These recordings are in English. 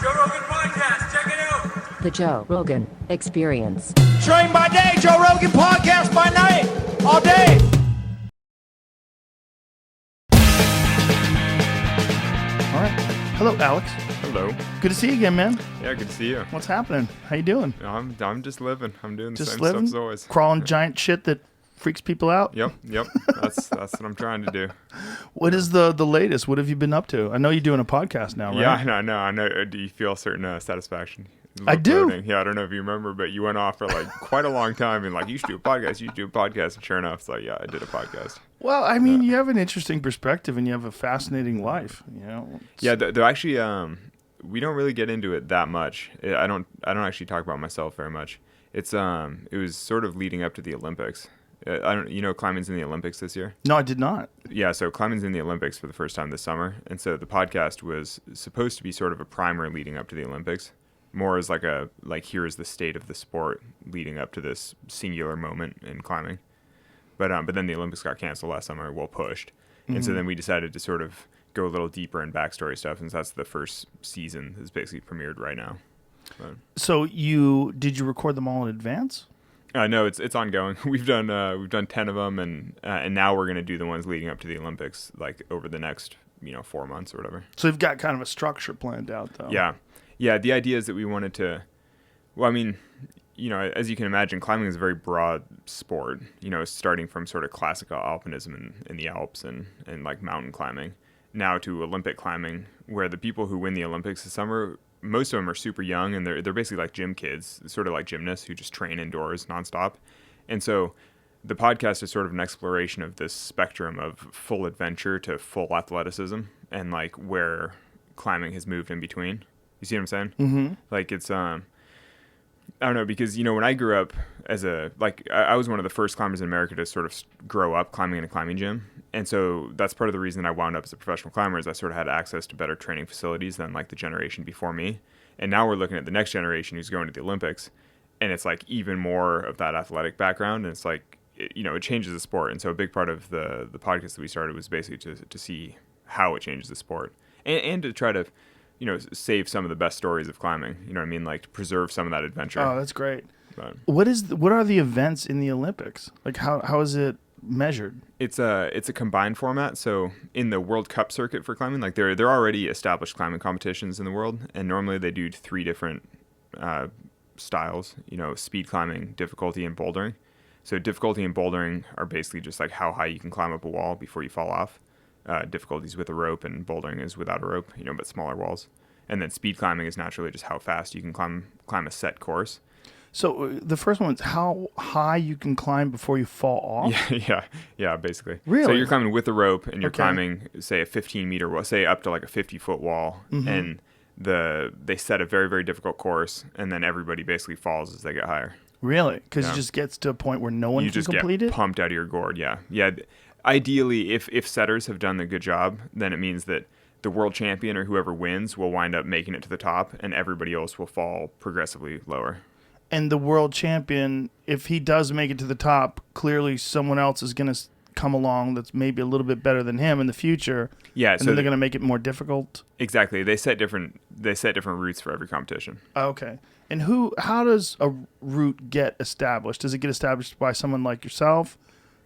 Joe Rogan Podcast. Check it out. The Joe Rogan Experience. Train by day, Joe Rogan Podcast by night, all day. All right. Hello, Alex. Hello. Good to see you again, man. Yeah, good to see you. What's happening? How you doing? I'm just living. I'm doing the Just same living? stuff as always. Crawling giant shit that freaks people out? Yep. That's what I'm trying to do. What is the latest? What have you been up to? I know you're doing a podcast now, right? Yeah, I know. Do you feel a certain satisfaction? I do. Loading? Yeah, I don't know if you remember, but you went off for like quite a long time and like, you should do a podcast, And sure enough, it's like, yeah, I did a podcast. Well, I mean, you have an interesting perspective and you have a fascinating life, you know? Yeah, though actually, we don't really get into it that much. I don't actually talk about myself very much. It was sort of leading up to the Olympics. Climbing's in the Olympics this year? No, I did not. Yeah, so climbing's in the Olympics for the first time this summer. And so the podcast was supposed to be sort of a primer leading up to the Olympics. More as here is the state of the sport leading up to this singular moment in climbing. But then the Olympics got canceled last summer, pushed. And so then we decided to sort of go a little deeper in backstory stuff, and so that's the first season that's basically premiered right now. But, So did you record them all in advance? no, it's ongoing. We've done 10 of them, and now we're gonna do the ones leading up to the Olympics, like over the next 4 months or whatever. So you've got kind of a structure planned out, though. Yeah. The idea is that we wanted to. Well, I mean, as you can imagine, climbing is a very broad sport. Starting from sort of classical alpinism in the Alps and like mountain climbing, now to Olympic climbing, where the people who win the Olympics this summer, most of them are super young, and they're basically like gym kids, sort of like gymnasts who just train indoors nonstop. And so the podcast is sort of an exploration of this spectrum of full adventure to full athleticism, and like where climbing has moved in between. You see what I'm saying? Mm-hmm. Like it's I don't know, because when I grew up I was one of the first climbers in America to sort of grow up climbing in a climbing gym, and so that's part of the reason I wound up as a professional climber, is I sort of had access to better training facilities than like the generation before me. And now we're looking at the next generation who's going to the Olympics, and it's like even more of that athletic background, and it's like it changes the sport. And so a big part of the podcast that we started was basically to see how it changes the sport, and to try to save some of the best stories of climbing. You know what I mean? Like to preserve some of that adventure. Oh, that's great. But What are the events in the Olympics? Like how is it measured? it's a combined format. So in the World Cup circuit for climbing, like there are already established climbing competitions in the world, and normally they do 3 different styles. Speed climbing, difficulty, and bouldering. So difficulty and bouldering are basically just like how high you can climb up a wall before you fall off. Difficulties with a rope, and bouldering is without a rope, but smaller walls. And then speed climbing is naturally just how fast you can climb a set course. So the first one is how high you can climb before you fall off? Yeah, basically. Really? So you're climbing with a rope, and you're Okay. climbing, say, a 15-meter wall, say up to like a 50-foot wall, and they set a very, very difficult course, and then everybody basically falls as they get higher. Really? Because Yeah. it just gets to a point where no one You can just complete get it? pumped out of your gourd, yeah. Ideally, if setters have done the good job, then it means that the world champion or whoever wins will wind up making it to the top, and everybody else will fall progressively lower. And the world champion, if he does make it to the top, clearly someone else is going to come along that's maybe a little bit better than him in the future. Yeah, And so then they're going to make it more difficult. exactly. They set different routes for every competition. Okay. And how does a route get established? Does it get established by someone like yourself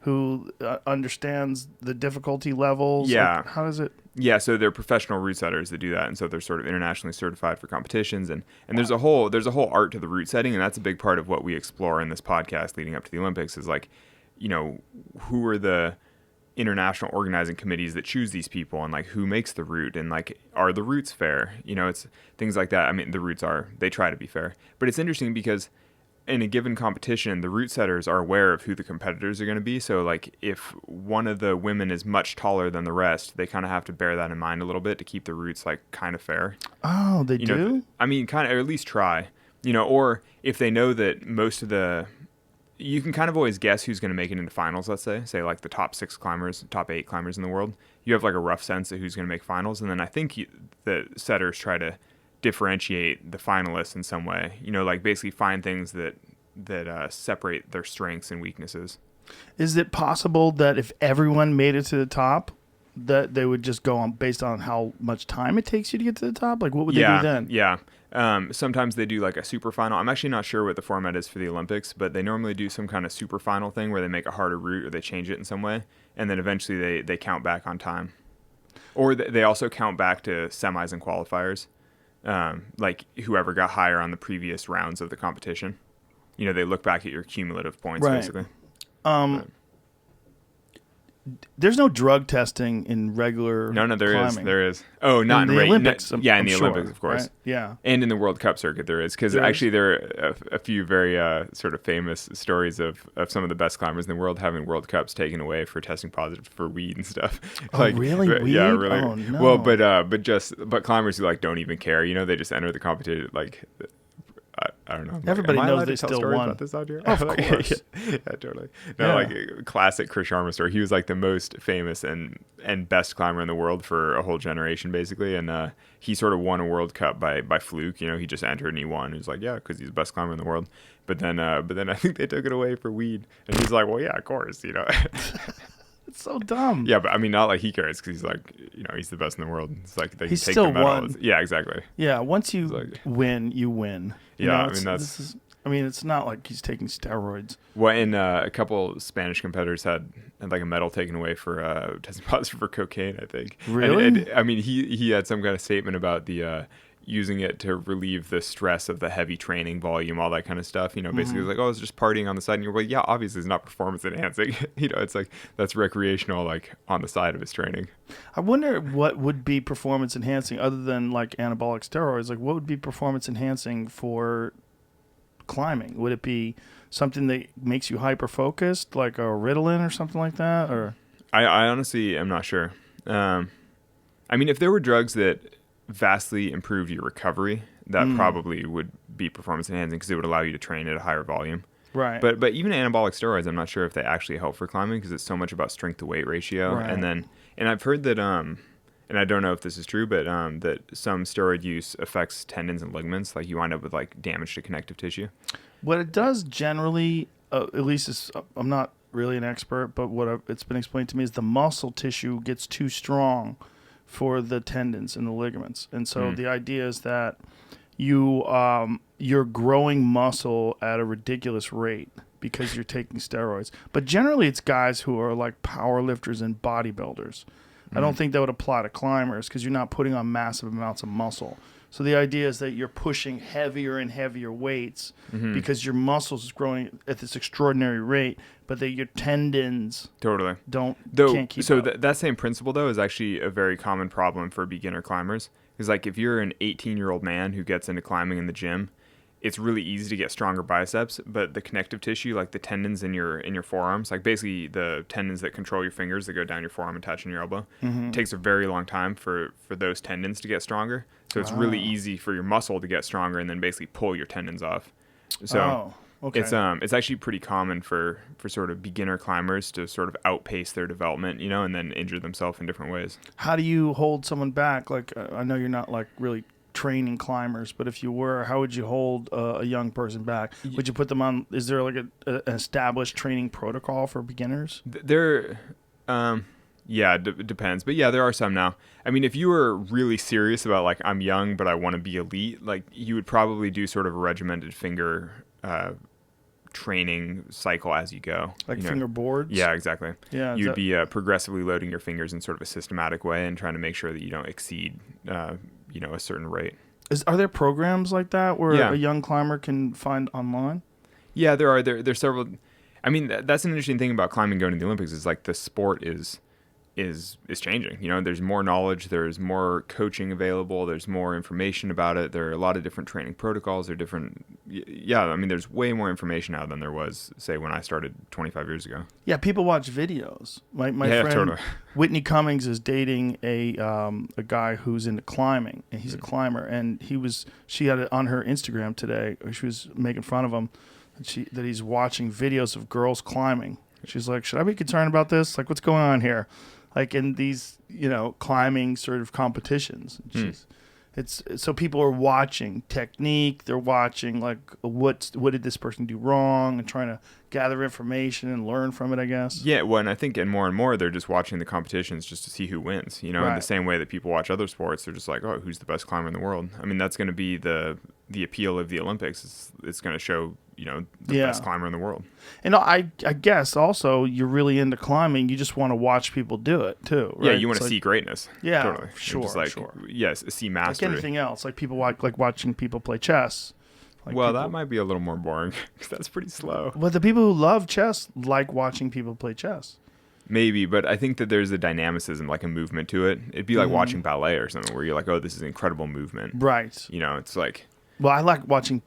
who understands the difficulty levels? Yeah. Like, how does it? Yeah, so they're professional route setters that do that, and so they're sort of internationally certified for competitions, and there's a whole art to the route setting, and that's a big part of what we explore in this podcast leading up to the Olympics, is like, who are the international organizing committees that choose these people, and like who makes the route, and like are the routes fair? It's things like that. I mean, the routes they try to be fair, but it's interesting because in a given competition, the route setters are aware of who the competitors are going to be. So like if one of the women is much taller than the rest, they kind of have to bear that in mind a little bit to keep the routes like kind of fair. Oh, they do? I mean, kind of, or at least try, or if they know that you can kind of always guess who's going to make it into finals, let's say like the top 8 climbers in the world. You have like a rough sense of who's going to make finals. And then I think the setters try to differentiate the finalists in some way, like basically find things that separate their strengths and weaknesses. Is it possible that if everyone made it to the top, that they would just go on based on how much time it takes you to get to the top? Like, what would they do then? Yeah. Sometimes they do like a super final. I'm actually not sure what the format is for the Olympics, but they normally do some kind of super final thing where they make a harder route or they change it in some way, and then eventually they count back on time. Or they also count back to semis and qualifiers, like whoever got higher on the previous rounds of the competition. You know, they look back at your cumulative points, Right. basically. There's no drug testing in regular No, there is. climbing. There is. Oh, not In in the rate. Olympics, Yeah, in I'm the sure, Olympics, of course. right? Yeah. And in the World Cup circuit, there is. Because There actually, is? there are a few very sort of famous stories of some of the best climbers in the world having World Cups taken away for testing positive for weed and stuff. Oh, really? Yeah, Weed? really. Oh, no. Well, but climbers who like don't even care. You know, they just enter the competition like. I don't know. Everybody Am I knows allowed they to tell still stories won. about this out here? Of Like, course. yeah, totally. No, Yeah. like a classic Chris Sharma story. He was like the most famous and best climber in the world for a whole generation, basically. And he sort of won a World Cup by fluke. You know, he just entered and he won. He was like, yeah, because he's the best climber in the world. But then I think they took it away for weed, and he's like, well, yeah, of course, you know. It's so dumb. Yeah, but I mean, not like he cares because he's like, you know, he's the best in the world. It's like they He can take still the medal. won. Yeah, exactly. Yeah, once you like- win, you win. You Yeah, know, I mean, it's- that's- this is. I mean, it's not like he's taking steroids. Well, and a couple Spanish competitors had like a medal taken away for testing positive for cocaine, I think. Really? And, I mean, he had some kind of statement about the using it to relieve the stress of the heavy training volume, all that kind of stuff. You know, basically it was like, oh, it's just partying on the side. And you're like, yeah, obviously it's not performance enhancing. You know, it's like that's recreational, like on the side of his training. I wonder what would be performance enhancing other than like anabolic steroids. Like, what would be performance enhancing for climbing? Would it be something that makes you hyper focused, like a Ritalin or something like that? Or I honestly am not sure. I mean, if there were drugs that vastly improved your recovery, that probably would be performance enhancing because it would allow you to train at a higher volume. right? But even anabolic steroids, I'm not sure if they actually help for climbing because it's so much about strength to weight ratio. Right. And I've heard that and I don't know if this is true, but that some steroid use affects tendons and ligaments. Like you wind up with like damage to connective tissue. What it does generally, at least I'm not really an expert, but it's been explained to me is the muscle tissue gets too strong for the tendons and the ligaments. And so the idea is that you're growing muscle at a ridiculous rate because you're taking steroids. But generally it's guys who are like power lifters and bodybuilders. I don't think that would apply to climbers because you're not putting on massive amounts of muscle. So the idea is that you're pushing heavier and heavier weights because your muscles is growing at this extraordinary rate, but that your tendons Totally. can't keep up. That same principle, though, is actually a very common problem for beginner climbers. Because, like, if you're an 18-year-old man who gets into climbing in the gym, it's really easy to get stronger biceps, but the connective tissue, like the tendons in your forearms, like basically the tendons that control your fingers that go down your forearm and touch on your elbow, it takes a very long time for those tendons to get stronger. So it's really easy for your muscle to get stronger and then basically pull your tendons off. So okay. it's actually pretty common for sort of beginner climbers to sort of outpace their development, you know, and then injure themselves in different ways. How do you hold someone back? Like, I know you're not like really training climbers, but if you were, how would you hold a young person back? Would you put them on? Is there like an established training protocol for beginners? Yeah, depends. But yeah, there are some now. I mean, if you were really serious about like, I'm young, but I want to be elite, like you would probably do sort of a regimented finger training cycle as you go. Like you know? finger boards? Yeah, exactly. Yeah. You'd be progressively loading your fingers in sort of a systematic way and trying to make sure that you don't exceed, a certain rate. Are there programs like that where Yeah. a young climber can find online? Yeah, there are. There's several. I mean, that's an interesting thing about climbing going to the Olympics is like the sport is changing. You know, there's more knowledge, there's more coaching available, there's more information about it. There are a lot of different training protocols. There are different. Yeah, I mean, there's way more information now than there was, say, when I started 25 years ago. Yeah, people watch videos. My Yeah, friend totally. Whitney Cummings is dating a guy who's into climbing, and he's a climber. And she had it on her Instagram today. She was making fun of him that he's watching videos of girls climbing. She's like, should I be concerned about this? Like, what's going on here? Like in these, climbing sort of competitions. It's so people are watching technique. They're watching like what did this person do wrong, and trying to gather information and learn from it, I guess. Yeah, well, and I think and more, they're just watching the competitions just to see who wins. You know, in the Right. same way that people watch other sports, they're just like, oh, who's the best climber in the world? I mean, that's going to be the appeal of the Olympics. It's going to show, you know, the Yeah. best climber in the world. And I guess also you're really into climbing. You just want to watch people do it too. Right? Yeah, you want It's to see greatness. Yeah, totally. And sure, just like, sure. Yes, see like mastery. anything else. Like people like watching people play chess. Like Well, people, that might be a little more boring because that's pretty slow. But the people who love chess like watching people play chess. Maybe, but I think that there's a dynamicism, like a movement to it. It'd be like watching ballet or something where you're like, oh, this is incredible movement. Right. You know, it's like, Well, I like watching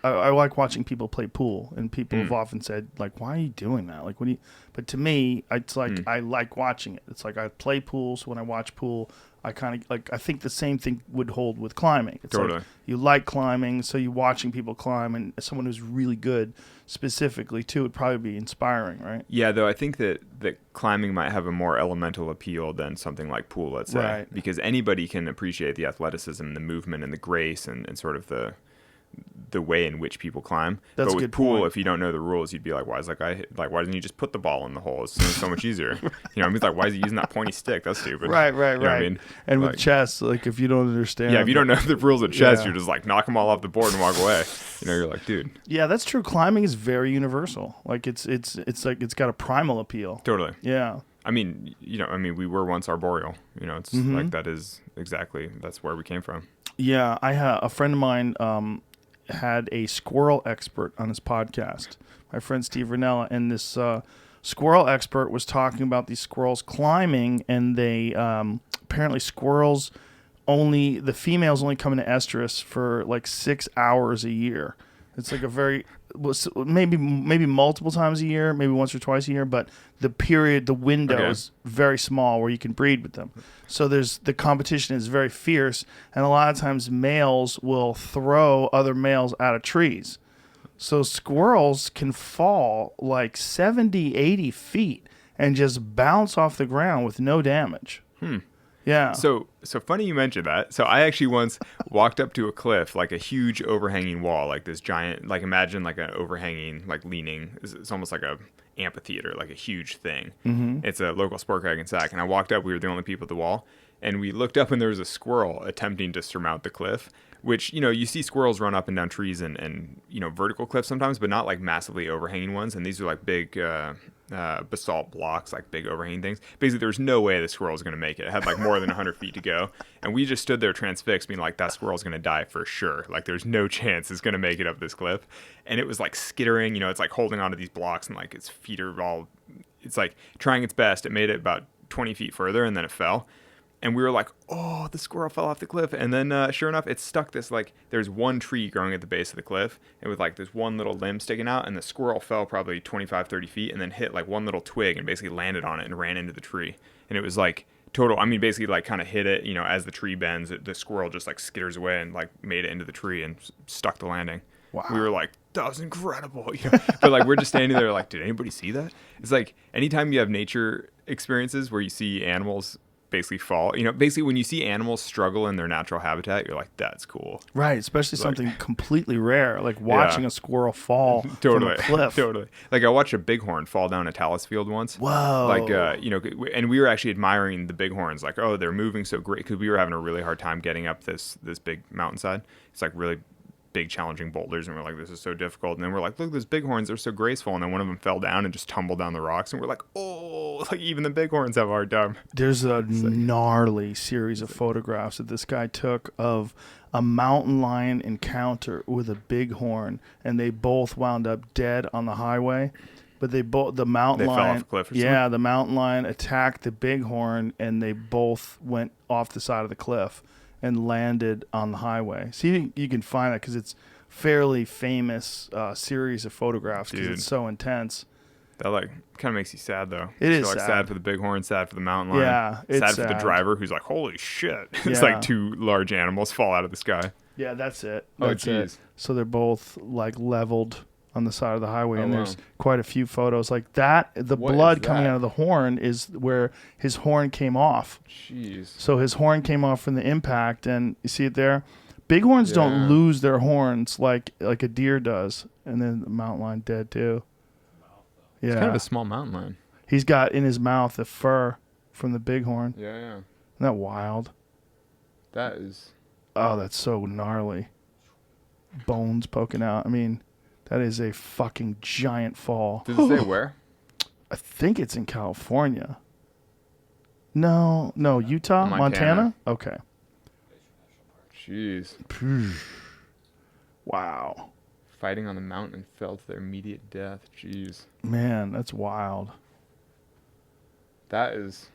I like watching people play pool, and people have often said like, "Why are you doing that?" Like, what do you? But to me, it's like I like watching it. It's like I play pool, so when I watch pool, I kind of like. I think the same thing would hold with climbing. It's Totally. like you like climbing, so you're watching people climb, and as someone who's really good specifically too, would probably be inspiring, right? yeah, though I think that climbing might have a more elemental appeal than something like pool, let's say. Right. Because anybody can appreciate the athleticism, the movement, and the grace, and sort of the way in which people climb. That's but a with good pool, point. if you don't know the rules, you'd be like, why is that guy why doesn't he just put the ball in the hole? It's so much easier. You know, I mean, like, why is he using that pointy stick? That's stupid. Right, You know what I mean? And Like- with chess, like if you don't understand, Yeah, if you don't know the rules of chess, Yeah. you're just like knock them all off the board and walk away. You know, you're like, dude, yeah, that's true. Climbing is very universal. Like it's like it's got a primal appeal. totally. Yeah. I mean, you know, we were once arboreal. You know, it's like that's where we came from. Yeah, I had a friend of mine had a squirrel expert on his podcast. My friend Steve Ranella, and this squirrel expert was talking about these squirrels climbing, and they apparently squirrels the females only come into estrus for like 6 hours a year. It's like maybe multiple times a year, maybe once or twice a year, but the window Okay. is very small where you can breed with them. So the competition is very fierce, and a lot of times males will throw other males out of trees. So squirrels can fall like 70, 80 feet and just bounce off the ground with no damage. Yeah. So funny you mentioned that. So I actually once walked up to a cliff, like a huge overhanging wall, like this giant, like imagine like an overhanging, like leaning. It's almost like a amphitheater, like a huge thing. Mm-hmm. It's a local sport crag in Sac. And I walked up. We were the only people at the wall, and we looked up, and there was a squirrel attempting to surmount the cliff. Which, you know, you see squirrels run up and down trees and you know, vertical cliffs sometimes, but not like massively overhanging ones. And these are like big basalt blocks, like big overhanging things. Basically, there's no way the squirrel was going to make it. It had like more than 100 feet to go. And we just stood there transfixed, being like, that squirrel's going to die for sure. Like, there's no chance it's going to make it up this cliff. And it was like skittering, you know, it's like holding onto these blocks, and like its feet are all, it's like trying its best. It made it about 20 feet further, and then it fell. And we were like, oh, the squirrel fell off the cliff. And then sure enough, it stuck this, like, there's one tree growing at the base of the cliff, and with like this one little limb sticking out, and the squirrel fell probably 25, 30 feet and then hit like one little twig and basically landed on it and ran into the tree. And it was like total, I mean, basically like kind of hit it, you know, as the tree bends, the squirrel just like skitters away and like made it into the tree and stuck the landing. Wow. We were like, that was incredible. You know? But like, we're just standing there like, did anybody see that? It's like anytime you have nature experiences where you see animals basically fall, you know, basically when you see animals struggle in their natural habitat, you're like, that's cool. Right, especially something completely rare, like watching a squirrel fall Totally. from a cliff. Totally. Like I watched a bighorn fall down a talus field once. Whoa. Like, you know, and we were actually admiring the bighorns, like, oh, they're moving so great, because we were having a really hard time getting up this big mountainside. It's like really big challenging boulders, and we're like, this is so difficult. And then we're like, look, those bighorns, they're so graceful. And then one of them fell down and just tumbled down the rocks, and we're like, oh, like even the bighorns have a hard time. There's a gnarly series of photographs that this guy took of a mountain lion encounter with a bighorn, and they both wound up dead on the highway. But the mountain They fell lion, off a cliff or yeah, the mountain lion attacked the bighorn, and they both went off the side of the cliff and landed on the highway. See, you can find that because it's fairly famous series of photographs because it's so intense. That like kind of makes you sad though. It is You're, like sad. sad for the bighorn, sad for the mountain lion. Yeah, it's sad for the sad. driver who's like, holy shit! It's Yeah. like two large animals fall out of the sky. Yeah, that's it. Oh, That's it. jeez. So they're both like leveled on the side of the highway, and wow. there's quite a few photos like that. The What blood is coming that? out of the horn is where his horn came off. Jeez. So his horn came off from the impact, and you see it there. Bighorns Yeah. don't lose their horns like a deer does, and then the mountain lion dead too. Yeah, It's kind of a small mountain lion. he's got in his mouth the fur from the bighorn. Yeah. Isn't that wild? That is. Oh, that's so gnarly. Bones poking out. I mean, that is a fucking giant fall. Does it say where? I think it's in California. No, Utah, Montana. Okay. Jeez. Wow. Fighting on the mountain and fell to their immediate death. Jeez. Man, that's wild. That is.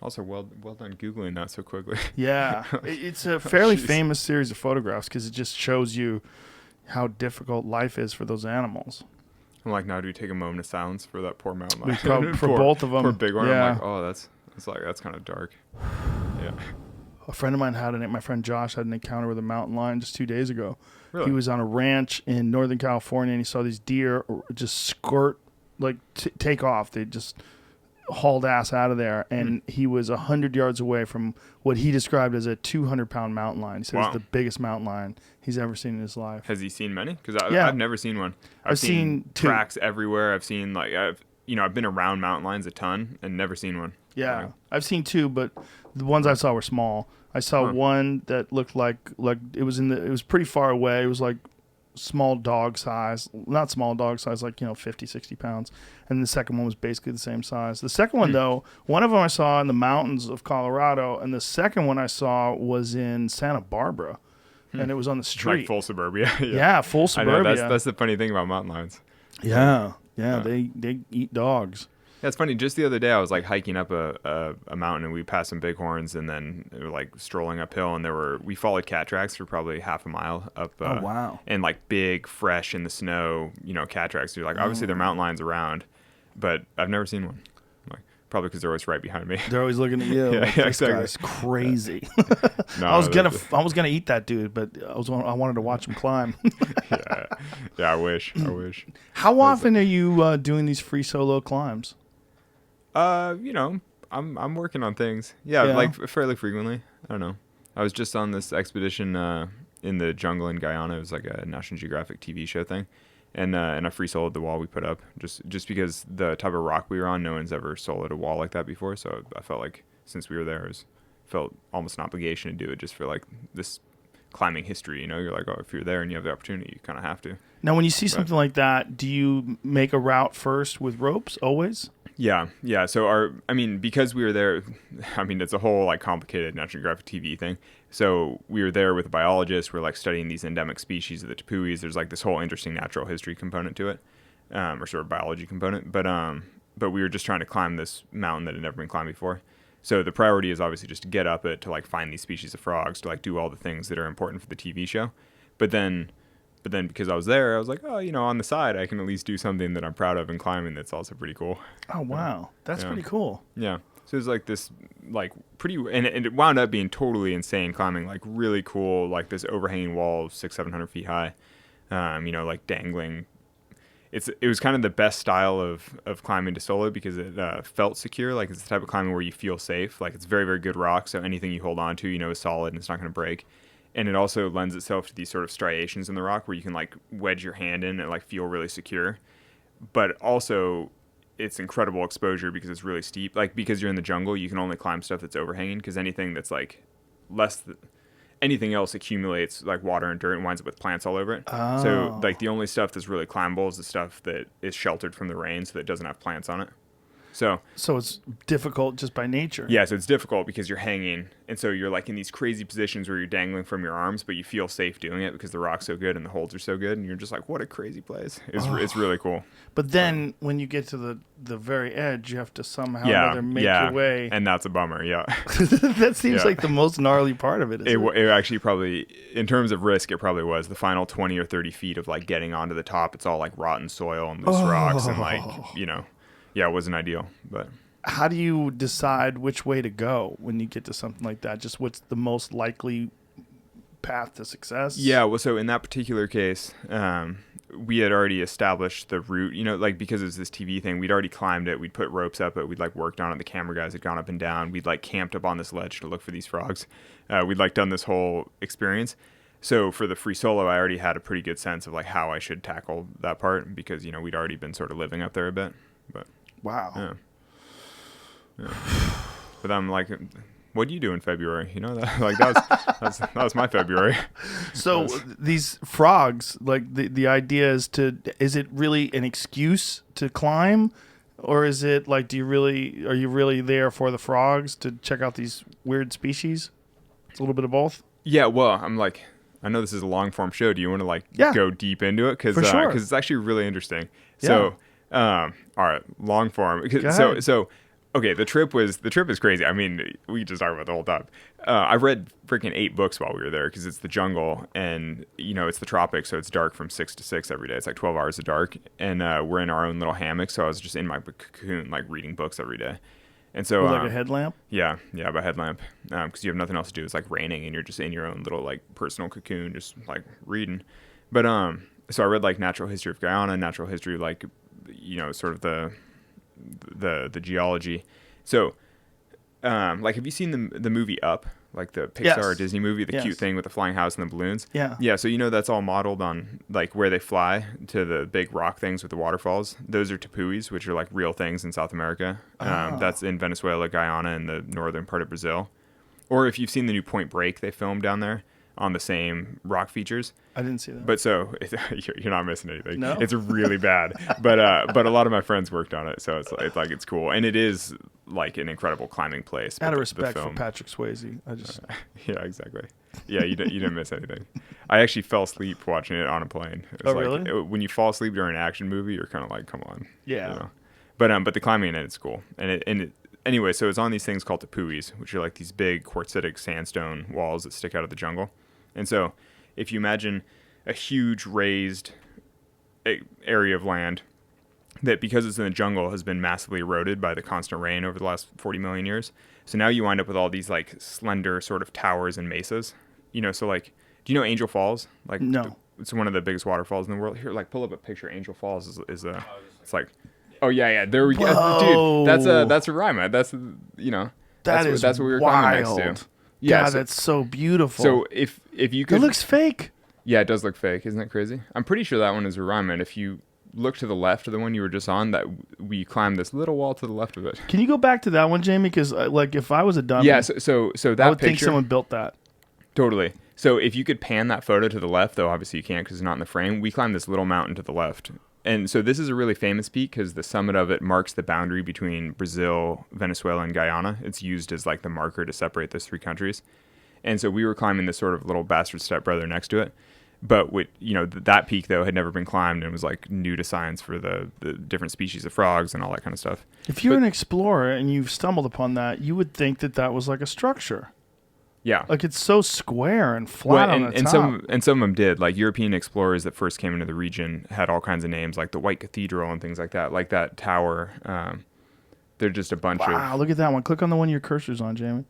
Also, well done Googling that so quickly. Yeah, it's a fairly Jeez. famous series of photographs because it just shows you how difficult life is for those animals. I'm like, now do we take a moment of silence for that poor mountain We lion? prob- for both of them. Poor bighorn. Yeah. I'm like, oh, that's kind of dark. Yeah. A friend of mine my friend Josh had an encounter with a mountain lion just 2 days ago. Really? He was on a ranch in Northern California, and he saw these deer just skirt, like take off. They just hauled ass out of there, and he was 100 yards away from what he described as a 200-pound mountain lion. He said Wow. it's the biggest mountain lion he's ever seen in his life. Has he seen many? Because Yeah. I've never seen one. I've seen two. tracks everywhere. I've seen I've been around mountain lions a ton and never seen one. Yeah, Like, I've seen two, but the ones I saw were small. I saw one that looked like it was pretty far away. It was like small dog size, not small dog size, like 50, 60 pounds. And the second one was basically the same size. The second one, though, one of them I saw in the mountains of Colorado, and the second one I saw was in Santa Barbara, and it was on the street. like full suburbia. Yeah, full I suburbia. know that's the funny thing about mountain lions. Yeah, they eat dogs. Yeah, it's funny. Just the other day, I was like hiking up a mountain, and we passed some bighorns, and then we were like strolling uphill, and we followed cat tracks for probably half a mile up. Oh, wow. And like big, fresh in the snow, cat tracks. So you're like, obviously there are mountain lions around, but I've never seen one. Like probably because they're always right behind me. They're always looking at you. Yeah, like, yeah, this exactly. guy's crazy. No, I was gonna eat that dude, but I wanted to watch him climb. yeah. I wish. How often are you doing these free solo climbs? I'm working on things. Yeah, Yeah. like fairly frequently. I don't know. I was just on this expedition in the jungle in Guyana. It was like a National Geographic TV show thing, and I free soloed the wall we put up just because the type of rock we were on, no one's ever soloed a wall like that before. So I felt like since we were there, felt almost an obligation to do it just for like this climbing history. You're like, oh, if you're there and you have the opportunity, you kind of have to. Now, when you see something like that, do you make a route first with ropes always? Yeah. So because we were there, it's a whole like complicated National Geographic TV thing. So we were there with a biologist. We're like studying these endemic species of the tapuis. There's like this whole interesting natural history component to it, or sort of biology component. But we were just trying to climb this mountain that had never been climbed before. So the priority is obviously just to get up it, to like find these species of frogs, to like do all the things that are important for the TV show. But then because I was there, I was like, oh, on the side, I can at least do something that I'm proud of in climbing that's also pretty cool. Oh, wow. That's pretty cool. Yeah. So it was like this, like pretty, and it wound up being totally insane climbing, like really cool, like this overhanging wall, 600-700 feet high, like dangling. It was kind of the best style of climbing to solo because it felt secure. Like it's the type of climbing where you feel safe. Like it's very, very good rock. So anything you hold on to, is solid and it's not going to break. And it also lends itself to these sort of striations in the rock where you can like wedge your hand in and like feel really secure. But also it's incredible exposure because it's really steep. Like because you're in the jungle, you can only climb stuff that's overhanging because anything that's like anything else accumulates like water and dirt and winds up with plants all over it. Oh. So like the only stuff that's really climbable is the stuff that is sheltered from the rain so that it doesn't have plants on it. So it's difficult just by nature. Yeah, so it's difficult because you're hanging, and so you're like in these crazy positions where you're dangling from your arms, but you feel safe doing it because the rock's so good and the holds are so good, and you're just like, what a crazy place. It's really cool. But then when you get to the very edge, you have to somehow or other make your way. And that's a bummer, yeah. That seems Yeah. like the most gnarly part of it. It actually probably, in terms of risk, it probably was. The final 20 or 30 feet of like getting onto the top, it's all like rotten soil and loose rocks and like, yeah, it wasn't ideal, but... How do you decide which way to go when you get to something like that? Just what's the most likely path to success? Yeah, well, so in that particular case, we had already established the route, like because it was this TV thing, we'd already climbed it. We'd put ropes up it. We'd like worked on it. The camera guys had gone up and down. We'd like camped up on this ledge to look for these frogs. We'd like done this whole experience. So for the free solo, I already had a pretty good sense of like how I should tackle that part because, we'd already been sort of living up there a bit. But Wow. yeah. But I'm like, what do you do in February? That like that was my February. So these frogs, like the idea is it really an excuse to climb, or is it like are you really there for the frogs to check out these weird species? It's a little bit of both. Yeah, well, I'm like, I know this is a long form show. Do you want to go deep into it? Because sure. It's actually really interesting. Yeah. So, all right, long form. So. Okay, the trip is crazy. I mean, we just talked about the whole time. I read freaking 8 books while we were there because it's the jungle and, it's the tropics, so it's dark from 6 to 6 every day. It's like 12 hours of dark, and we're in our own little hammock, so I was just in my cocoon, like, reading books every day. And so... With like a headlamp? Yeah, by headlamp, because you have nothing else to do. It's, like, raining, and you're just in your own little, like, personal cocoon, just, like, reading. But, so I read, like, Natural History of Guyana, Natural History, like, sort of the geology. So, like, have you seen the movie Up, like the Pixar or Disney movie, the cute thing with the flying house and the balloons? Yeah. So that's all modeled on like where they fly to the big rock things with the waterfalls. Those are tepuis, which are like real things in South America. That's in Venezuela, Guyana, and the northern part of Brazil. Or if you've seen the new Point Break they filmed down there on the same rock features. I didn't see that. But so you're not missing anything. No? It's really bad. But a lot of my friends worked on it, so it's cool, and it is like an incredible climbing place. Out of respect for Patrick Swayze, I just yeah, exactly. Yeah, you didn't miss anything. I actually fell asleep watching it on a plane. It was really? When you fall asleep during an action movie, you're kind of like, come on. Yeah. But the climbing in it's cool, anyway, so it's on these things called tepuis, which are like these big quartzitic sandstone walls that stick out of the jungle. And so if you imagine a huge raised area of land that, because it's in the jungle, has been massively eroded by the constant rain over the last 40 million years. So now you wind up with all these like slender sort of towers and mesas. So like, do you know Angel Falls? Like, no. It's one of the biggest waterfalls in the world. Here, like, pull up a picture. Angel Falls is it's like, oh yeah, there we go, dude. That's a Roraima. That's that's what we were climbing next to. Yeah, God, that's so beautiful. So if you could, it looks fake. Yeah, it does look fake. Isn't that crazy? I'm pretty sure that one is Roraima. And if you look to the left of the one you were just on, that we climbed this little wall to the left of it. Can you go back to that one, Jamie? Because like, if I was a dummy, yeah. So that I would picture, think someone built that. Totally. So if you could pan that photo to the left, though obviously you can't because it's not in the frame. We climbed this little mountain to the left. And so this is a really famous peak because the summit of it marks the boundary between Brazil, Venezuela, and Guyana. It's used as like the marker to separate those 3 countries. And so we were climbing this sort of little bastard stepbrother next to it. But with, that peak, though, had never been climbed and was like new to science for the different species of frogs and all that kind of stuff. If you're an explorer and you've stumbled upon that, you would think that was like a structure. Yeah. Like it's so square and flat on the top. And some of them did. Like European explorers that first came into the region had all kinds of names, like the White Cathedral and things like that. Like that tower. They're just a bunch of... Wow, look at that one. Click on the one your cursor's on, Jamie.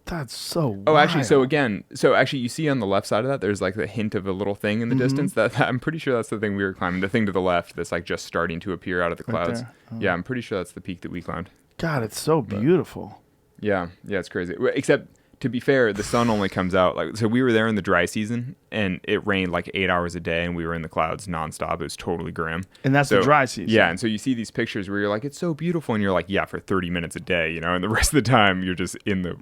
That's so Oh, wild. actually, you see on the left side of that, there's like the hint of a little thing in the distance. That I'm pretty sure that's the thing we were climbing. The thing to the left that's like just starting to appear out of the clouds. Right there. Yeah, I'm pretty sure that's the peak that we climbed. God, it's so beautiful. Yeah, it's crazy. Except, to be fair, the sun only comes out so we were there in the dry season and it rained like 8 hours a day and we were in the clouds nonstop. It was totally grim. And that's the dry season. Yeah, and so you see these pictures where you're like, it's so beautiful, and you're like, yeah, for 30 minutes a day, and the rest of the time you're just in the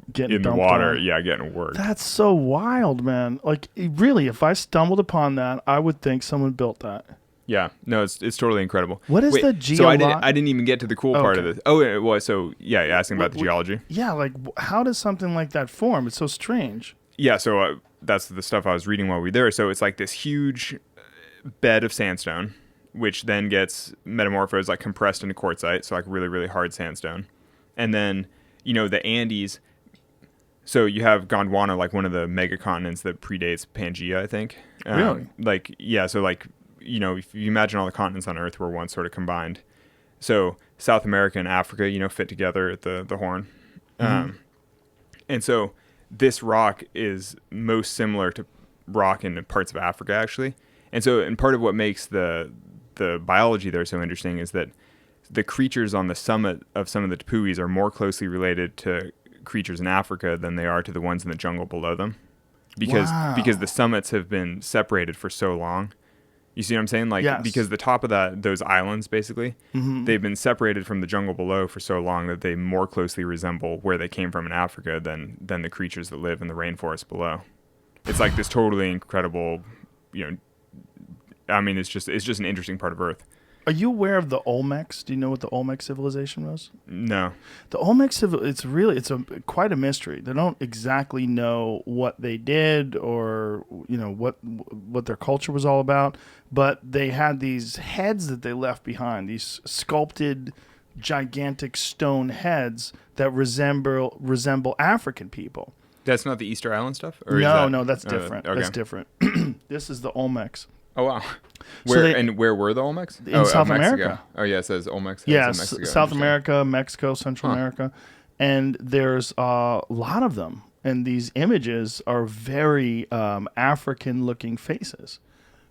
water, getting worked. That's so wild, man. Like, really, if I stumbled upon that, I would think someone built that. Yeah, no, it's totally incredible. What is the So I didn't even get to the cool part of this. Oh, it was you're asking about the geology. Yeah, like how does something like that form? It's so strange. Yeah, so that's the stuff I was reading while we were there. So it's like this huge bed of sandstone, which then gets metamorphosed, like compressed into quartzite, so like really, really hard sandstone. And then, the Andes. So you have Gondwana, like one of the megacontinents that predates Pangea, I think. Really? If you imagine all the continents on Earth were once sort of combined. So South America and Africa, fit together at the Horn. Mm-hmm. And so this rock is most similar to rock in parts of Africa, actually. And part of what makes the biology there so interesting is that the creatures on the summit of some of the tepuis are more closely related to creatures in Africa than they are to the ones in the jungle below them, because the summits have been separated for so long. You see what I'm saying? Like, yes. Because the top of those islands, basically, they've been separated from the jungle below for so long that they more closely resemble where they came from in Africa than the creatures that live in the rainforest below. It's like this totally incredible, I mean, it's just an interesting part of Earth. Are you aware of the Olmecs? Do you know what the Olmec civilization was? No. The Olmec it's quite a mystery. They don't exactly know what they did or what their culture was all about, but they had these heads that they left behind, these sculpted gigantic stone heads that resemble African people. That's not the Easter Island stuff? No, that's different. Okay. That's different. This is the Olmecs. Oh, wow. Where were the Olmecs? In South Mexico. America. Oh, yeah, it says Olmecs. Yeah, Mexico. South America, Mexico, Central America. And there's a lot of them. And these images are very African-looking faces.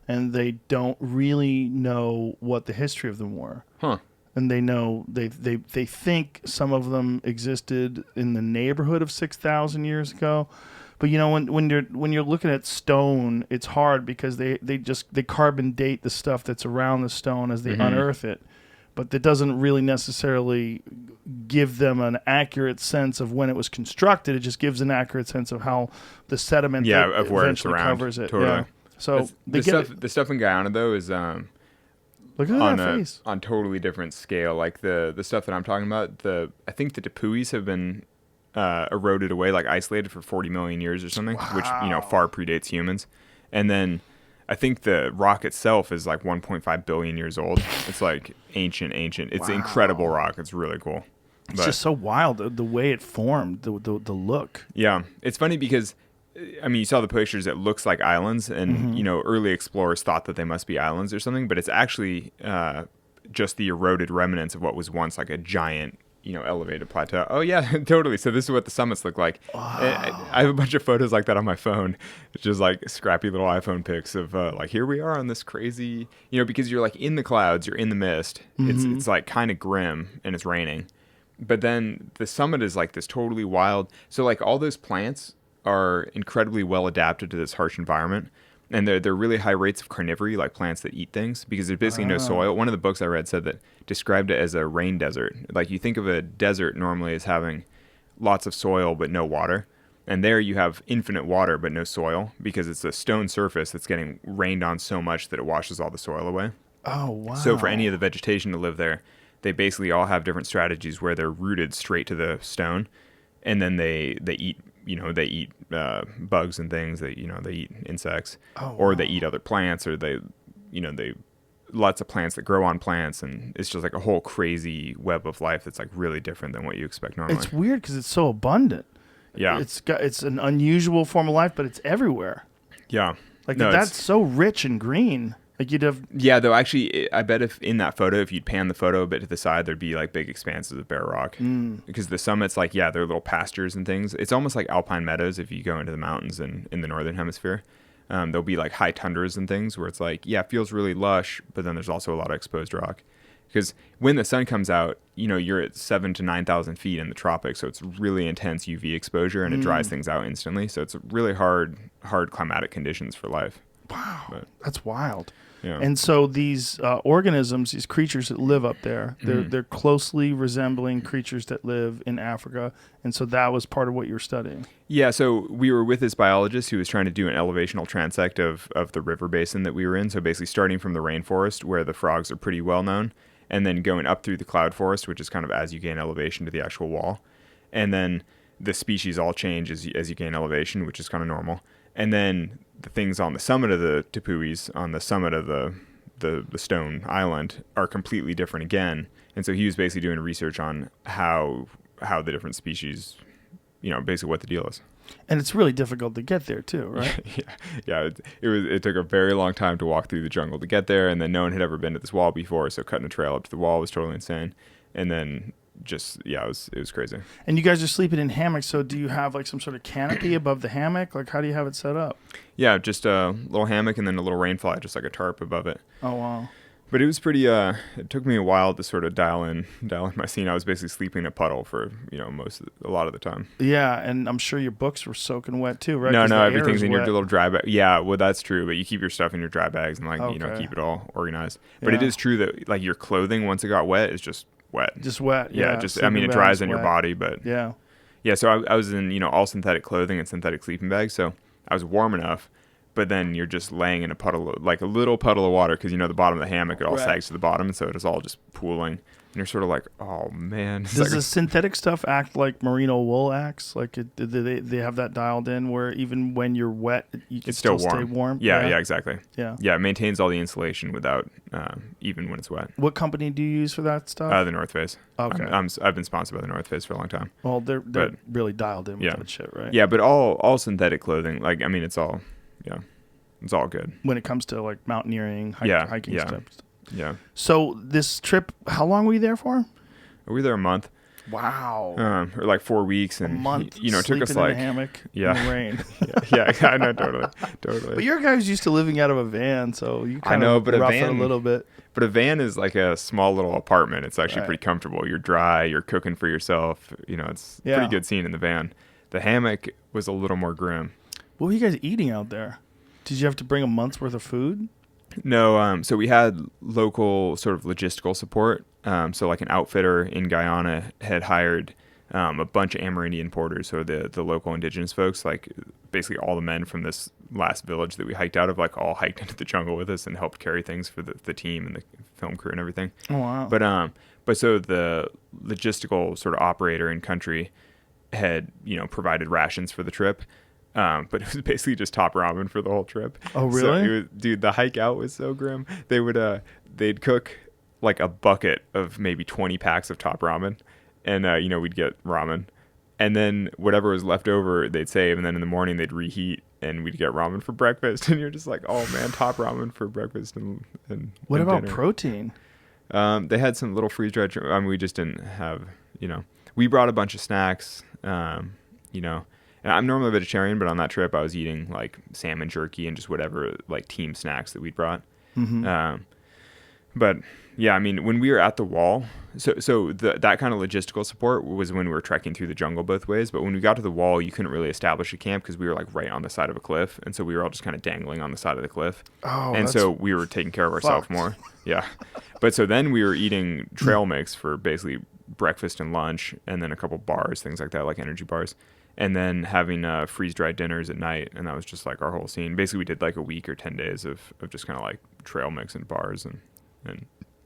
And they don't really know what the history of them were. Huh. And they think some of them existed in the neighborhood of 6,000 years ago. But when you're looking at stone, it's hard because they carbon date the stuff that's around the stone as they unearth it. But that doesn't really necessarily give them an accurate sense of when it was constructed. It just gives an accurate sense of how the sediment of where eventually it's around. covers it. Totally. Yeah. So the stuff in Guyana though is look at that face. On totally different scale. Like the stuff that I'm talking about, I think the tepuis have been eroded away, like isolated for 40 million years or something, which far predates humans. And then I think the rock itself is like 1.5 billion years old. It's like ancient. It's an incredible rock. It's really cool. It's just so wild the way it formed, the look. Yeah, it's funny because I mean, you saw the pictures. It looks like islands, and early explorers thought that they must be islands or something. But it's actually just the eroded remnants of what was once like a giant, elevated plateau. Oh yeah, totally. So this is what the summits look like. Wow. I have a bunch of photos like that on my phone. It's just like scrappy little iPhone pics of like here we are on this crazy, because you're like in the clouds, you're in the mist. It's like kind of grim, and it's raining. But then the summit is like this totally wild. So like all those plants are incredibly well adapted to this harsh environment, and they're really high rates of carnivory, like plants that eat things, because there's basically no soil. One of the books I read said that described it as a rain desert. Like you think of a desert normally as having lots of soil but no water, and there you have infinite water but no soil because it's a stone surface that's getting rained on so much that it washes all the soil away. Oh wow! So for any of the vegetation to live there, they basically all have different strategies where they're rooted straight to the stone, and then they eat. They eat bugs and things. They eat insects, or they eat other plants, or they lots of plants that grow on plants, and it's just like a whole crazy web of life that's like really different than what you expect normally. It's weird because it's so abundant. Yeah, it's an unusual form of life, but it's everywhere. Yeah, that's so rich and green. Like you'd have. Yeah, though actually, I bet if in that photo, if you'd pan the photo a bit to the side, there'd be like big expanses of bare rock. Because the summits, like they're little pastures and things. It's almost like alpine meadows if you go into the mountains in the northern hemisphere. There'll be like high tundras and things where it's like it feels really lush, but then there's also a lot of exposed rock. Because when the sun comes out, you're at 7,000 to 9,000 feet in the tropics, so it's really intense UV exposure and it dries things out instantly. So it's really hard climatic conditions for life. Wow, that's wild. Yeah. And so these organisms, these creatures that live up there, they're closely resembling creatures that live in Africa. And so that was part of what you were studying. Yeah, so we were with this biologist who was trying to do an elevational transect of the river basin that we were in. So basically starting from the rainforest where the frogs are pretty well known, and then going up through the cloud forest, which is kind of as you gain elevation to the actual wall. And then the species all change as you gain elevation, which is kind of normal. And then the things on the summit of the tepuis, on the summit of the stone island, are completely different again. And so he was basically doing research on how the different species, basically what the deal is. And it's really difficult to get there too, right? Yeah. It took a very long time to walk through the jungle to get there, and then no one had ever been to this wall before, so cutting a trail up to the wall was totally insane. And then it was crazy. And you guys are sleeping in hammocks, so do you have like some sort of canopy above the hammock? Like, how do you have it set up? Yeah, just a little hammock and then a little rainfly, just like a tarp above it. Oh, wow. But it was pretty. It took me a while to sort of dial in my scene. I was basically sleeping in a puddle for a lot of the time. Yeah, and I'm sure your books were soaking wet too, right? No, 'Cause the air everything's is in your wet. little dry bag. Yeah, well, that's true. But you keep your stuff in your dry bags and Okay. keep it all organized. But it Yeah. is true that like your clothing once it got wet is just wet. Just wet. Yeah, Yeah, just I sleeping mean it bag's dries on your wet. body, but Yeah. yeah. So I was in all synthetic clothing and synthetic sleeping bags, so I was warm enough. But then you're just laying in a puddle, like a little puddle of water, because the bottom of the hammock, it all Right. sags to the bottom, so it's all just pooling. And you're sort of like, oh, man. It's Does like- the synthetic stuff act like merino wool acts? Like, do they have that dialed in where even when you're wet, you can it's still stay warm. warm? Yeah, exactly. Yeah. Yeah, it maintains all the insulation without, even when it's wet. What company do you use for that stuff? The North Face. Okay. I've been sponsored by the North Face for a long time. Well, they're but- really dialed in with Yeah. that shit, right? Yeah, but all synthetic clothing, like, I mean, it's all good. When it comes to like mountaineering, hiking yeah. stuff. Yeah. So this trip, how long were you there for? We were there a month, Wow. or like 4 weeks, A and month. it took us sleeping like in a hammock yeah. in the rain. yeah, I know, totally. But your guys used to living out of a van, so you I kind know, of but a rough it van- a little bit. But a van is like a small little apartment. It's actually Right. pretty comfortable. You're dry. You're cooking for yourself. It's Yeah. pretty good scene in the van. The hammock was a little more grim. What were you guys eating out there? Did you have to bring a month's worth of food? No, so we had local sort of logistical support. So like an outfitter in Guyana had hired a bunch of Amerindian porters, so the local indigenous folks, like basically all the men from this last village that we hiked out of, like all hiked into the jungle with us and helped carry things for the team and the film crew and everything. Oh, wow. But so the logistical sort of operator in country had, provided rations for the trip. But it was basically just top ramen for the whole trip. Oh, So really? dude, the hike out was so grim. They'd cook like a bucket of maybe 20 packs of top ramen, and we'd get ramen, and then whatever was left over they'd save, and then in the morning they'd reheat, and we'd get ramen for breakfast. And you're just like, oh man, top ramen for breakfast and What and about dinner. protein? They had some little freeze dried. I mean, we just didn't have. We brought a bunch of snacks. And I'm normally a vegetarian, but on that trip I was eating like salmon jerky and just whatever like team snacks that we'd brought. Mm-hmm. But yeah, I mean, when we were at the wall, so that kind of logistical support was when we were trekking through the jungle both ways. But when we got to the wall, you couldn't really establish a camp because we were like right on the side of a cliff, and so we were all just kind of dangling on the side of the cliff. Oh, and that's so we were taking care of ourselves fucked. more. Yeah, but so then we were eating trail mix for basically breakfast and lunch, and then a couple bars, things like that, like energy bars. And then having freeze-dried dinners at night, and that was just like our whole scene. Basically, we did like a week or 10 days of just kind of like trail mix and bars, and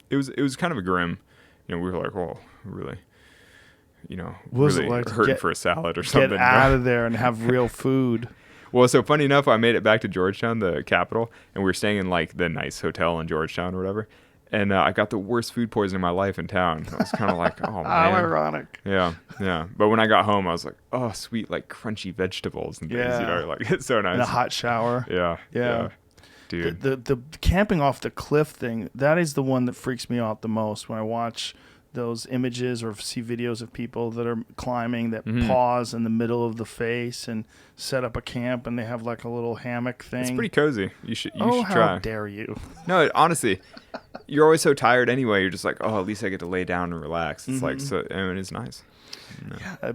it was kind of a grim. We were like, oh, really, What was really it like to hurting get- for a salad or something. Get out of there and have real food. Well, so funny enough, I made it back to Georgetown, the capital, and we were staying in like the nice hotel in Georgetown or whatever. And I got the worst food poisoning of my life in town. I was kind of like, oh, man. How ironic. Yeah. But when I got home, I was like, oh, sweet, like crunchy vegetables and things, Yeah. like it's so nice. In a hot shower. Yeah. Dude. The camping off the cliff thing, that is the one that freaks me out the most when I watch those images or see videos of people that are climbing that Mhm. pause in the middle of the face and set up a camp, and they have like a little hammock thing. It's pretty cozy. You should how try. dare you. No, honestly, you're always so tired anyway. You're just like, oh, at least I get to lay down and relax. It's like, so, I mean, it's nice.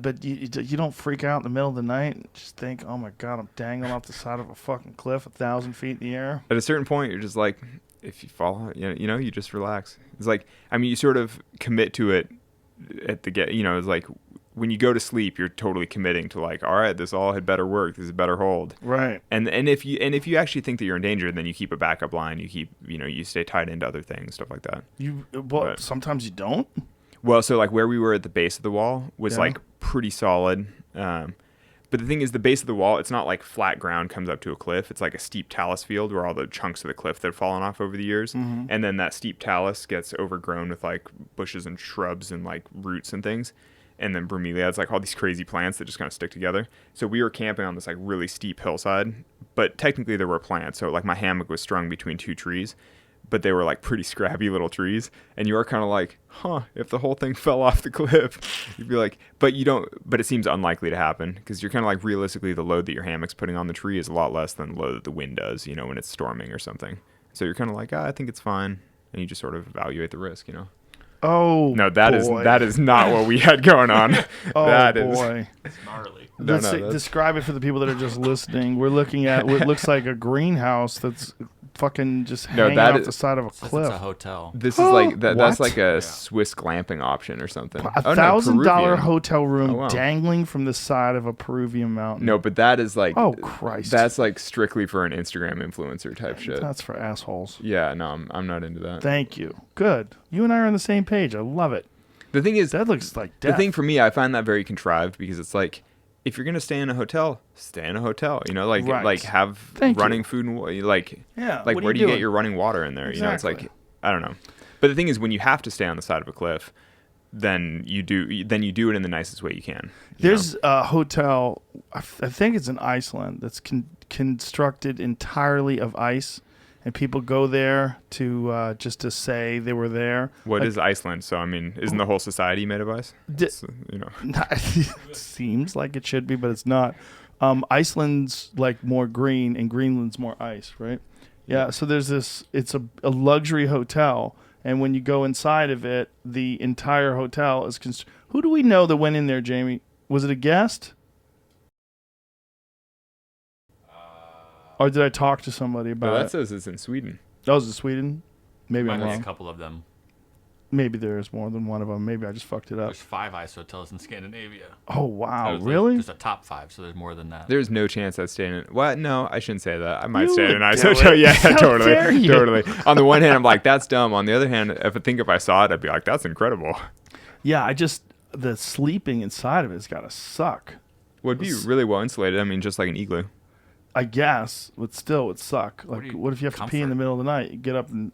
But you don't freak out in the middle of the night and just think, oh my God, I'm dangling off the side of a fucking cliff 1,000 feet in the air. At a certain point, you're just like, if you fall, you just relax. It's like, I mean, you sort of commit to it at the get. It's like when you go to sleep, you're totally committing to like, all right, this all had better work. This is better hold. Right. And if you actually think that you're in danger, then you keep a backup line. You keep, you stay tied into other things, stuff like that. But sometimes you don't. Well, so like where we were at the base of the wall was Yeah. like pretty solid. But the thing is, the base of the wall, it's not like flat ground comes up to a cliff. It's like a steep talus field where all the chunks of the cliff that have fallen off over the years. Mm-hmm. And then that steep talus gets overgrown with like bushes and shrubs and like roots and things. And then bromeliads, like all these crazy plants that just kind of stick together. So we were camping on this like really steep hillside, but technically there were plants. So like my hammock was strung between two trees, but they were like pretty scrappy little trees. And you are kind of like, if the whole thing fell off the cliff, you'd be like, but it seems unlikely to happen because you're kind of like realistically the load that your hammock's putting on the tree is a lot less than the load that the wind does, when it's storming or something. So you're kind of like, I think it's fine. And you just sort of evaluate the risk, Oh, no, that is not what we had going on. Oh, boy. It's gnarly. Let's describe it for the people that are just listening. We're looking at what looks like a greenhouse that's fucking just hanging off the side of a cliff. It's a hotel. This is like that's What? like a Swiss glamping option or something. $1,000 hotel room Oh, wow. dangling from the side of a Peruvian mountain. No, but that is like, Oh, Christ. that's like strictly for an Instagram influencer type shit. That's for assholes. Yeah, no, I'm not into that. Thank you. Good. You and I are on the same page. I love it. The thing is, That looks like the death. thing for me, I find that very contrived because it's like, if you're gonna stay in a hotel, stay in a hotel. Right. Like have Thank running you. food and like Yeah, like what are where you do you get doing? your running water in there? It's Exactly. like I don't know. But the thing is, when you have to stay on the side of a cliff, then you do it in the nicest way you can. There's a hotel, I think it's in Iceland, that's constructed entirely of ice, and people go there to just to say they were there. What Like, is Iceland? So I mean, isn't the whole society made of ice? So, It seems like it should be, but it's not. Iceland's like more green, and Greenland's more ice, right? Yeah. So there's this. It's a luxury hotel, and when you go inside of it, the entire hotel is. Who do we know that went in there, Jamie? Was it a guest? Or did I talk to somebody But about that it? says it's in Sweden. That was in Sweden. Maybe Might I'm be a wrong. couple of them. Maybe there's more than one of them. Maybe I just fucked it up. There's 5 ice hotels in Scandinavia. Oh wow, There's- really? There's a top 5, so there's more than that. There's no chance I'd stay in it. What? No, I shouldn't say that. I might You stay in would an ice do hotel. it. Yeah, How dare you? totally. On the one hand, I'm like, that's dumb. On the other hand, if I saw it, I'd be like, that's incredible. Yeah, the sleeping inside of it's gotta suck. Would be really well insulated. I mean, just like an igloo. I guess, but still, it would suck. What Like, do you- what if you have to pee in the comfort? middle of the night? You get up and,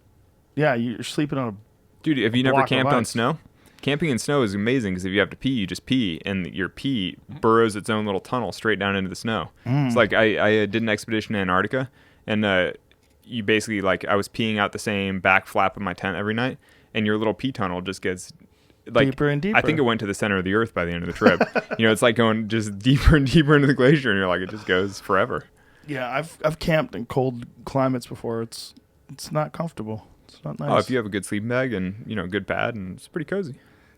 yeah, you're sleeping on a. Dude, have you never block of camped on ice. snow? Camping in snow is amazing because if you have to pee, you just pee, and your pee burrows its own little tunnel straight down into the snow. It's like I did an expedition in Antarctica, and you basically, like, I was peeing out the same back flap of my tent every night, and your little pee tunnel just gets like Deeper and deeper. I think it went to the center of the earth by the end of the trip. It's like going just deeper and deeper into the glacier, and you're like, it just goes forever. Yeah, I've camped in cold climates before. It's not comfortable. It's not nice. Oh, if you have a good sleeping bag and good pad, and it's pretty cozy.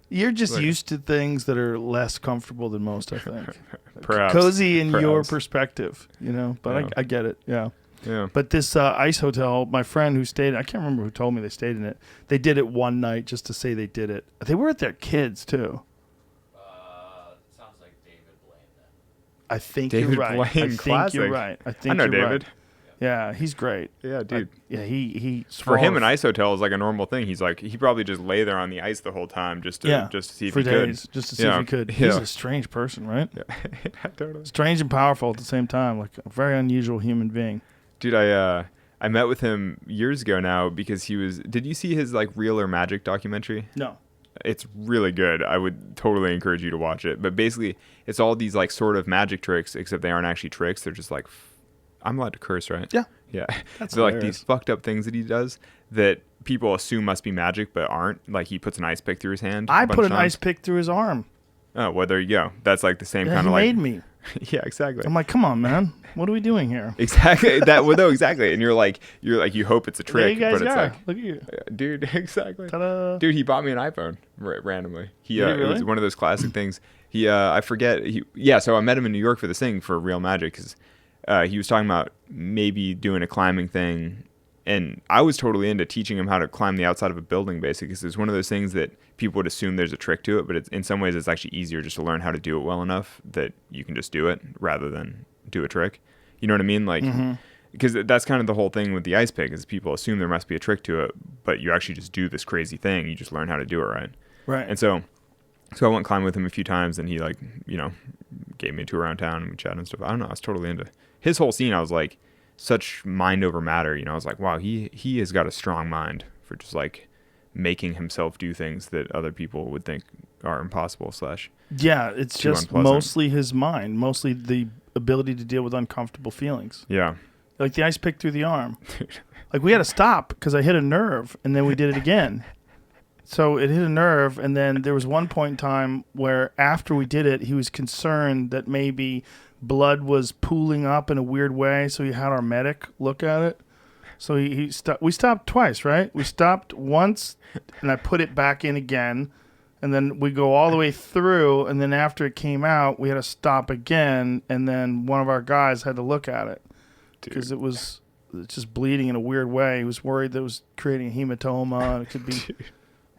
You're just like- used to things that are less comfortable than most, I think. Perhaps Cozy in your Perhaps. perspective, but Yeah. I get it. Yeah. Yeah. But this ice hotel, my friend who stayed, I can't remember who told me they stayed in it. They did it one night just to say they did it. They were with their kids too. Sounds like David Blaine then. I think David you're right. I Blaine, think classic. you're right. I think I know you're David. Right. Yeah, he's great. Yeah, dude. Yeah, he For him, an ice hotel is like a normal thing. He's like, he probably just lay there on the ice the whole time just to see if for he days, could. just to see if he could. He's Yeah. a strange person, right? Yeah, totally. Strange and powerful at the same time, like a very unusual human being. Dude, I met with him years ago now because he was. Did you see his like Real or Magic documentary? No. It's really good. I would totally encourage you to watch it. But basically, it's all these like sort of magic tricks, except they aren't actually tricks. They're just like, I'm allowed to curse, right? Yeah. Yeah. That's They're like hilarious. these fucked up things that he does that people assume must be magic, but aren't. Like he puts an ice pick through his hand. I a bunch put of an times. ice pick through his arm. Oh, well, there you go. That's like the same Yeah, kind he of like. made me. Yeah, exactly. I'm like, come on, man. What are we doing here? Exactly. No, exactly. And you're like, you hope it's a There trick, you guys but it's are. like, Look at you. dude, exactly. Ta-da. Dude, he bought me an iPhone randomly. Did he It was really? one of those classic things. I forget. So I met him in New York for this thing for Real Magic because he was talking about maybe doing a climbing thing. And I was totally into teaching him how to climb the outside of a building, basically, because it's one of those things that people would assume there's a trick to it, but in some ways it's actually easier just to learn how to do it well enough that you can just do it rather than do a trick. You know what I mean? Like, because that's kind of the whole thing with the ice pick is people assume there must be a trick to it, but you actually just do this crazy thing. You just learn how to do it right. Right. And so I went climbing with him a few times, and he gave me a tour around town and we chatted and stuff. I don't know. I was totally into his whole scene. I was like, such mind over matter. I was like, wow, he has got a strong mind for just like making himself do things that other people would think are impossible / Yeah, it's too just unpleasant. mostly his mind, mostly the ability to deal with uncomfortable feelings. Yeah. Like the ice pick through the arm. Like, we had to stop because I hit a nerve, and then we did it again. So it hit a nerve, and then there was one point in time where after we did it, he was concerned that maybe blood was pooling up in a weird way, so he had our medic look at it. So we stopped twice, right? We stopped once, and I put it back in again, and then we go all the way through, and then after it came out, we had to stop again, and then one of our guys had to look at it because it was just bleeding in a weird way. He was worried that it was creating a hematoma, and it could be...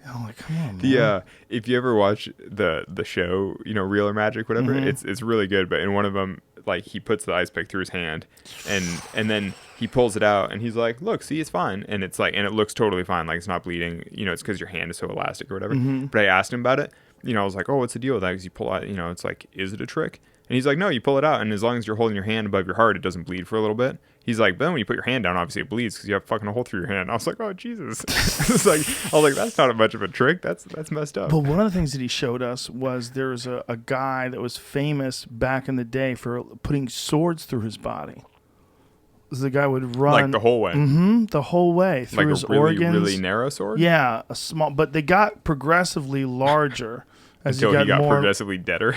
I'm like, come on, man. If you ever watch the show, Real or Magic, whatever, it's really good. But in one of them, like, he puts the ice pick through his hand, and then he pulls it out, and he's like, look, see, it's fine. And it's like, and it looks totally fine, like it's not bleeding. It's because your hand is so elastic or whatever. But I asked him about it. I was like, oh, what's the deal with that? Because you pull out, it's like, is it a trick? And he's like, no, you pull it out, and as long as you're holding your hand above your heart, it doesn't bleed for a little bit. He's like, but then when you put your hand down, obviously it bleeds because you have fucking a hole through your hand. I was like, oh, Jesus. I was like, that's not much of a trick. That's messed up. But one of the things that he showed us was there was a guy that was famous back in the day for putting swords through his body. The guy would run. Like the whole way? The whole way through like his a really, organs. really narrow sword? Yeah, a small, but they got progressively larger as Until he got more progressively deader.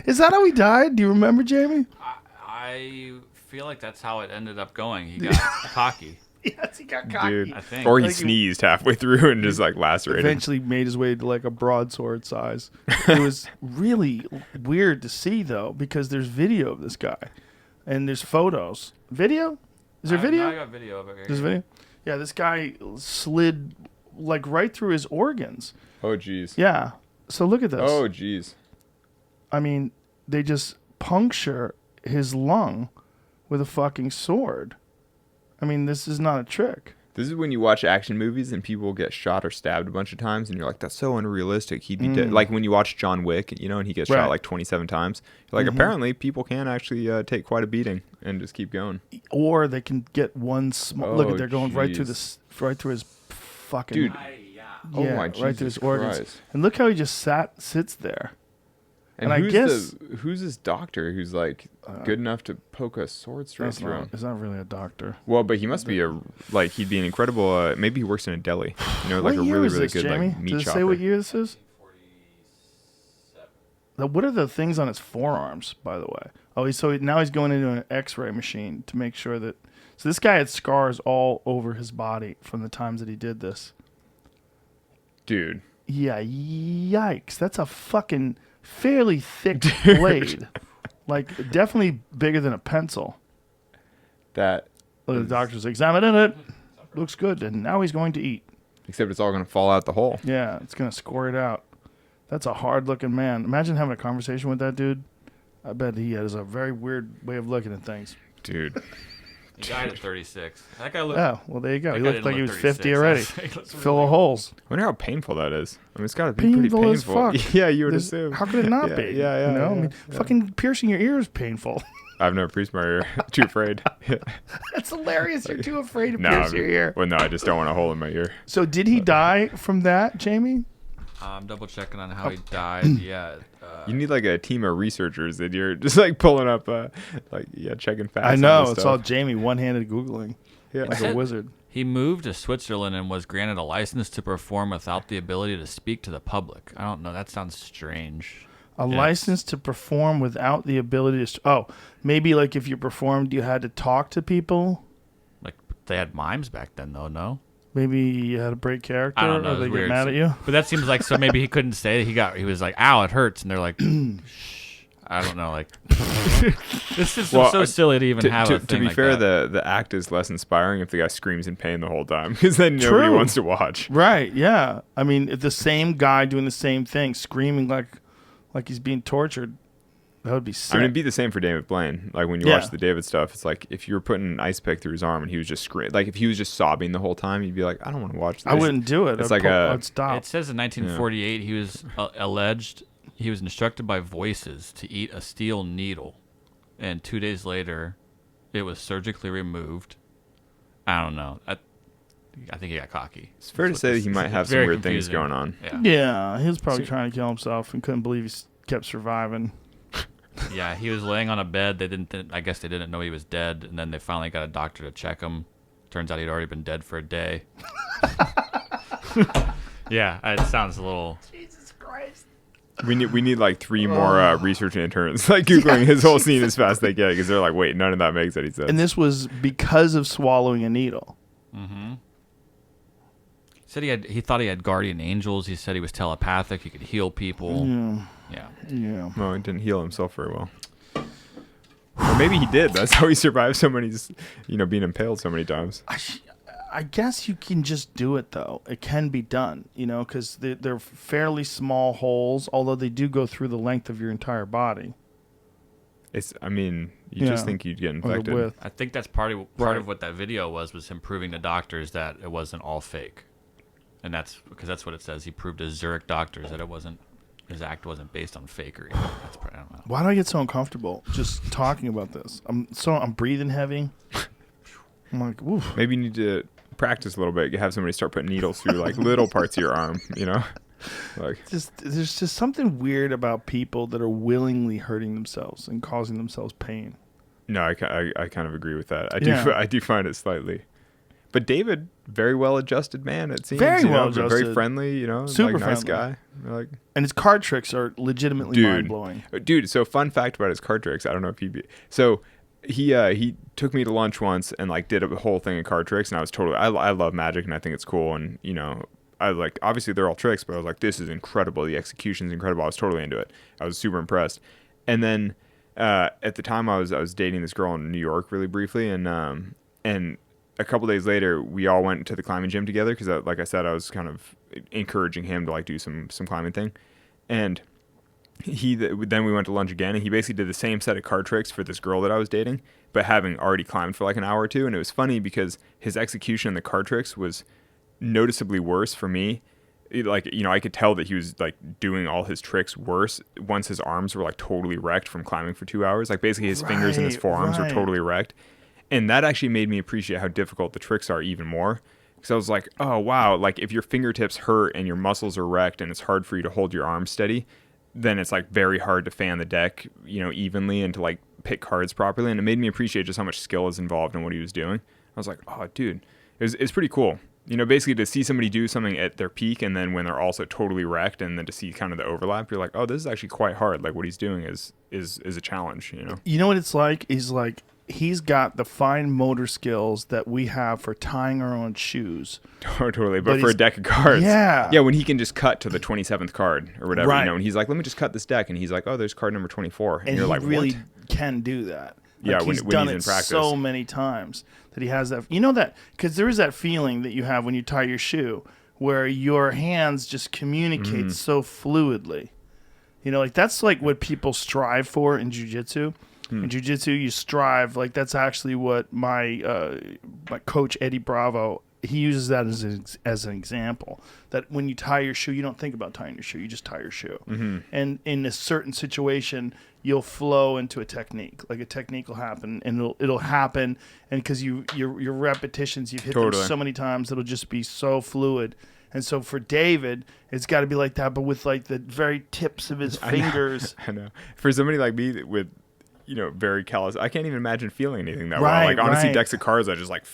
Is that how he died? Do you remember, Jamie? I feel like that's how it ended up going. He got cocky. Yes, he got cocky. Dude. I think. Or he sneezed halfway through and just like lacerated. Eventually made his way to like a broadsword size. It was really weird to see, though, because there's video of this guy. And there's photos. Video? Is there video? I got video of it. There's video? Yeah, this guy slid like right through his organs. Oh, jeez. Yeah. So look at this. Oh, jeez. I mean, they just puncture his lung with a fucking sword. I mean, this is not a trick. This is when you watch action movies and people get shot or stabbed a bunch of times, and you're like, that's so unrealistic. He'd be dead. Like when you watch John Wick, and he gets shot like 27 times. You're like, apparently people can actually take quite a beating and just keep going. Or they can get one small. Look at they're going right through his fucking. Dude. Yeah, Oh my Jesus right through his organs. Christ. And look how he just sits there. And I guess who's this doctor who's like good enough to poke a sword straight through him? He's not really a doctor. Well, but he must be he'd be an incredible. Maybe he works in a deli. Like What a year really is really this, good Jamie? like meat Does it chopper. say what year this is? 47. What are the things on his forearms, by the way? Oh, now he's going into an X-ray machine to make sure that. So this guy had scars all over his body from the times that he did this. Dude. Yeah, yikes! That's a fucking fairly thick blade, like definitely bigger than a pencil. That. Look at the doctor's examining it. Looks good, and now he's going to eat. Except it's all going to fall out the hole. Yeah, it's going to score it out. That's a hard-looking man. Imagine having a conversation with that dude. I bet he has a very weird way of looking at things. Dude. He died at 36. That guy looked. Oh, well, there you go. He That guy looked like didn't he was look 50 36. already. He looks Full really of holes. I wonder how painful that is. I mean, it's got to be pretty Painful as painful. fuck. Yeah, you would There's- assume. How could it not Yeah, be? yeah, You know? I mean, yeah. fucking piercing your ear is painful. I've never pierced my ear. Too afraid. That's hilarious. You're too afraid to No, pierce your ear. Well, no, I just don't want a hole in my ear. So did he die from that, Jamie? I'm double checking on how he died. Yeah. You need like a team of researchers that you're just like pulling up, checking facts. I on know. this It's stuff. all Jamie one-handed Googling. Yeah. Like a wizard. He moved to Switzerland and was granted a license to perform without the ability to speak to the public. I don't know. That sounds strange. A Yes. license to perform without the ability to... Oh, maybe like if you performed, you had to talk to people? Like, they had mimes back then, though, no? Maybe you had to break character? I don't know. Or It was they get weird. mad at you? But that seems like, so maybe he couldn't say it. He was like, ow, it hurts. And they're like, shh. I don't know. Like, this is Well, so silly to even have a to thing be like fair, that. the act is less inspiring if the guy screams in pain the whole time, because then nobody True. wants to watch. Right, yeah. I mean, if the same guy doing the same thing, screaming like he's being tortured, that would be sick. I mean, it'd be the same for David Blaine. Like when you Yeah. watch the David stuff, it's like if you were putting an ice pick through his arm and he was just like if he was just sobbing the whole time, you'd be like, I don't want to watch this. I wouldn't do it. It's I'd like I'd stop. It says in 1948 he was alleged he was instructed by voices to eat a steel needle, and 2 days later, it was surgically removed. I don't know. I think he got cocky. It's fair to say that he might have some Very weird things confusing. going on. Yeah. Yeah, he was probably trying to kill himself and couldn't believe he kept surviving. Yeah, he was laying on a bed. I guess they didn't know he was dead, and then they finally got a doctor to check him. Turns out he'd already been dead for a day. Yeah, it sounds a little. Jesus Christ. We need like 3 more research interns like Googling his whole scene as fast as they can because they're like, wait, none of that makes any sense. And this was because of swallowing a needle. Mm-hmm. He said he thought he had guardian angels. He said he was telepathic. He could heal people. Yeah. Well, he didn't heal himself very well. Or maybe he did. That's how he survived so many, being impaled so many times. I guess you can just do it, though. It can be done, because they're fairly small holes, although they do go through the length of your entire body. Just think you'd get infected. I think that's part of what that video was him proving to doctors that it wasn't all fake. And that's because that's what it says. He proved to Zurich doctors that his act wasn't based on fakery. I don't know. Why do I get so uncomfortable just talking about this? I'm breathing heavy. I'm like, oof. Maybe you need to practice a little bit. You have somebody start putting needles through like little parts of your arm, like there's just something weird about people that are willingly hurting themselves and causing themselves pain. No, I kind of agree with that. I do find it slightly. But David, very well adjusted man, it seems. Very well adjusted. Very friendly, super like, nice friendly guy. And his card tricks are legitimately mind blowing. Dude, so fun fact about his card tricks. I don't know if he took me to lunch once and like did a whole thing of card tricks, and I was totally. I love Magic and I think it's cool, and I like obviously they're all tricks, but I was like, this is incredible. The execution's incredible. I was totally into it. I was super impressed. And then at the time I was dating this girl in New York really briefly, and a couple days later we all went to the climbing gym together because like I said, I was kind of encouraging him to like do some climbing thing, and then we went to lunch again, and he basically did the same set of card tricks for this girl that I was dating, but having already climbed for like an hour or two. And it was funny because his execution in the card tricks was noticeably worse for me. I could tell that he was like doing all his tricks worse once his arms were like totally wrecked from climbing for 2 hours. Like basically his fingers and his forearms were totally wrecked. And that actually made me appreciate how difficult the tricks are even more. Because I was like, oh, wow, like if your fingertips hurt and your muscles are wrecked and it's hard for you to hold your arms steady, then it's like very hard to fan the deck, evenly and to like pick cards properly. And it made me appreciate just how much skill is involved in what he was doing. I was like, oh, dude, it's pretty cool. Basically to see somebody do something at their peak and then when they're also totally wrecked, and then to see kind of the overlap, you're like, oh, this is actually quite hard. Like what he's doing is a challenge, You know what it's like? He's got the fine motor skills that we have for tying our own shoes. Totally, but for a deck of cards. Yeah. Yeah, when he can just cut to the 27th card or whatever, right. And he's like, let me just cut this deck. And he's like, oh, there's card number 24. And you're he like, really what? Can do that. Yeah, he's when done he's in it practice. So many times that he has that. That, because there is that feeling that you have when you tie your shoe where your hands just communicate so fluidly. That's like what people strive for in jiu-jitsu. In jiu-jitsu, you strive, like that's actually what my coach, Eddie Bravo, he uses that as an example. That when you tie your shoe, you don't think about tying your shoe, you just tie your shoe. Mm-hmm. And in a certain situation, you'll flow into a technique. Like a technique will happen, and it'll happen, and because your repetitions, you've hit them so many times, it'll just be so fluid. And so for David, it's got to be like that, but with like the very tips of his fingers. I know. For somebody like me with very callous. I can't even imagine feeling anything that well. Like honestly, decks of cards, I just like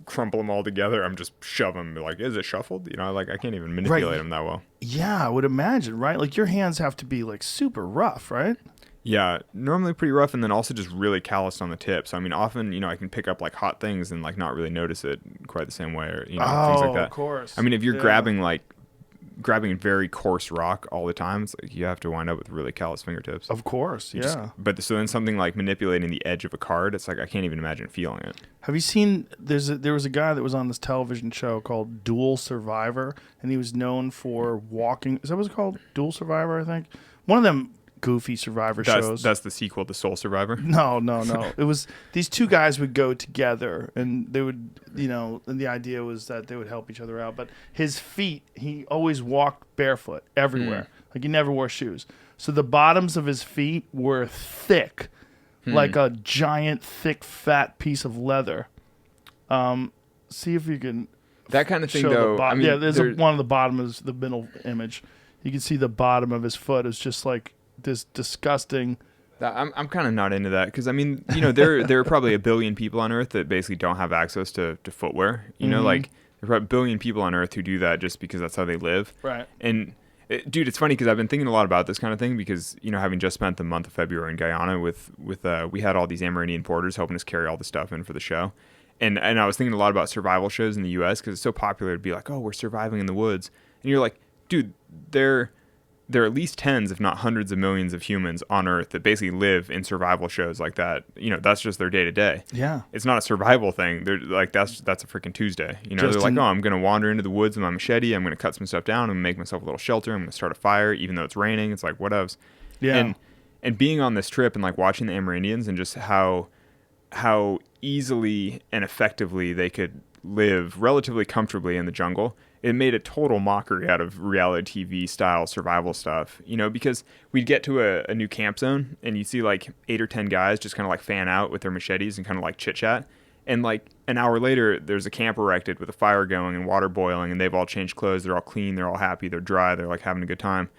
crumple them all together. I'm just shove them. Like, is it shuffled? Like I can't even manipulate them that well. Yeah, I would imagine, right? Like your hands have to be like super rough, right? Yeah, normally pretty rough, and then also just really calloused on the tip. So I mean, often I can pick up like hot things and like not really notice it quite the same way, or things like that. Of course. I mean, if you're grabbing very coarse rock all the time, it's like you have to wind up with really callous fingertips. Of course, yeah. But so then something like manipulating the edge of a card, it's like I can't even imagine feeling it. Have you seen? There was a guy that was on this television show called Dual Survivor, and he was known for walking. Is that what it's called? Dual Survivor, I think. One of them goofy survivor shows. That's the sequel to Soul Survivor? No. It was these two guys would go together, and they would, and the idea was that they would help each other out. But his feet, he always walked barefoot everywhere. Like he never wore shoes. So the bottoms of his feet were thick, like a giant, thick, fat piece of leather. See if you can. That kind of thing, though. I mean, there's one of the bottom is the middle image. You can see the bottom of his foot is just like this disgusting I'm kind of not into that because I mean, you know, there are probably a billion people on Earth that basically don't have access to footwear. You know, like there are a billion people on Earth who do that just because that's how they live. Right. And dude, it's funny because I've been thinking a lot about this kind of thing because, you know, having just spent the month of February in Guyana with we had all these Amerindian porters helping us carry all the stuff in for the show. And I was thinking a lot about survival shows in the U.S. because it's so popular to be like, oh, we're surviving in the woods. And you're like, dude, there are at least tens, if not hundreds of millions of humans on Earth that basically live in survival shows like that. You know, that's just their day to day. Yeah. It's not a survival thing. They're like, that's a freaking Tuesday. You know, they're like, oh, I'm going to wander into the woods with my machete. I'm going to cut some stuff down and make myself a little shelter. I'm going to start a fire, even though it's raining. It's like, whatevs. Yeah. And being on this trip and like watching the Amerindians and just how easily and effectively they could live relatively comfortably in the jungle, it made a total mockery out of reality TV style survival stuff, you know, because we'd get to a new camp zone and you see like 8 or 10 guys just kind of like fan out with their machetes and kind of like chit chat. And like an hour later, there's a camp erected with a fire going and water boiling and they've all changed clothes. They're all clean. They're all happy. They're dry. They're like having a good time.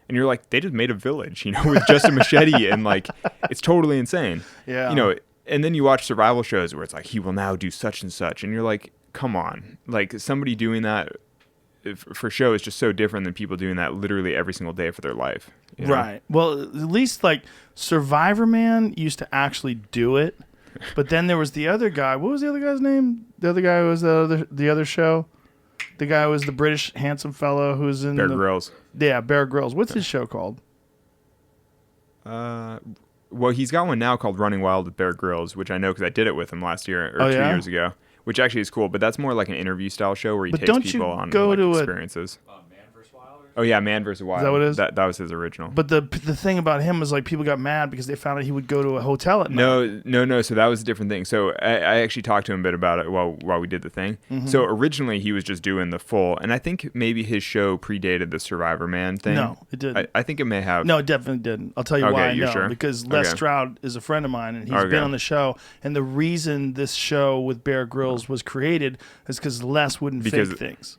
And you're like, they just made a village, you know, with just a machete and like, it's totally insane. Yeah. You know, and then you watch survival shows where it's like, he will now do such and such. And you're like, come on. Like somebody doing that for show is just so different than people doing that literally every single day for their life. You know? Right. Well, at least like Survivor Man used to actually do it. But then there was the other guy. What was the other guy's name? The other guy who was the other show. The guy who was the British handsome fellow who's in Bear Grylls. Yeah, Bear Grylls. What's his show called? Well, he's got one now called Running Wild with Bear Grylls, which I know because I did it with him last year or 2 years ago, which actually is cool. But that's more like an interview style show where he takes people on like, experiences. Oh yeah, Man vs. Wild. Is that what it is? That was his original. But the thing about him was like people got mad because they found out he would go to a hotel at night. No. So that was a different thing. So I actually talked to him a bit about it while we did the thing. Mm-hmm. So originally he was just doing the full, and I think maybe his show predated the Survivor Man thing. No, it didn't. I think it may have. No, it definitely didn't. I'll tell you why I know. Sure? Because Les Stroud is a friend of mine, and he's been on the show. And the reason this show with Bear Grylls was created is because Les wouldn't fake things.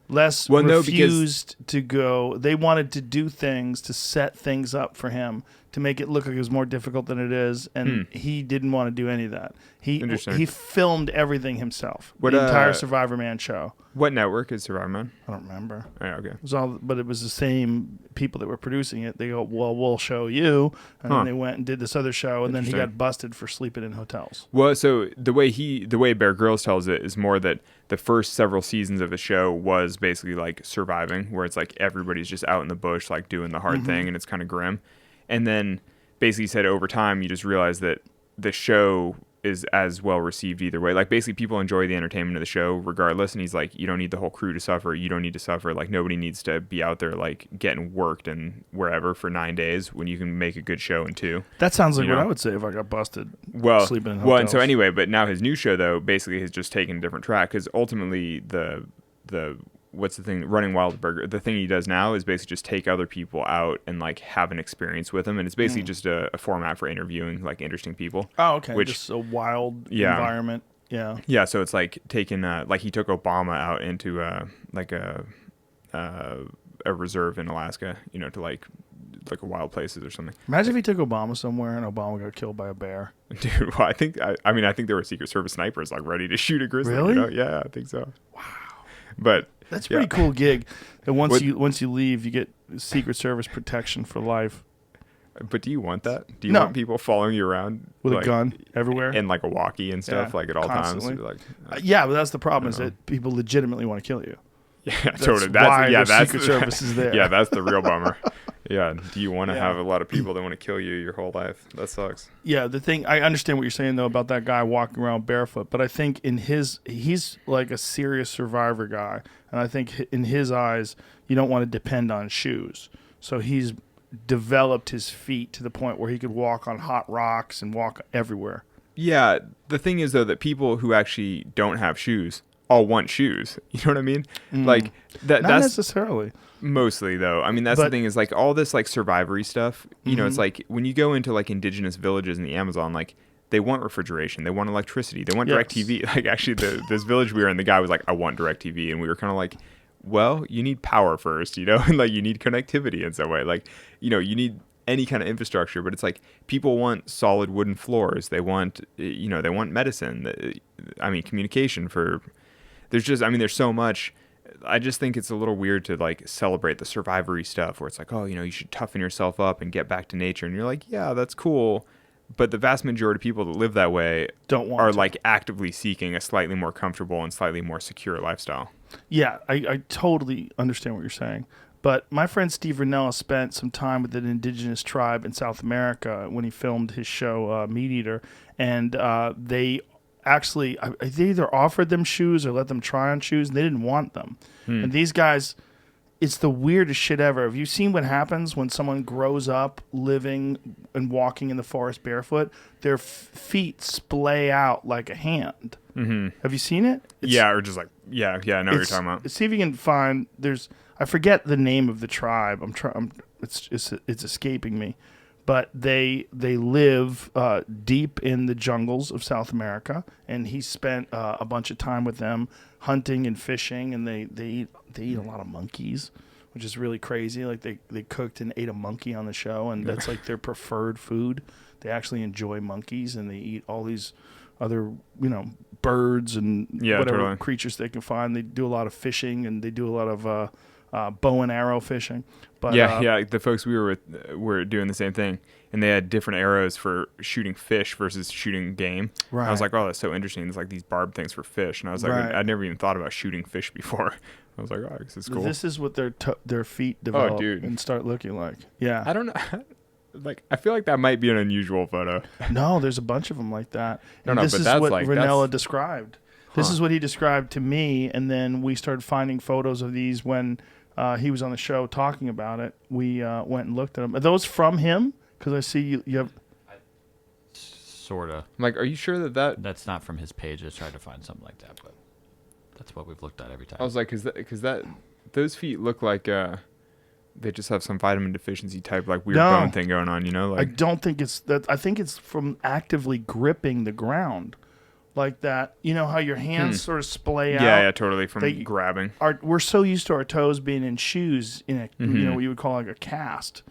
Les refused to go. They wanted to do things to set things up for him to make it look like it was more difficult than it is, and he didn't want to do any of that. He filmed everything himself. The entire Survivor Man show. What network is Survivor Man? I don't remember. Oh, yeah, okay. But it was the same people that were producing it. They go, well, we'll show you, and then they went and did this other show, and then he got busted for sleeping in hotels. Well, so the way Bear Grylls tells it is more that the first several seasons of the show was basically like surviving, where it's like everybody's just out in the bush, like doing the hard thing, and it's kind of grim. And then basically said over time, you just realize that the show is as well received either way. Like basically people enjoy the entertainment of the show regardless. And he's like, you don't need the whole crew to suffer. You don't need to suffer. Like nobody needs to be out there like getting worked and wherever for 9 days when you can make a good show in 2. That sounds like what I would say if I got busted sleeping in hotels. Well, and so anyway, but now his new show though basically has just taken a different track because ultimately the what's the thing, Running Wild Burger, the thing he does now is basically just take other people out and like have an experience with them, and it's basically just a format for interviewing like interesting people. Oh, okay. Which, just a wild environment. Yeah, so it's like taking like he took Obama out into like a reserve in Alaska, you know, to like a wild places or something. Imagine if he took Obama somewhere and Obama got killed by a bear. Dude, well, I think there were Secret Service snipers like ready to shoot a grizzly. Really? You know? Yeah, I think so. Wow. But that's a pretty cool gig. And once you leave, you get Secret Service protection for life. But do you want that? Do you want people following you around with a gun everywhere and like a walkie and stuff, like at all constantly. times? Like, yeah, but that's the problem is that people legitimately want to kill you. Yeah, totally. That's Secret Service is there. Yeah, that's the real bummer. Yeah, do you want to have a lot of people that want to kill you your whole life? That sucks. Yeah, the thing, I understand what you're saying though about that guy walking around barefoot, but I think he's like a serious survivor guy, and I think in his eyes, you don't want to depend on shoes. So he's developed his feet to the point where he could walk on hot rocks and walk everywhere. Yeah, the thing is though that people who actually don't have shoes all want shoes. You know what I mean? Like that's not necessarily. Mostly though. I mean, that's the thing is like all this like survivory stuff, you know, it's like when you go into like indigenous villages in the Amazon, like they want refrigeration, they want electricity, they want DirecTV. Like actually this village we were in, the guy was like, I want DirecTV. And we were kind of like, well, you need power first, you know, and like you need connectivity in some way. Like, you know, you need any kind of infrastructure, but it's like people want solid wooden floors. They want, they want medicine. I mean, communication for, there's so much. I just think it's a little weird to like celebrate the survivory stuff where it's like, oh, you should toughen yourself up and get back to nature. And you're like, yeah, that's cool. But the vast majority of people that live that way are like actively seeking a slightly more comfortable and slightly more secure lifestyle. Yeah, I totally understand what you're saying. But my friend Steve Rinella spent some time with an indigenous tribe in South America when he filmed his show Meat Eater. And they actually, they either offered them shoes or let them try on shoes, and they didn't want them. And these guys, it's the weirdest shit ever. Have you seen what happens when someone grows up living and walking in the forest barefoot? Their feet splay out like a hand. Mm-hmm. Have you seen it? Or just like, I know what you're talking about. See if you can find, I forget the name of the tribe. It's escaping me. But they live deep in the jungles of South America, and he spent a bunch of time with them hunting and fishing, and they eat a lot of monkeys, which is really crazy. Like they cooked and ate a monkey on the show, and that's like their preferred food. They actually enjoy monkeys, and they eat all these other birds and whatever creatures they can find. They do a lot of fishing, and they do a lot of bow and arrow fishing. But, the folks we were with were doing the same thing, and they had different arrows for shooting fish versus shooting game. Right. And I was like, oh, that's so interesting. There's like these barbed things for fish, and I was like, I'd never even thought about shooting fish before. I was like, oh, this is cool. This is what their feet develop and start looking like. Yeah. I don't know. Like, I feel like that might be an unusual photo. No, there's a bunch of them like that. And this is what Rinella described. This is what he described to me, and then we started finding photos of these when he was on the show talking about it. We went and looked at them. Are those from him? Because I see you have... Sort of. I'm like, are you sure that... That's not from his page. I tried to find something like that, but that's what we've looked at every time. I was like, because those feet look like they just have some vitamin deficiency type like weird bone thing going on, Like, I don't think it's that. I think it's from actively gripping the ground. Like that, how your hands sort of splay out. Yeah, totally, from grabbing. We're so used to our toes being in shoes in a, what you would call like a cast.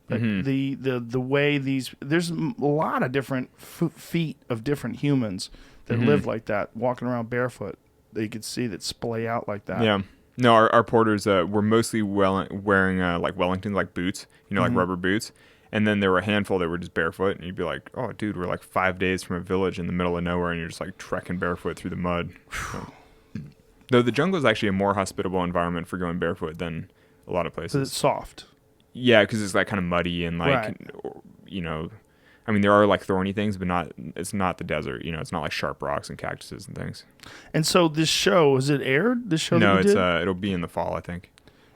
But the way there's a lot of different feet of different humans that live like that, walking around barefoot. That you could see that splay out like that. Yeah. No, our porters were mostly wearing like Wellington like boots, like rubber boots. And then there were a handful that were just barefoot, and you'd be like, oh, dude, we're like 5 days from a village in the middle of nowhere, and you're just like trekking barefoot through the mud. Though the jungle is actually a more hospitable environment for going barefoot than a lot of places. Because it's soft. Yeah, because it's like kind of muddy and like, I mean, there are like thorny things, but it's not the desert. It's not like sharp rocks and cactuses and things. And so this show, is it aired? This show? No, it'll be in the fall, I think.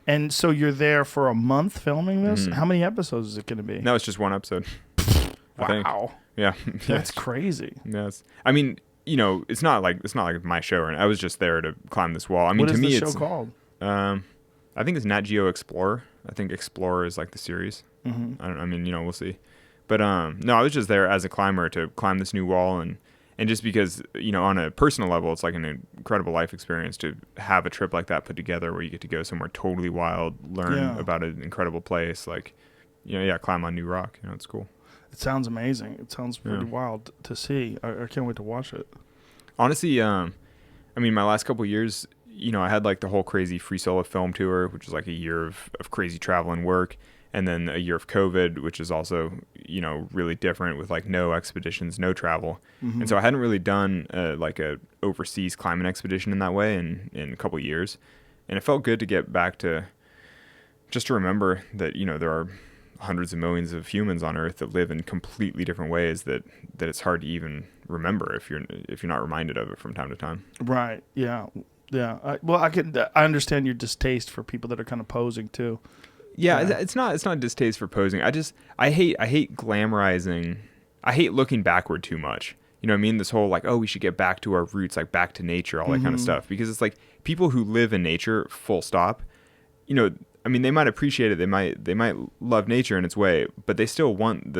And so you're there for a month filming this? How many episodes is it going to be? No, it's just one episode. Wow. Yeah. That's crazy. Yes. I mean, it's not like my show. I was just there to climb this wall. I mean, what to me, it's... What is the show called? I think it's Nat Geo Explorer. I think Explorer is like the series. Mm-hmm. We'll see. But no, I was just there as a climber to climb this new wall, and just because, on a personal level, it's like an incredible life experience to have a trip like that put together where you get to go somewhere totally wild, learn about an incredible place, like, climb on new rock. It's cool. It sounds amazing. It sounds pretty wild to see. I can't wait to watch it. Honestly, my last couple of years, I had like the whole crazy free solo film tour, which was like a year of crazy travel and work. And then a year of COVID, which is also, really different with like no expeditions, no travel. Mm-hmm. And so I hadn't really done like a overseas climbing expedition in that way in a couple of years. And it felt good to get back to just to remember that, there are hundreds of millions of humans on Earth that live in completely different ways that it's hard to even remember if you're not reminded of it from time to time. Right. Yeah. Yeah. I understand your distaste for people that are kind of posing too. Yeah, it's not distaste for posing. I hate glamorizing. I hate looking backward too much. You know what I mean? This whole like, oh, we should get back to our roots, like back to nature, all that kind of stuff. Because it's like people who live in nature, full stop. They might appreciate it. They might love nature in its way, but they still want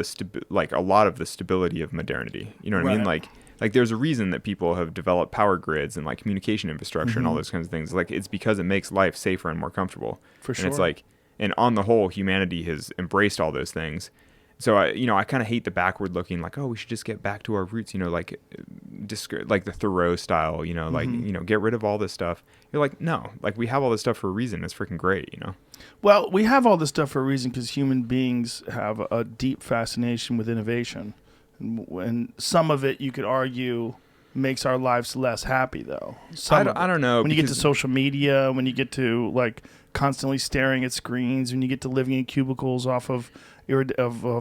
like a lot of the stability of modernity. You know what I mean? Like there's a reason that people have developed power grids and like communication infrastructure and all those kinds of things. Like it's because it makes life safer and more comfortable. For sure. And it's like. And on the whole, humanity has embraced all those things. So I kind of hate the backward looking, like, oh, we should just get back to our roots, like like the Thoreau style, like, get rid of all this stuff. You're like, no, like we have all this stuff for a reason. It's freaking great, Well, we have all this stuff for a reason because human beings have a deep fascination with innovation. And some of it, you could argue, makes our lives less happy, though. I don't know. When you get to social media, when you get to, like, constantly staring at screens, when you get to living in cubicles off of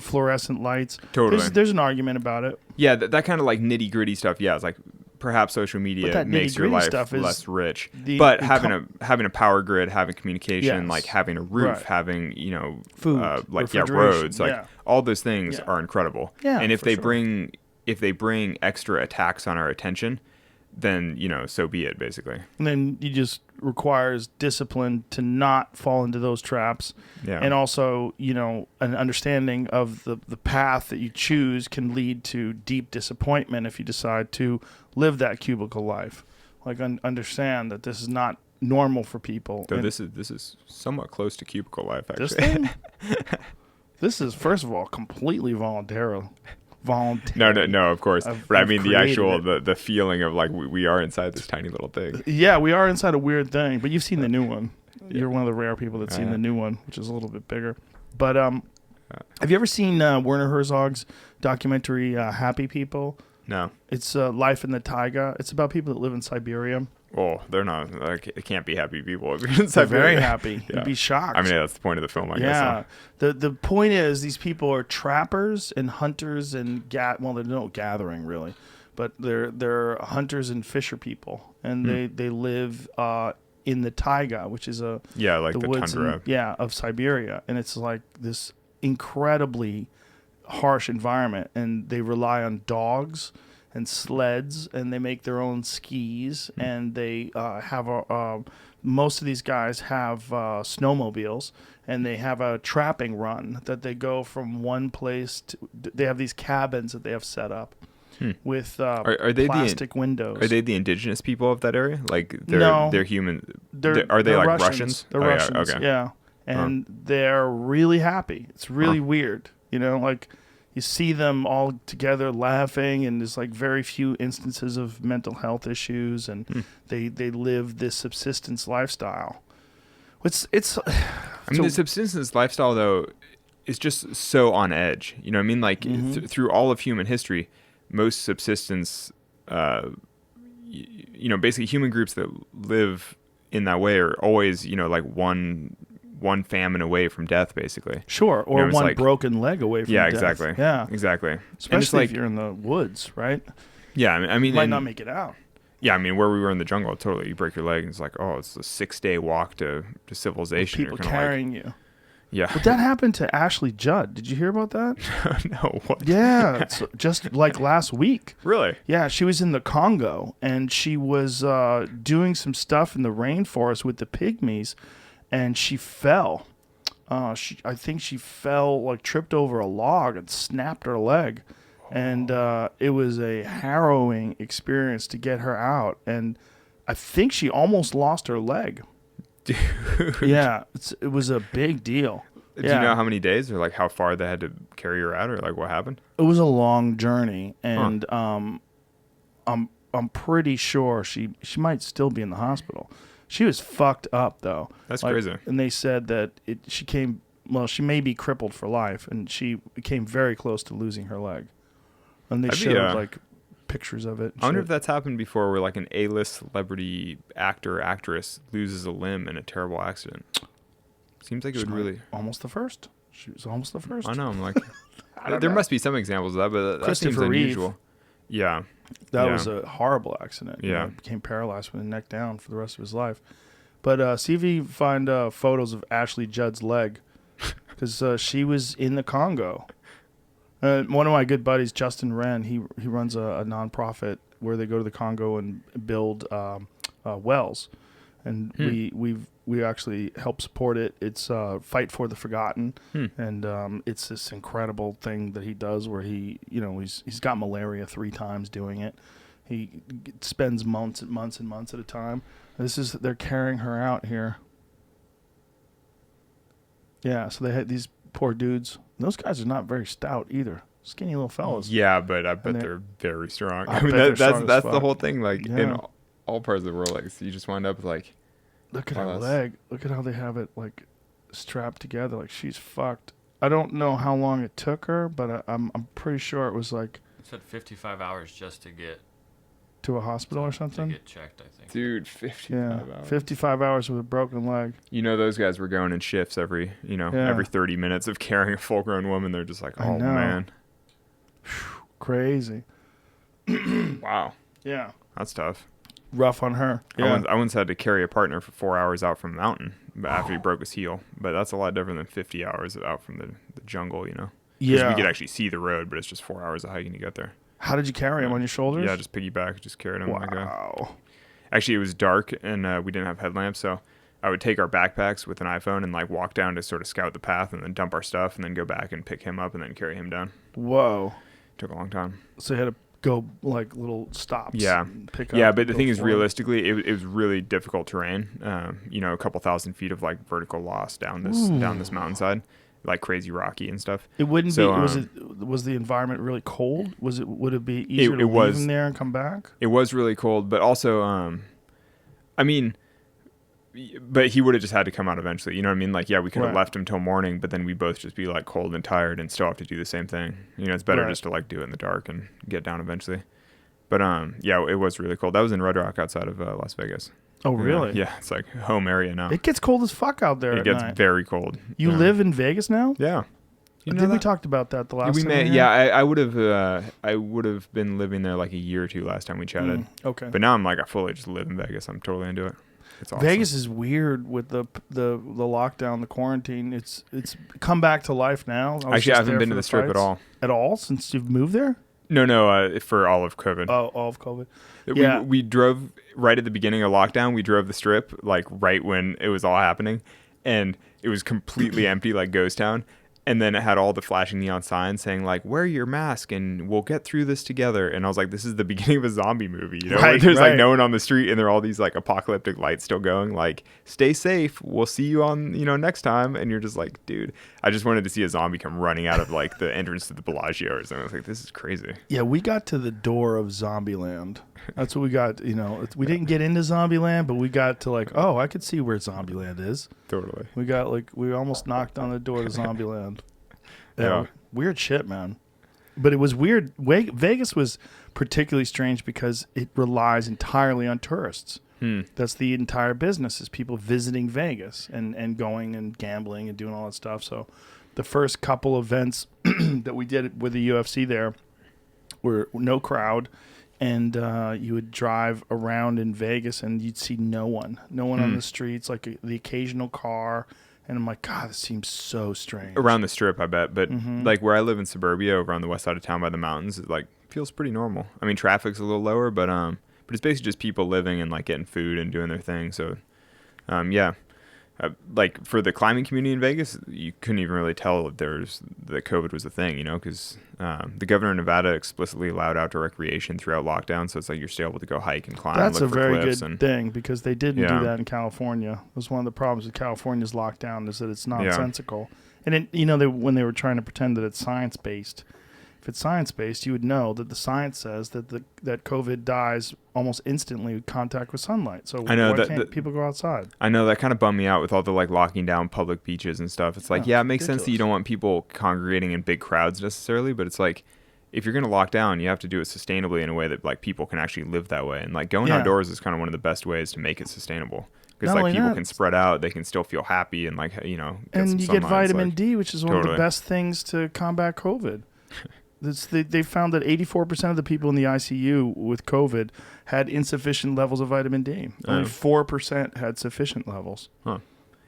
fluorescent lights. Totally. There's an argument about it. Yeah, that kind of, like, nitty-gritty stuff, yeah, it's like perhaps social media makes your life less rich. But having a power grid, having communication, like having a roof, having, food, roads, like all those things are incredible. Yeah, and if they bring extra attacks on our attention, then, so be it, basically. And then it just requires discipline to not fall into those traps. Yeah. And also, an understanding of the path that you choose can lead to deep disappointment if you decide to live that cubicle life. Like, understand that this is not normal for people. So this is somewhat close to cubicle life, actually. This thing? This is, first of all, completely voluntary. No, of course. But I mean, the actual, the feeling of, like, we are inside this tiny little thing. Yeah, we are inside a weird thing. But you've seen the new one. You're one of the rare people that's seen the new one, which is a little bit bigger. But have you ever seen Werner Herzog's documentary, Happy People? No. It's Life in the Taiga. It's about people that live in Siberia. Oh, they're not. It can't be happy people if you're in Siberia. They're very happy. You'd be shocked. I mean, that's the point of the film, I guess. Yeah. The point is, these people are trappers and hunters and well, they're no gathering really, but they're hunters and fisher people, and they live in the taiga, which is like the woods tundra. Of Siberia, and it's like this incredibly harsh environment, and they rely on dogs and sleds, and they make their own skis, and they have most of these guys have snowmobiles, and they have a trapping run that they go from one place to. They have these cabins that they have set up with are they plastic windows. Are they the indigenous people of that area? Like they're human. Are they like Russians? They're Russians. Yeah, okay. Yeah, and they're really happy. It's really weird, like. You see them all together laughing, and there's like very few instances of mental health issues, and they live this subsistence lifestyle. The subsistence lifestyle though is just so on edge. You know what I mean? Like through all of human history, most subsistence, basically human groups that live in that way are always like one famine away from death, basically. Sure, or one broken leg away from death. Exactly. Yeah, exactly. Especially if you're in the woods, right? Yeah, I mean, you might not make it out. Yeah, I mean, where we were in the jungle, totally, you break your leg, and it's like, oh, it's a 6-day walk to civilization. With people carrying you. Yeah. But that happened to Ashley Judd. Did you hear about that? No. What? Yeah, it's just like last week. Really? Yeah, she was in the Congo, and she was doing some stuff in the rainforest with the pygmies, and she fell. I think she fell, like tripped over a log and snapped her leg. And it was a harrowing experience to get her out. And I think she almost lost her leg. Dude. Yeah, it was a big deal. Do you know how many days or like how far they had to carry her out or like what happened? It was a long journey. And I'm pretty sure she might still be in the hospital. She was fucked up, though. That's crazy. And they said that she may be crippled for life, and she came very close to losing her leg. And they showed, like, pictures of it. I wonder if that's happened before where, like, an A-list celebrity actor or actress loses a limb in a terrible accident. Seems like it would really... Almost the first. She was almost the first. I know. I'm like... there must be some examples of that, but that seems unusual. Reeve. Yeah. That was a horrible accident. Yeah. He became paralyzed with the neck down for the rest of his life. But see if you find photos of Ashley Judd's leg, because she was in the Congo. One of my good buddies, Justin Wren, he runs a nonprofit where they go to the Congo and build wells, and we actually help support it. It's Fight for the Forgotten, and it's this incredible thing that he does where he's got malaria 3 times doing it. He spends months and months and months at a time. They're carrying her out here. Yeah, so they had these poor dudes. Those guys are not very stout either. Skinny little fellas. Yeah, but I bet And they're very strong. I I mean, bet they're strong as that's the fuck. whole thing. Like in Yeah. all parts of the world, like so you just wind up with like, Look at Wow, her that's- leg. Look at how they have it like strapped together. Like she's fucked. I don't know how long it took her, but I'm pretty sure it was like It said 55 hours just to get to a hospital or to something. get checked. I think. dude, 55 Yeah, hours. 55 hours with a broken leg. You know, those guys were going in shifts every, Yeah. every 30 minutes of carrying a full-grown woman. They're just like, I oh know. man, Crazy. wow, Yeah. that's tough. Rough on her. I once had to carry a partner for 4 hours out from a mountain after he broke his heel. But that's a lot different than 50 hours out from the jungle, you know? 'Cause Yeah. we could actually see the road, but it's just 4 hours of hiking to get there. How did you carry him on your shoulders? Yeah, just piggyback, just carried him like a... Wow. Actually, it was dark and we didn't have headlamps, so I would take our backpacks with an iPhone and like walk down to sort of scout the path and then dump our stuff and then go back and pick him up and then carry him down. Whoa. Took a long time. So you had to go like little stops. Yeah. and pick Yeah, up but and the go thing is, forward. realistically, it was really difficult terrain. A couple thousand feet of like vertical loss down this mountainside, like crazy rocky and stuff. It wouldn't So, be. Was the environment really cold? Would it be easier to it leave was- him there and come back? It was really cold, but also, I mean, but he would have just had to come out eventually. You know what I mean? Like, yeah, we could have Right. left him till morning, but then we both just be like cold and tired and still have to do the same thing. You know, it's better Right. just to like do it in the dark and get down eventually. But yeah, it was really cold. That was in Red Rock outside of Las Vegas. Oh, really? Yeah, it's like home area now. It gets cold as fuck out there It at gets night. very cold. You Yeah. live in Vegas now? Yeah. I think we talked about that the last we time. met. were Yeah, here. I would have been living there like a year or two last time we chatted. Okay. But now I'm like I fully just live in Vegas. I'm totally into it. It's awesome. Vegas is weird with the lockdown, the quarantine. It's come back to life now. Actually, I haven't been to the Strip at all. At all since you've moved there? No, for all of COVID. Oh, all of COVID. We, Yeah. we drove right at the beginning of lockdown. We drove the Strip like right when it was all happening, and it was completely empty, like ghost town. And then it had all the flashing neon signs saying like, "Wear your mask and we'll get through this together." And I was like, "This is the beginning of a zombie movie." You know, Right, like, there's right. like no one on the street, and there are all these like apocalyptic lights still going. Like, "Stay safe. We'll see you on next time." And you're just like, dude, I just wanted to see a zombie come running out of like the entrance to the Bellagio or something. I was like, this is crazy. Yeah, we got to the door of Zombieland. That's what we got. We didn't get into Zombieland, but we got to like, oh, I could see where Zombieland is. Totally. We almost knocked on the door to Zombieland. Yeah. Weird shit, man. But it was weird. Vegas was particularly strange because it relies entirely on tourists. That's the entire business, is people visiting Vegas and going and gambling and doing all that stuff. So the first couple events that we did with the UFC there were no crowd. And you would drive around in Vegas and you'd see no one on the streets, like the occasional car. And I'm like, God, this seems so strange. Around the Strip, I bet. But Mm-hmm. like where I live in suburbia, over on the west side of town by the mountains, it like feels pretty normal. I mean, traffic's a little lower, but it's basically just people living and like getting food and doing their thing. So, yeah. Like for the climbing community in Vegas, you couldn't even really tell that COVID was a thing, because the governor of Nevada explicitly allowed outdoor recreation throughout lockdown. So it's like you're still able to go hike and climb. That's and a look for very cliffs good and, thing, because they didn't Yeah. do that in California. It was one of the problems with California's lockdown, is that it's nonsensical. And when they were trying to pretend that it's science-based, if it's science-based, you would know that the science says that that COVID dies almost instantly with contact with sunlight. So I know why that- can't that- people go outside? I know that kind of bummed me out with all the like locking down public beaches and stuff. It's like, Yeah, yeah, it it's makes sense that you ridiculous. don't want people congregating in big crowds necessarily, but it's like if you're going to lock down, you have to do it sustainably in a way that like people can actually live that way. And like going Yeah. outdoors is kind of one of the best ways to make it sustainable. Because Not like only people that- can spread out, they can still feel happy and like, get And some you sunlight. get It's vitamin like- D, which is one of the Totally. best things to combat COVID. They found that 84% of the people in the ICU with COVID had insufficient levels of vitamin D. Only 4% had sufficient levels. Huh.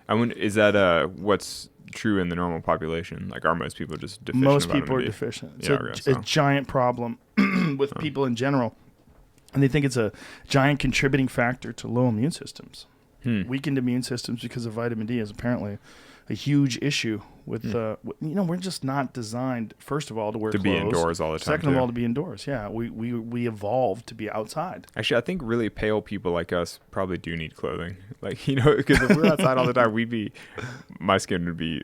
I wonder, is that what's true in the normal population? Like, are most people just deficient? Most in people vitamin are D? deficient. It's Yeah, a, I guess a so. giant problem with people in general. And they think it's a giant contributing factor to low immune systems. Weakened immune systems because of vitamin D is apparently a huge issue with, we're just not designed, first of all, to wear To clothes. be indoors all the time, Second of too. all, to be indoors. Yeah, we evolved to be outside. Actually, I think really pale people like us probably do need clothing. Like, because if we were outside all the time, my skin would be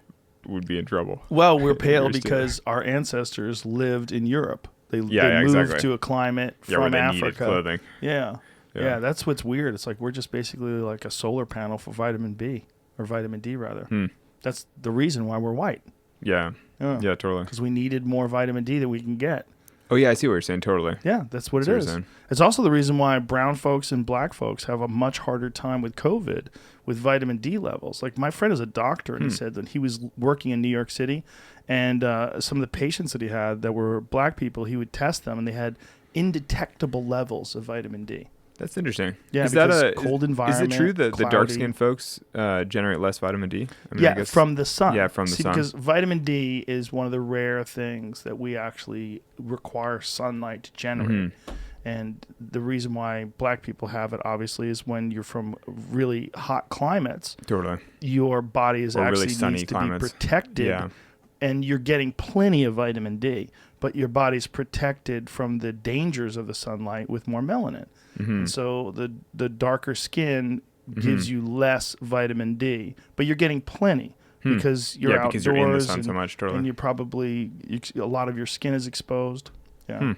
would be in trouble. Well, we're pale Yours too. because our ancestors lived in Europe. They moved exactly. to a climate where from they Africa. needed clothing. Yeah. Yeah. Yeah, that's what's weird. It's like we're just basically like a solar panel for vitamin B, or vitamin D rather. That's the reason why we're white. Yeah. Yeah. Yeah, totally. Because we needed more vitamin D than we can get. Oh, yeah, I see what you're saying. Totally. Yeah, that's what That's it what you're is. saying. It's also the reason why brown folks and black folks have a much harder time with COVID with vitamin D levels. Like my friend is a doctor, and he said that he was working in New York City, and some of the patients that he had that were black people, he would test them, and they had indetectable levels of vitamin D. That's interesting. Yeah, is because that cold Is environment, it true that the cloudy. dark-skinned folks generate less vitamin D? I mean, I Yeah, guess, from the sun. Yeah, from the sun. Because vitamin D is one of the rare things that we actually require sunlight to generate. And the reason why black people have it, obviously, is when you're from really hot climates, Totally. your body is Or actually really sunny needs to climates. be protected, Yeah. and you're getting plenty of vitamin D, but your body's protected from the dangers of the sunlight with more melanin. And so the darker skin gives you less vitamin D, but you're getting plenty because you're outdoors, because you're in the sun so much. Totally. and you probably a lot of your skin is exposed. Yeah.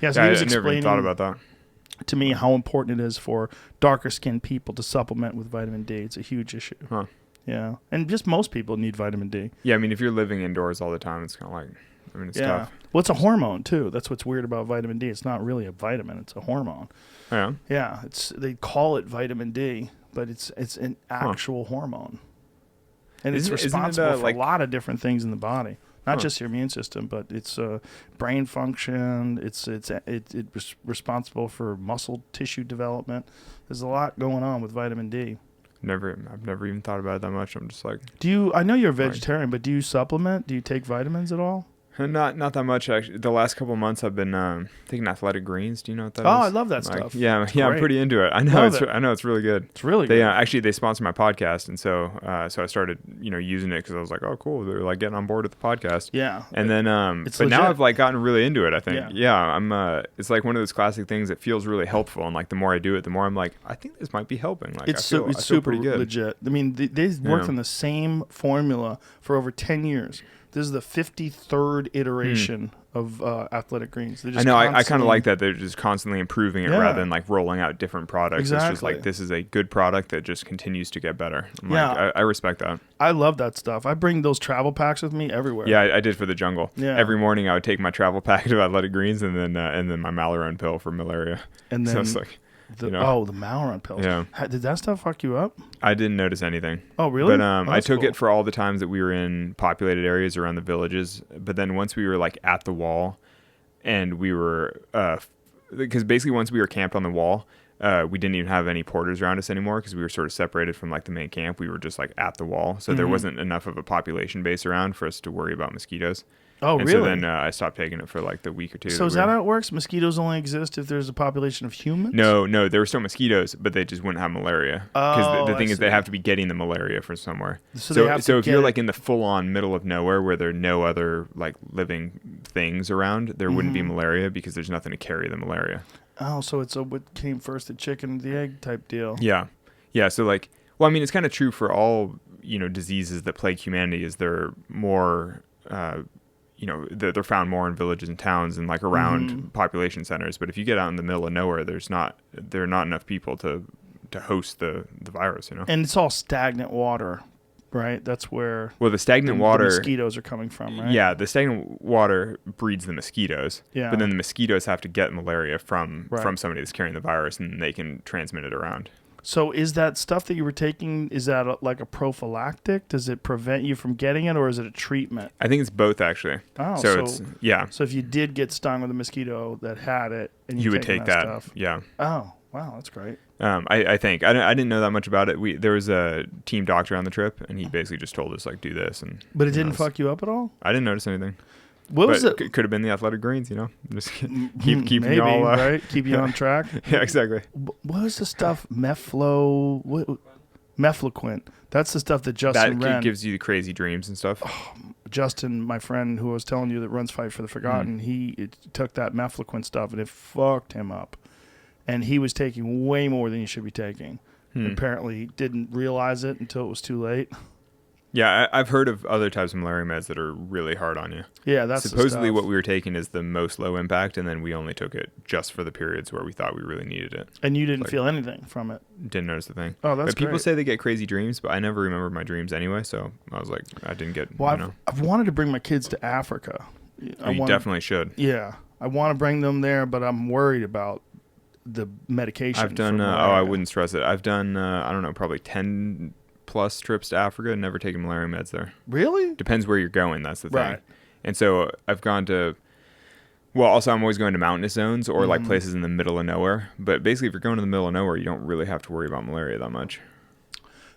Yeah, so Yeah, he was I never even explaining thought about that. to me how important it is for darker skinned people to supplement with vitamin D. It's a huge issue. Huh. Yeah. And just most people need vitamin D. Yeah, I mean, if you're living indoors all the time, it's kind of like, I mean, it's tough. Well, it's a hormone too. That's what's weird about vitamin D. It's not really a vitamin. It's a hormone. Yeah. Yeah. They call it vitamin D, but it's an actual hormone. And it's Isn't it, responsible for like, a lot of different things in the body. Not just your immune system, but it's brain function. It's responsible for muscle tissue development. There's a lot going on with vitamin D. I've never even thought about it that much. I'm just like, I know you're a vegetarian, but do you supplement? Do you take vitamins at all? not that much actually. The last couple of months I've been taking athletic greens. Do you know what that is? Oh, I love that Like, stuff. Yeah, It's I'm great. pretty into it. I know Love it's it. I know it's really good. It's really They good. actually they sponsor my podcast, and so I started using it because I was like, oh cool, they're like getting on board with the podcast. Yeah. And then It's but now legit. I've like gotten really into it. I think Yeah. I'm it's like one of those classic things that feels really helpful, and like the more I do it, the more I'm like, I think this might be helping. Like It's I feel super pretty good. legit. I mean, they've worked Yeah. on the same formula for over 10 years. This is the 53rd iteration of Athletic Greens. They're I just know. I kind of constantly- like that. They're just constantly improving it Yeah. rather than like rolling out different products. It's just Exactly. like this is a good product that just continues to get better. I'm Yeah. like, I respect that. I love that stuff. I bring those travel packs with me everywhere. Yeah, I did for the jungle. Yeah. Every morning I would take my travel packet of athletic greens and then my Malarone pill for malaria. And So then it's like, the Malarone pills. Yeah. Did that stuff fuck you up? I didn't notice anything. Oh, really? But Oh, I that's took cool. it for all the times that we were in populated areas around the villages. But then once we were like at the wall, and we were because basically once we were camped on the wall, we didn't even have any porters around us anymore because we were sort of separated from like the main camp. We were just like at the wall, so there wasn't enough of a population base around for us to worry about mosquitoes. Oh, and really? so then I stopped taking it for like the week or two. So is that how it works? Mosquitoes only exist if there's a population of humans? No, there were still mosquitoes, but they just wouldn't have malaria. Because Oh, the I thing is, they see. have to be getting the malaria from somewhere. So they have to So if you're get like it- in the full-on middle of nowhere where there are no other like living things around, there wouldn't be malaria because there's nothing to carry the malaria. Oh, so it's what came first, the chicken or the egg type deal. Yeah. So like, well, I mean, it's kind of true for all diseases that plague humanity. Is they're more they're found more in villages and towns and like around population centers. But if you get out in the middle of nowhere, there are not enough people to host the virus. And it's all stagnant water, right? That's where Well, the stagnant the water. mosquitoes are coming from, right? Yeah, the stagnant water breeds the mosquitoes. Yeah. But then the mosquitoes have to get malaria from Right. somebody that's carrying the virus, and they can transmit it around. So is that stuff that you were taking, is that like a prophylactic? Does it prevent you from getting it, or is it a treatment? I think it's both actually. Oh, so it's So if you did get stung with a mosquito that had it, and you would take that. stuff. Yeah. Oh, wow, that's great. I think I didn't know that much about it. There was a team doctor on the trip, and he basically just told us like do this, and But it didn't fuck you up at all? I didn't notice anything. What was But it? Could have been the athletic greens, just keep Maybe, you all right? Keep you on track. Yeah, exactly. What was the stuff? Mefloquint. That's the stuff that Justin That Wren. gives you the crazy dreams and stuff. Justin, my friend who I was telling you that runs Fight for the Forgotten, he took that Mefloquint stuff and it fucked him up. And he was taking way more than he should be taking. Apparently, he didn't realize it until it was too late. Yeah, I've heard of other types of malaria meds that are really hard on you. Yeah, that's the Supposedly stuff. what we were taking is the most low impact, and then we only took it just for the periods where we thought we really needed it. And you didn't Like- feel anything from it. Didn't notice the thing. Oh, that's But people great. say they get crazy dreams, but I never remember my dreams anyway, so I was like, I didn't get, Well, you know. I've wanted to bring my kids to Africa. Oh, you definitely should. Yeah, I want to bring them there, but I'm worried about the medication. I've done, for I malaria. wouldn't stress it. I've done, I don't know, probably 10 plus trips to Africa, never taken malaria meds there. Really? Depends where you're going, that's the thing. Right. And so I've gone to, well, also I'm always going to mountainous zones or like places in the middle of nowhere. But basically, if you're going to the middle of nowhere, you don't really have to worry about malaria that much.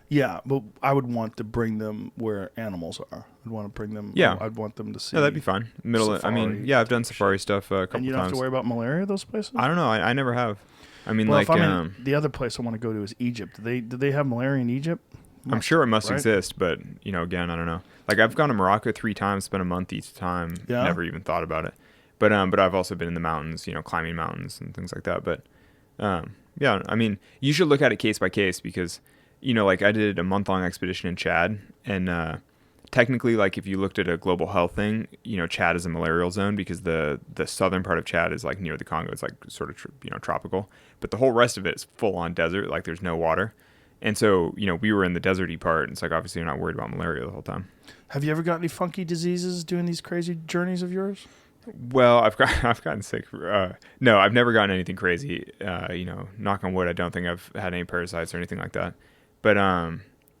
Yeah, but I would want to bring them where animals are. I'd want to bring them. Yeah. I'd want them to see. Yeah, that'd be fine. I mean, Safari yeah, I've done safari stuff a couple And you don't times. have to worry about malaria at those places. I don't know. I never have. I mean, well, like, if I'm in, the other place I want to go to is Egypt. Do they have malaria in Egypt? I'm sure it must right? exist, but, you know, again, I don't know. Like, I've gone to Morocco 3 times, spent a month each time, Yeah? never even thought about it. But I've also been in the mountains, you know, climbing mountains and things like that. But, yeah, I mean, you should look at it case by case because, you know, like I did a month-long expedition in Chad, and technically, like if you looked at a global health thing, you know, Chad is a malarial zone because the southern part of Chad is like near the Congo. It's like sort of, you know, tropical. But the whole rest of it is full-on desert, like there's no water. And so, you know, we were in the deserty part, and it's like obviously you're not worried about malaria the whole time. Have you ever got any funky diseases doing these crazy journeys of yours? Well, I've gotten sick. No, I've never gotten anything crazy. You know, knock on wood, I don't think I've had any parasites or anything like that. But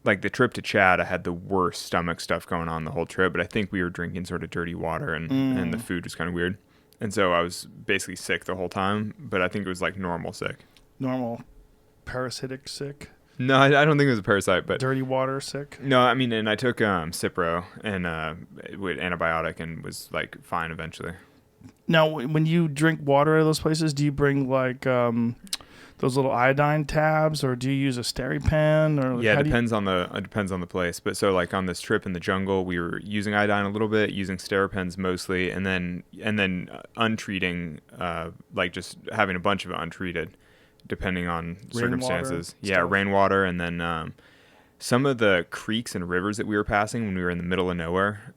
like the trip to Chad, I had the worst stomach stuff going on the whole trip. But I think we were drinking sort of dirty water, and the food was kind of weird. And so I was basically sick the whole time. But I think it was like normal sick. Normal parasitic sick? No, I don't think it was a parasite, but Dirty water sick? no, I mean, and I took Cipro and with antibiotic and was like fine eventually. Now, when you drink water at those places, do you bring like those little iodine tabs, or do you use a SteriPen? Or Yeah, how it do you- depends on the place. But so like on this trip in the jungle, we were using iodine a little bit, using SteriPens mostly, and then untreating, like just having a bunch of it untreated, depending on circumstances. Yeah, stuff. rainwater, and then some of the creeks and rivers that we were passing when we were in the middle of nowhere.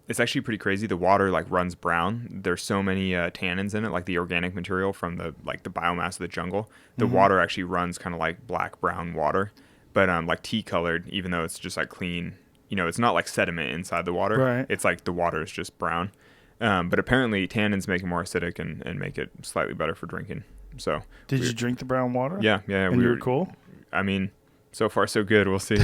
It's actually pretty crazy. The water like runs brown. There's so many tannins in it, like the organic material from the biomass of the jungle. The water actually runs kind of like black brown water, but like tea colored, even though it's just like clean. You know, it's not like sediment inside the water. Right. It's like the water is just brown. But apparently tannins make it more acidic and make it slightly better for drinking. So Did you drink the brown water? yeah. And you were cool? I mean, so far so good. We'll see.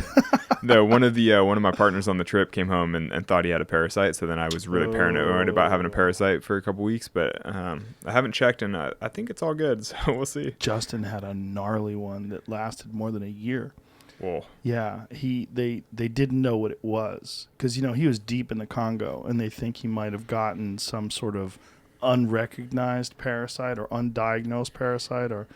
One of my partners on the trip came home and thought he had a parasite. So then I was really paranoid about having a parasite for a couple weeks. But I haven't checked, and I think it's all good. So we'll see. Justin had a gnarly one that lasted more than a year. Whoa. Yeah, they didn't know what it was because, you know, he was deep in the Congo, and they think he might have gotten some sort of unrecognized parasite or undiagnosed parasite, or,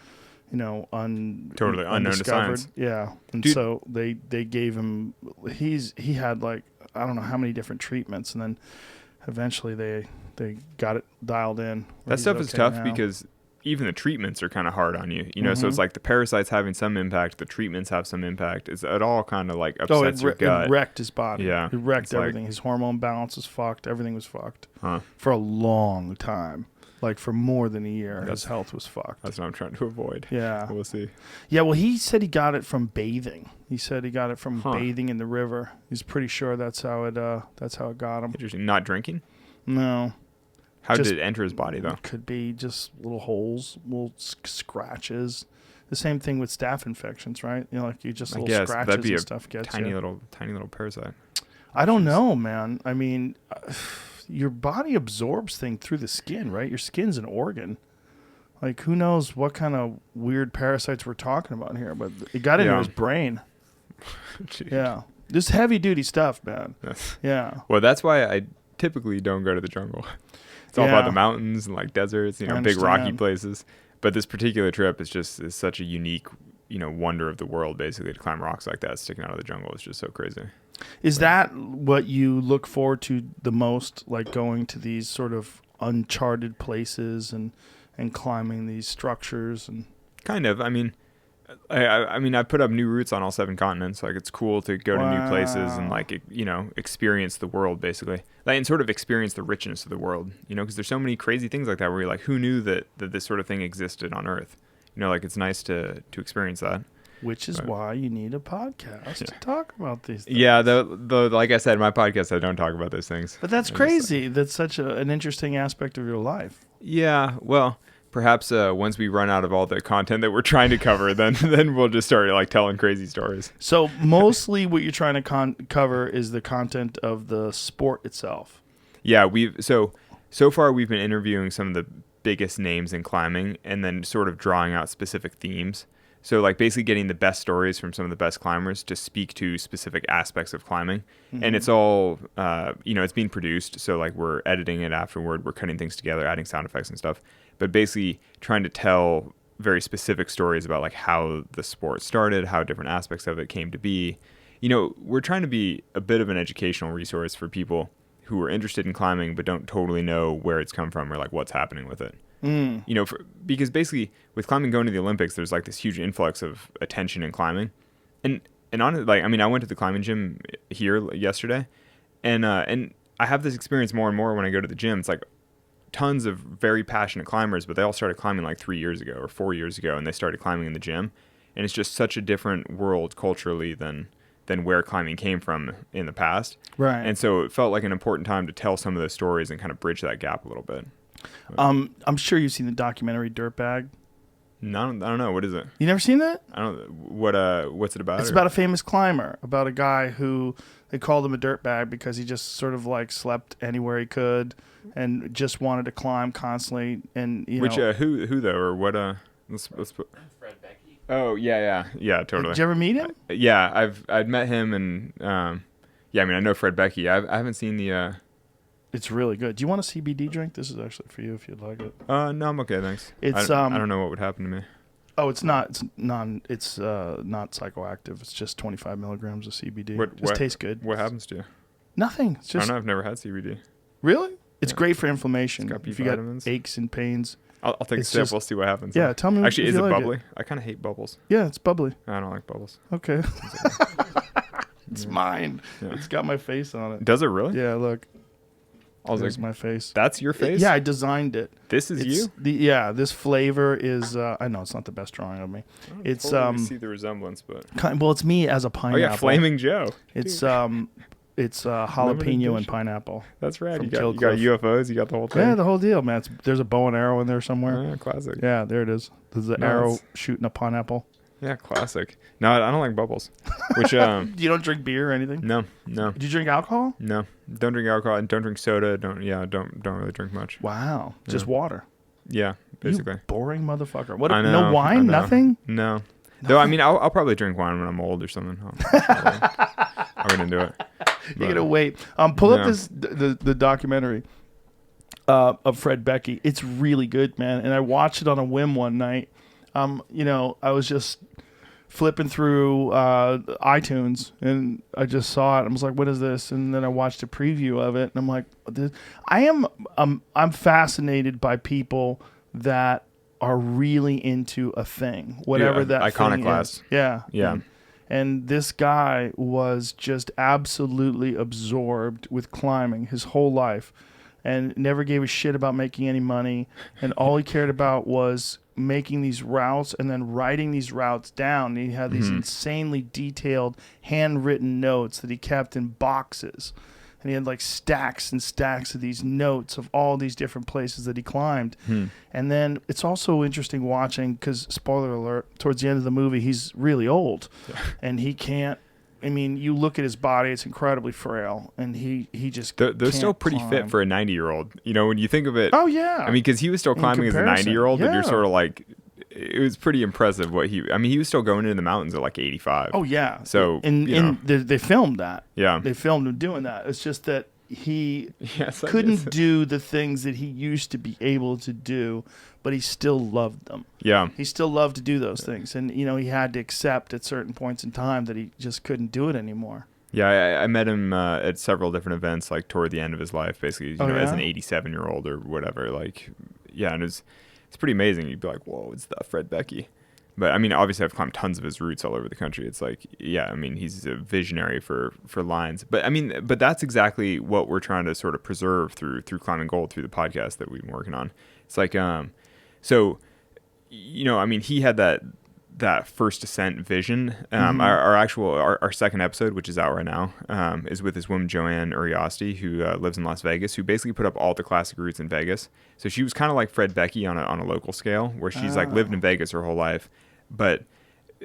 you know, Totally unknown to undiscovered. science. Yeah, and Dude. so they gave him. He had like I don't know how many different treatments, and then eventually they got it dialed in. where That he's stuff is okay tough now. because even the treatments are kind of hard on you. You know, so it's like the parasites having some impact, the treatments have some impact. It all kind of like upsets your gut. It wrecked his body. Yeah, It wrecked it's like- everything. His hormone balance was fucked. Everything was fucked Huh. for a long time. Like for more than a year, his health was fucked. That's what I'm trying to avoid. Yeah. We'll see. Yeah, well, he said he got it from bathing. He said he got it from Huh. bathing in the river. He's pretty sure that's how it got him. Interesting. Not drinking? No. How Just- did it enter his body, though? Could be just little holes, little scratches. The same thing with staph infections, right? You know, like you just I little guess scratches that'd be and a stuff gets tiny you. little parasite. I don't know, man. I mean, your body absorbs things through the skin, right? Your skin's an organ. Like, who knows what kind of weird parasites we're talking about here, but it got into Yeah. his brain. Gee. Yeah. This heavy duty stuff, man. That's- Yeah. Well, that's why I typically don't go to the jungle. It's all Yeah. about the mountains and like deserts, you I know, big rocky understand. places. But this particular trip is such a unique, you know, wonder of the world, basically, to climb rocks like that sticking out of the jungle. It's just so crazy. Is that what you look forward to the most, like going to these sort of uncharted places and climbing these structures? And Kind of. I mean, I mean, I put up new routes on all 7 continents. Like, it's cool to go to new places and, like, experience the world, basically. Like, and sort of experience the richness of the world, because there's so many crazy things like that where you're like, who knew that this sort of thing existed on Earth? Like, it's nice to experience that. Which is why you need a podcast to talk about these things. Yeah, though, like I said, my podcast, I don't talk about those things. But that's crazy. That's such an interesting aspect of your life. Yeah, well, perhaps once we run out of all the content that we're trying to cover, then we'll just start like telling crazy stories. So mostly what you're trying to cover is the content of the sport itself. Yeah, so far we've been interviewing some of the biggest names in climbing and then sort of drawing out specific themes. So like basically getting the best stories from some of the best climbers to speak to specific aspects of climbing. Mm-hmm. And it's all, it's being produced. So like we're editing it afterward. We're cutting things together, adding sound effects and stuff. But basically trying to tell very specific stories about like how the sport started, how different aspects of it came to be. We're trying to be a bit of an educational resource for people who are interested in climbing but don't totally know where it's come from or like what's happening with it. Because basically with climbing going to the Olympics, there's like this huge influx of attention in climbing, and on like I went to the climbing gym here yesterday, and I have this experience more and more when I go to the gym. It's like tons of very passionate climbers, but they all started climbing like 3 years ago or 4 years ago, and they started climbing in the gym, and it's just such a different world culturally than where climbing came from in the past. Right. And so it felt like an important time to tell some of those stories and kind of bridge that gap a little bit. I'm sure you've seen the documentary Dirtbag. No, I don't know. What is it? You never seen that? I don't. What's it about? It's about a famous climber, about a guy who they called him a dirtbag because he just sort of like slept anywhere he could and just wanted to climb constantly. And who though, or what? Let's put. Fred Becky. Oh yeah, totally. Did you ever meet him? Yeah, I'd met him, and I know Fred Becky. I haven't seen the. It's really good. Do you want a CBD drink? This is actually for you if you'd like it. No, I'm okay, thanks. It's I don't know what would happen to me. Oh, it's not. It's not psychoactive. It's just 25 milligrams of CBD. It tastes good. What happens to you? Nothing. It's just. I don't know. I've never had CBD. Really? It's great for inflammation. It's got B if you vitamins. got aches and pains. I'll take a sample, see what happens. Yeah, tell me. Actually, if is you it like bubbly? I kind of hate bubbles. Yeah, it's bubbly. I don't like bubbles. Okay. It's mine. Yeah. It's got my face on it. Does it really? Yeah, look. There's like, my face. That's your face? Yeah, I designed it. This is you? This flavor is. I know it's not the best drawing of me. It's totally see the resemblance, but it's me as a pineapple. Oh yeah, Flaming Joe. It's jalapeno and pineapple. That's rad. You got Killcliff. UFOs. You got the whole thing. Yeah, the whole deal, man. There's a bow and arrow in there somewhere. Yeah, classic. Yeah, there it is. There's an arrow shooting a pineapple. Yeah, classic. No, I don't like bubbles. Which You don't drink beer or anything? No. Do you drink alcohol? No, don't drink alcohol and don't drink soda. Don't really drink much. Wow, just water. Yeah, basically. You boring motherfucker. What? I know, no wine? Nothing? No. Though I'll probably drink wine when I'm old or something. I wouldn't do it. You're gonna wait. Pull up the documentary of Fred Becky. It's really good, man. And I watched it on a whim one night. I was just flipping through iTunes and I just saw it. I was like, "What is this?" And then I watched a preview of it, and I'm like, I'm fascinated by people that are really into a thing, whatever that iconoclast. thing is. Yeah, yeah. And this guy was just absolutely absorbed with climbing his whole life, and never gave a shit about making any money. And all he cared about was making these routes and then writing these routes down. And he had these insanely detailed handwritten notes that he kept in boxes. And he had like stacks and stacks of these notes of all these different places that he climbed. And then it's also interesting watching, because, spoiler alert, towards the end of the movie, he's really old. Yeah. And he can't, you look at his body, it's incredibly frail. And he just They're still pretty fit for a 90-year-old. When you think of it. Oh, yeah. Because he was still climbing as a 90-year-old, but you're sort of like, it was pretty impressive what he was still going into the mountains at like 85. Oh, yeah. So, and they filmed that. Yeah. They filmed him doing that. It's just that he couldn't do the things that he used to be able to do, but he still loved them. Yeah. He still loved to do those things. And, he had to accept at certain points in time that he just couldn't do it anymore. Yeah, I met him at several different events, like toward the end of his life, basically, as an 87-year-old or whatever. Like, yeah, and it's pretty amazing. You'd be like, whoa, it's the Fred Becky. But I mean, obviously, I've climbed tons of his routes all over the country. It's like, yeah, I mean, he's a visionary for lines. But I mean, but that's exactly what we're trying to sort of preserve through Climbing Gold, through the podcast that we've been working on. It's like, so, you know, I mean, he had that first ascent vision. Our second episode, which is out right now, is with this woman Joanne Uriosty, who lives in Las Vegas, who basically put up all the classic routes in Vegas. So she was kind of like Fred Becky on a local scale, where she's like lived in Vegas her whole life. But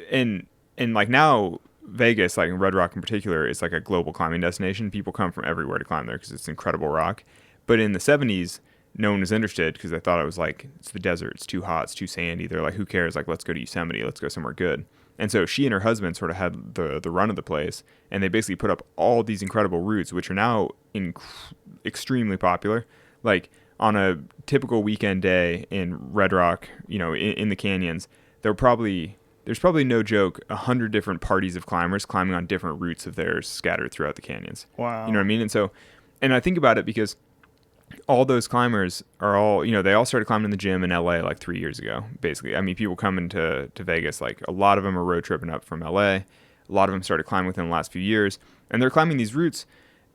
and like now Vegas, like in Red Rock in particular, is like a global climbing destination. People come from everywhere to climb there because it's incredible rock. But in the 70s, no one was interested because they thought it was like, it's the desert, it's too hot, it's too sandy. They're like, who cares? Like, let's go to Yosemite, let's go somewhere good. And so she and her husband sort of had the run of the place, and they basically put up all these incredible routes, which are now extremely popular. Like on a typical weekend day in Red Rock, you know, in the canyons, there's probably no joke 100 different parties of climbers climbing on different routes of theirs scattered throughout the canyons. Wow. You know what I mean? And I think about it because all those climbers are all, you know, they all started climbing in the gym in LA like 3 years ago, basically. I mean, people coming to Vegas, like a lot of them are road tripping up from LA. A lot of them started climbing within the last few years, and they're climbing these routes,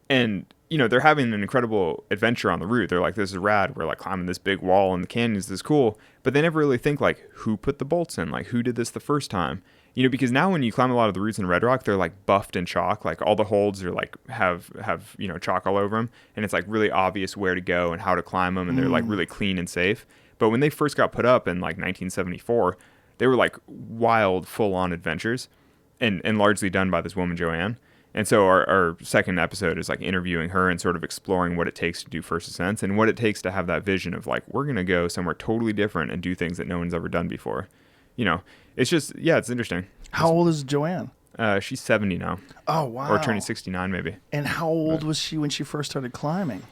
and, you know, they're having an incredible adventure on the route. They're like, this is rad. We're like climbing this big wall in the canyons. This is cool. But they never really think like, who put the bolts in? Like, who did this the first time? You know, because now when you climb a lot of the routes in Red Rock, they're like buffed in chalk. Like all the holds are like have you know, chalk all over them, and it's like really obvious where to go and how to climb them, and they're like really clean and safe. But when they first got put up in like 1974, they were like wild, full-on adventures, and largely done by this woman Joanne. And so our second episode is like interviewing her and sort of exploring what it takes to do first ascents and what it takes to have that vision of like, we're gonna go somewhere totally different and do things that no one's ever done before. You know, it's just, yeah, it's interesting. How old is Joanne? She's 70 now. Oh, wow. Or turning 69 maybe. And how old was she when she first started climbing?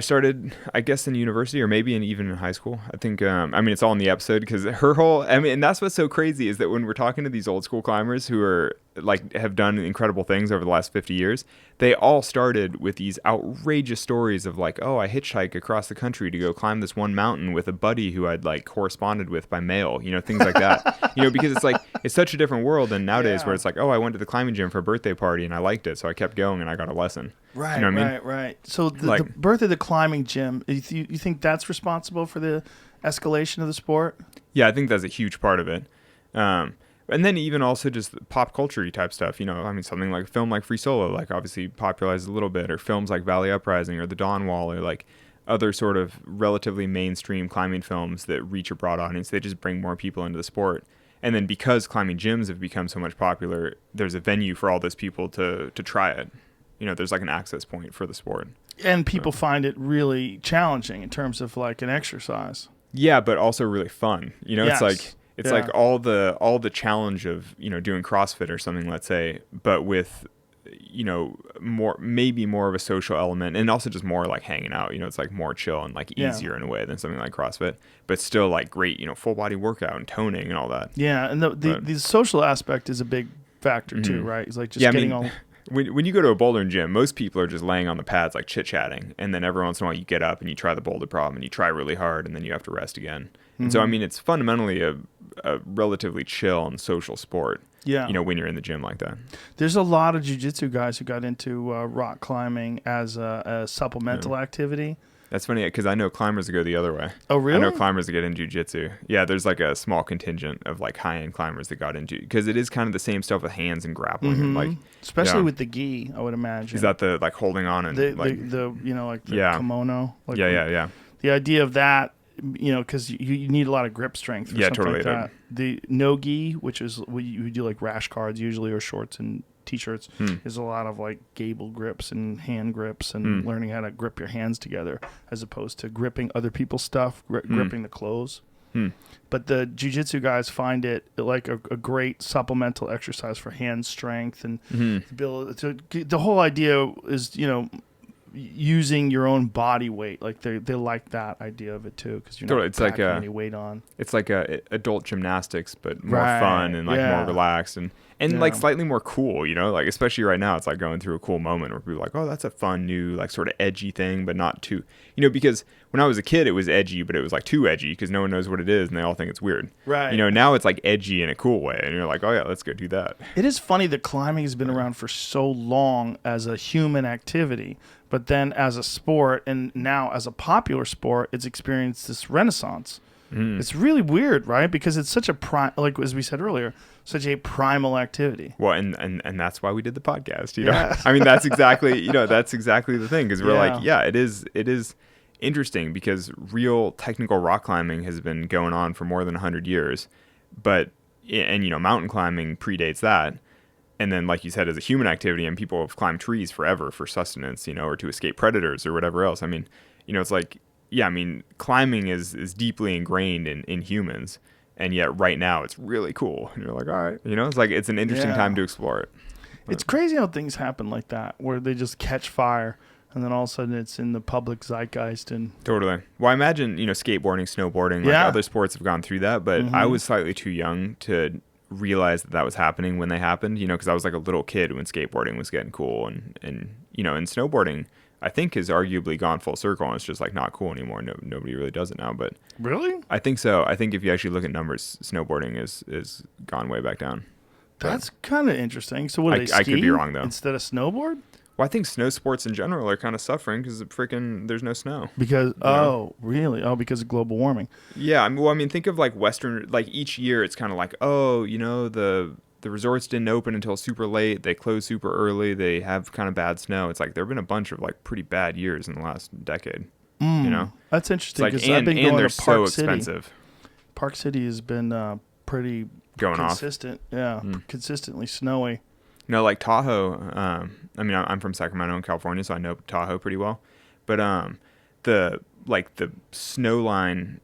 Started, I guess, in university or maybe even in high school. I think, I mean, it's all in the episode because her whole, I mean, and that's what's so crazy is that when we're talking to these old school climbers who are like, have done incredible things over the last 50 years, they all started with these outrageous stories of like, oh, I hitchhike across the country to go climb this one mountain with a buddy who I'd like corresponded with by mail, you know, things like that, you know, because it's like, it's such a different world than nowadays where it's like, oh, I went to the climbing gym for a birthday party and I liked it. So I kept going and I got a lesson. Right, you know what I mean? right. So the birth of the climbing gym, you think that's responsible for the escalation of the sport? Yeah, I think that's a huge part of it. And then even also just pop culture type stuff, you know, I mean, something like a film like Free Solo, like obviously popularized a little bit, or films like Valley Uprising or The Dawn Wall, or like other sort of relatively mainstream climbing films that reach a broad audience. They just bring more people into the sport. And then because climbing gyms have become so much popular, there's a venue for all those people to try it. You know, there's like an access point for the sport. And people find it really challenging in terms of like an exercise. Yeah, but also really fun. You know, Yes. it's like all the challenge of, you know, doing CrossFit or something, let's say, but with, you know, maybe more of a social element, and also just more like hanging out. You know, it's like more chill and like easier in a way than something like CrossFit, but still like great, you know, full body workout and toning and all that. Yeah, and the social aspect is a big factor too, right? It's like just getting all. When you go to a bouldering gym, most people are just laying on the pads like chit-chatting, and then every once in a while you get up and you try the boulder problem and you try really hard and then you have to rest again. And so, I mean, it's fundamentally a relatively chill and social sport, you know, when you're in the gym like that. There's a lot of jiu-jitsu guys who got into rock climbing as a supplemental activity. That's funny because I know climbers that go the other way. Oh, really? I know climbers that get into jiu-jitsu. Yeah, there's like a small contingent of like high-end climbers that got into, because it is kind of the same stuff with hands and grappling and like, especially with the gi, I would imagine. Is that the like holding on and the you know, like the kimono? Like yeah. The idea of that, you know, because you need a lot of grip strength for something like that. The no gi, which is you do like rash guards usually, or shorts and T-shirts, is a lot of like gable grips and hand grips and learning how to grip your hands together as opposed to gripping other people's stuff, gripping the clothes. But the jiu-jitsu guys find it like a great supplemental exercise for hand strength and ability. The whole idea is, you know, using your own body weight. Like they like that idea of it too, because you're not packing any weight on. It's like adult gymnastics, but more Right, fun and like yeah. more relaxed and Yeah. like slightly more cool, you know, like especially right now, it's like going through a cool moment where people are like, oh, that's a fun new like sort of edgy thing, but not too, you know, because when I was a kid, it was edgy, but it was like too edgy because no one knows what it is and they all think it's weird. Right. You know, now it's like edgy in a cool way, and you're like, oh yeah, let's go do that. It is funny that climbing has been around for so long as a human activity, but then as a sport and now as a popular sport, it's experienced this renaissance. It's really weird, right? Because it's such a like as we said earlier, such a primal activity. Well, and that's why we did the podcast. You know, I mean, that's exactly that's exactly the thing, because we're like, it is interesting because real technical rock climbing has been going on for more than 100 years, and mountain climbing predates that. And then, like you said, as a human activity, and people have climbed trees forever for sustenance, or to escape predators or whatever else. I mean, it's like, yeah, I mean, climbing is deeply ingrained in humans, and yet right now it's really cool. And you're like, all right, it's like it's an interesting time to explore it. It's crazy how things happen like that, where they just catch fire, and then all of a sudden it's in the public zeitgeist. And totally. Well, I imagine, skateboarding, snowboarding, like other sports have gone through that, but I was slightly too young to realize that was happening when they happened, because I was like a little kid when skateboarding was getting cool, and snowboarding, I think, has arguably gone full circle, and it's just like not cool anymore. Nobody really does it now, but really, I think so. I think if you actually look at numbers, snowboarding is gone way back down. That's kind of interesting. So what do they ski I could be wrong though. Instead of snowboard? Well, I think snow sports in general are kind of suffering because there's no snow. Because really? Oh, because of global warming. Yeah, I mean, think of like Western, like each year it's kind of like, the resorts didn't open until super late. They closed super early. They have kind of bad snow. It's like there have been a bunch of like pretty bad years in the last decade. That's interesting. It's like, I've been going they're to Park so City. expensive. Park City has been pretty going consistent. Consistently snowy. No, like Tahoe. I mean, I'm from Sacramento in California, so I know Tahoe pretty well. But the snow line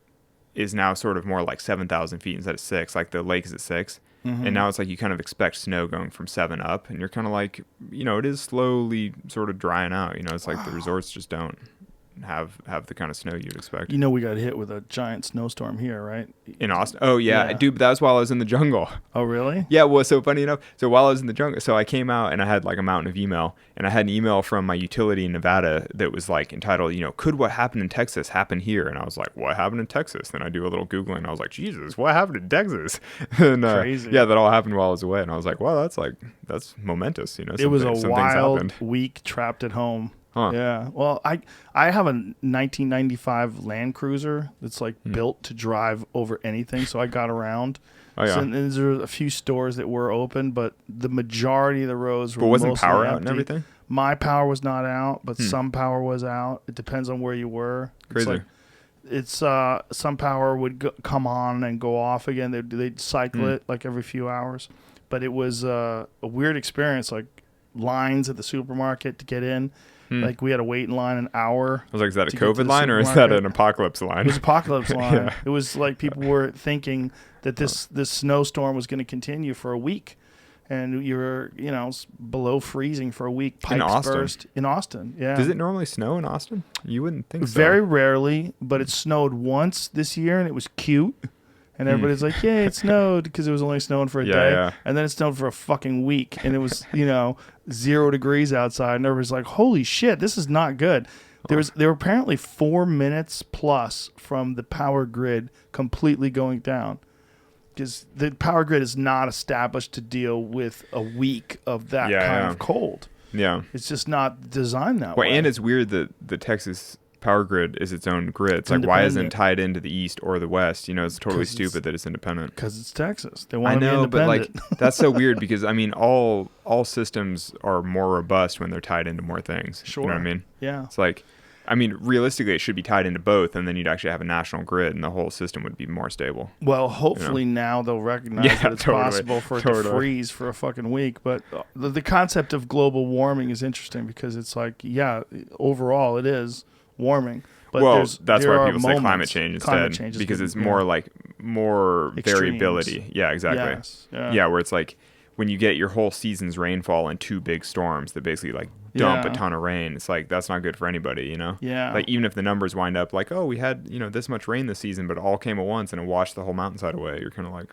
is now sort of more like 7,000 feet instead of 6. Like the lake is at 6. And now it's like you kind of expect snow going from 7 up, and you're kind of like, it is slowly sort of drying out. It's like the resorts just don't have the kind of snow you'd expect. We got hit with a giant snowstorm here, right? In Austin? Oh, yeah. Dude, but that was while I was in the jungle. Oh, really? Yeah, well, so funny enough. So while I was in the jungle, so I came out and I had like a mountain of email, and I had an email from my utility in Nevada that was like entitled, could what happened in Texas happen here? And I was like, what happened in Texas? Then I do a little Googling, and I was like, Jesus, what happened in Texas? And crazy. Yeah, that all happened while I was away. And I was like, wow, that's momentous. It was a wild week trapped at home. Huh. Yeah. Well, I have a 1995 Land Cruiser that's like built to drive over anything, so I got around. Oh, yeah. So, and there were a few stores that were open, but the majority of the roads were wasn't mostly power empty. out and everything? My power was not out, but some power was out. It depends on where you were. Crazy. It's some power would come on and go off again. They'd cycle it like every few hours. But it was a weird experience, like lines at the supermarket to get in. Like we had to wait in line an hour. I was like, is that a COVID line or is that an apocalypse line? It was apocalypse line. Yeah. It was like people were thinking that this snowstorm was going to continue for a week. And you were, below freezing for a week. Pipes burst in Austin. Yeah. Does it normally snow in Austin? You wouldn't think so. Very rarely, but it snowed once this year, and it was cute. And everybody's like, "Yay, it snowed," because it was only snowing for a day. Yeah. And then it snowed for a fucking week, and it was 0 degrees outside, and everybody's like, "Holy shit, this is not good." There were apparently 4 minutes plus from the power grid completely going down, because the power grid is not established to deal with a week of that kind of cold. Yeah, it's just not designed that way. And it's weird that the Texas power grid is its own grid. It's like, why isn't it tied into the east or the west? It's totally stupid that it's independent. Because it's Texas. They want to be independent. But like that's so weird, because I mean all systems are more robust when they're tied into more things. Sure. You know what I mean? Yeah. It's like, I mean, realistically, it should be tied into both, and then you'd actually have a national grid, and the whole system would be more stable. Well, hopefully now they'll recognize that it's possible for it to freeze for a fucking week. But the concept of global warming is interesting, because it's like, overall it is warming. But that's why people say climate change instead, because it's more like more extremes. variability. Yeah, exactly. Yes. Yeah, where it's like, when you get your whole season's rainfall in 2 big storms that basically like dump a Yeah. ton of rain, it's like that's not good for anybody, you know? Yeah. Like even if the numbers wind up like, oh, we had, this much rain this season, but it all came at once and it washed the whole mountainside away, you're kind of like,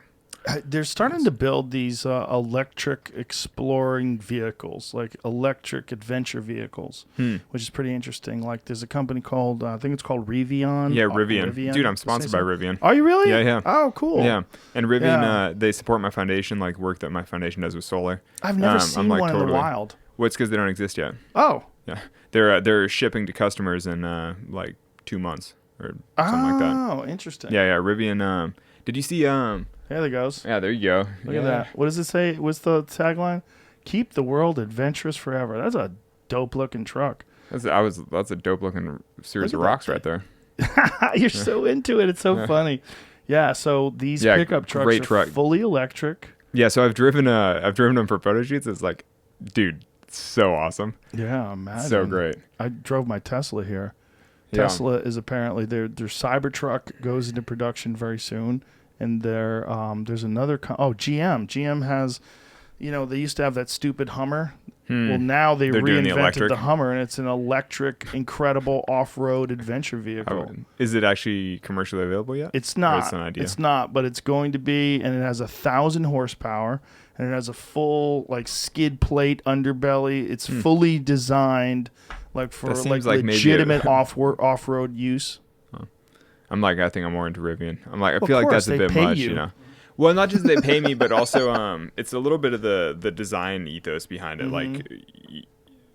They're starting to build these electric exploring vehicles, like electric adventure vehicles, which is pretty interesting. Like there's a company called, I think it's called Rivian. yeah, Rivian. Dude, I'm sponsored by Rivian. Are you really? Yeah, yeah. Oh, cool. Yeah, and Rivian, Yeah. they support my foundation, like work that my foundation does with solar. I've never I'm seen like, one in the totally. wild. Well, it's because they don't exist yet. Oh. Yeah, they're shipping to customers in like 2 months or something like that. Oh, interesting. Yeah, yeah. Rivian. Did you see? There it goes. Yeah, there you go. Look at that. What does it say? What's the tagline? Keep the world adventurous forever. That's a dope looking truck. That's a dope looking series Look of at rocks that right there. You're so into it. It's so funny. Yeah. So these Yeah, pickup trucks great are truck. fully electric. Yeah, so I've driven them for photo shoots. It's like, dude, it's so awesome. Yeah, imagine. So great. I drove my Tesla here. Yeah. Tesla is apparently their Cybertruck goes into production very soon, and there's another GM. GM has, they used to have that stupid Hummer. Well, now they're doing the reinvented electric. the Hummer, and it's an electric, incredible off-road adventure vehicle. Is it actually commercially available yet? It's Or not. it's an idea? It's not, but it's going to be, and it has 1,000 horsepower, and it has a full like skid plate underbelly. It's fully designed like for That seems like like maybe legitimate off-road use. I think I'm more into Rivian. I'm like, I Of feel like course, that's a they bit pay much, you. Well, not just they pay me, but also it's a little bit of the design ethos behind it. Like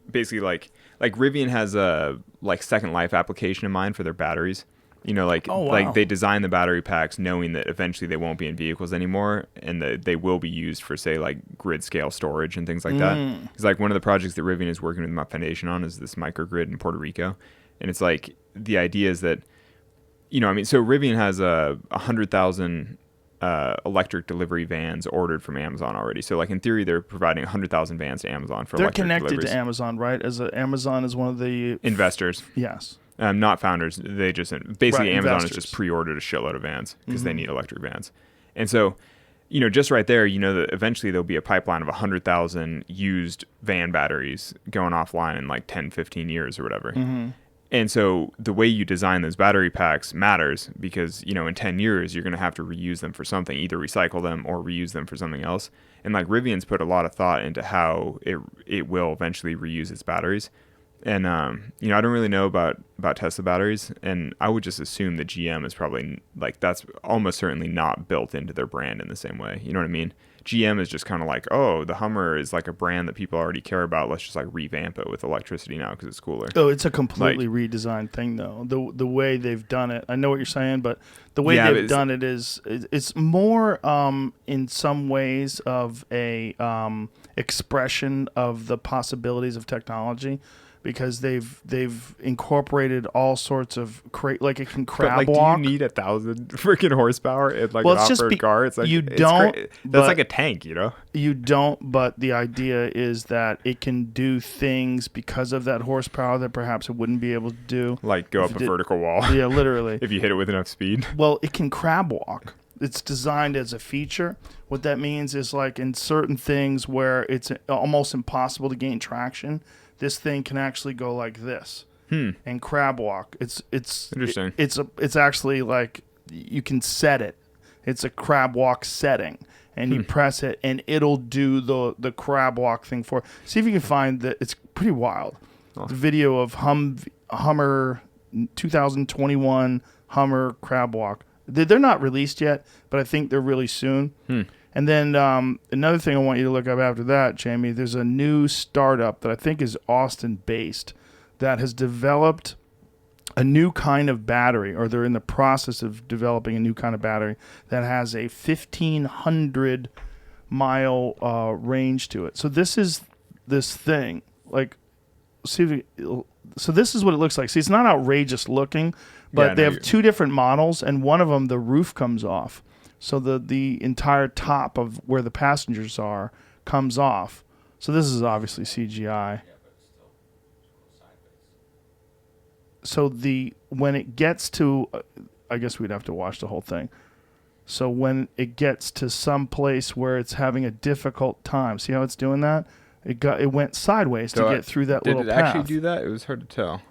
basically like Rivian has a like Second Life application in mind for their batteries. Like Oh, wow. like they design the battery packs knowing that eventually they won't be in vehicles anymore and that they will be used for say like grid scale storage and things like that. It's like one of the projects that Rivian is working with my foundation on is this microgrid in Puerto Rico, and it's like the idea is that so Rivian has 100,000 electric delivery vans ordered from Amazon already. So like in theory they're providing 100,000 vans to Amazon for They're electric connected deliveries. to Amazon, right? Amazon is one of the Investors. Yes. Not founders. They just basically Right, Amazon investors. has just pre-ordered a shitload of vans because they need electric vans, and so just right there, that eventually there'll be a pipeline of 100,000 used van batteries going offline in like 10, 15 years or whatever. And so the way you design those battery packs matters because, in 10 years, you're going to have to reuse them for something, either recycle them or reuse them for something else. And like Rivian's put a lot of thought into how it will eventually reuse its batteries. And, I don't really know about Tesla batteries. And I would just assume that GM is probably like, that's almost certainly not built into their brand in the same way. You know what I mean? GM is just kind of like, oh, the Hummer is like a brand that people already care about. Let's just like revamp it with electricity now because it's cooler. Oh, it's a completely redesigned thing, though. The way they've done it, I know what you're saying, but the way they've done it is it's more in some ways of a expression of the possibilities of technology. Because they've incorporated all sorts of like it can crab walk. Do you need 1,000 freaking horsepower in like Well, an it's just off-road car? It's like you it's don't, That's but- like a tank, You don't, but the idea is that it can do things because of that horsepower that perhaps it wouldn't be able to do. Like go if up it a did- vertical wall Yeah, literally. if you hit it with enough speed. Well, it can crab walk. It's designed as a feature. What that means is like in certain things where it's almost impossible to gain traction, this thing can actually go like this and crab walk. It's Interesting. It's actually like you can set it. It's a crab walk setting, and you press it, and it'll do the crab walk thing for. See if you can find that. It's pretty wild. The video of Hummer 2021 Hummer crab walk. They're not released yet, but I think they're really soon. And then another thing I want you to look up after that, Jamie, there's a new startup that I think is Austin-based that has developed a new kind of battery, or they're in the process of developing a new kind of battery that has a 1,500-mile range to it. So this is this thing. Like, see, so this is what it looks like. See, it's not outrageous looking, but Yeah, they no, have two different models, and one of them, the roof comes off. So the entire top of where the passengers are comes off. So this is obviously CGI. So when it gets to, I guess we'd have to watch the whole thing. So when it gets to some place where it's having a difficult time, see how it's doing that? It went sideways to get through that little path. Did it actually do that? It was hard to tell.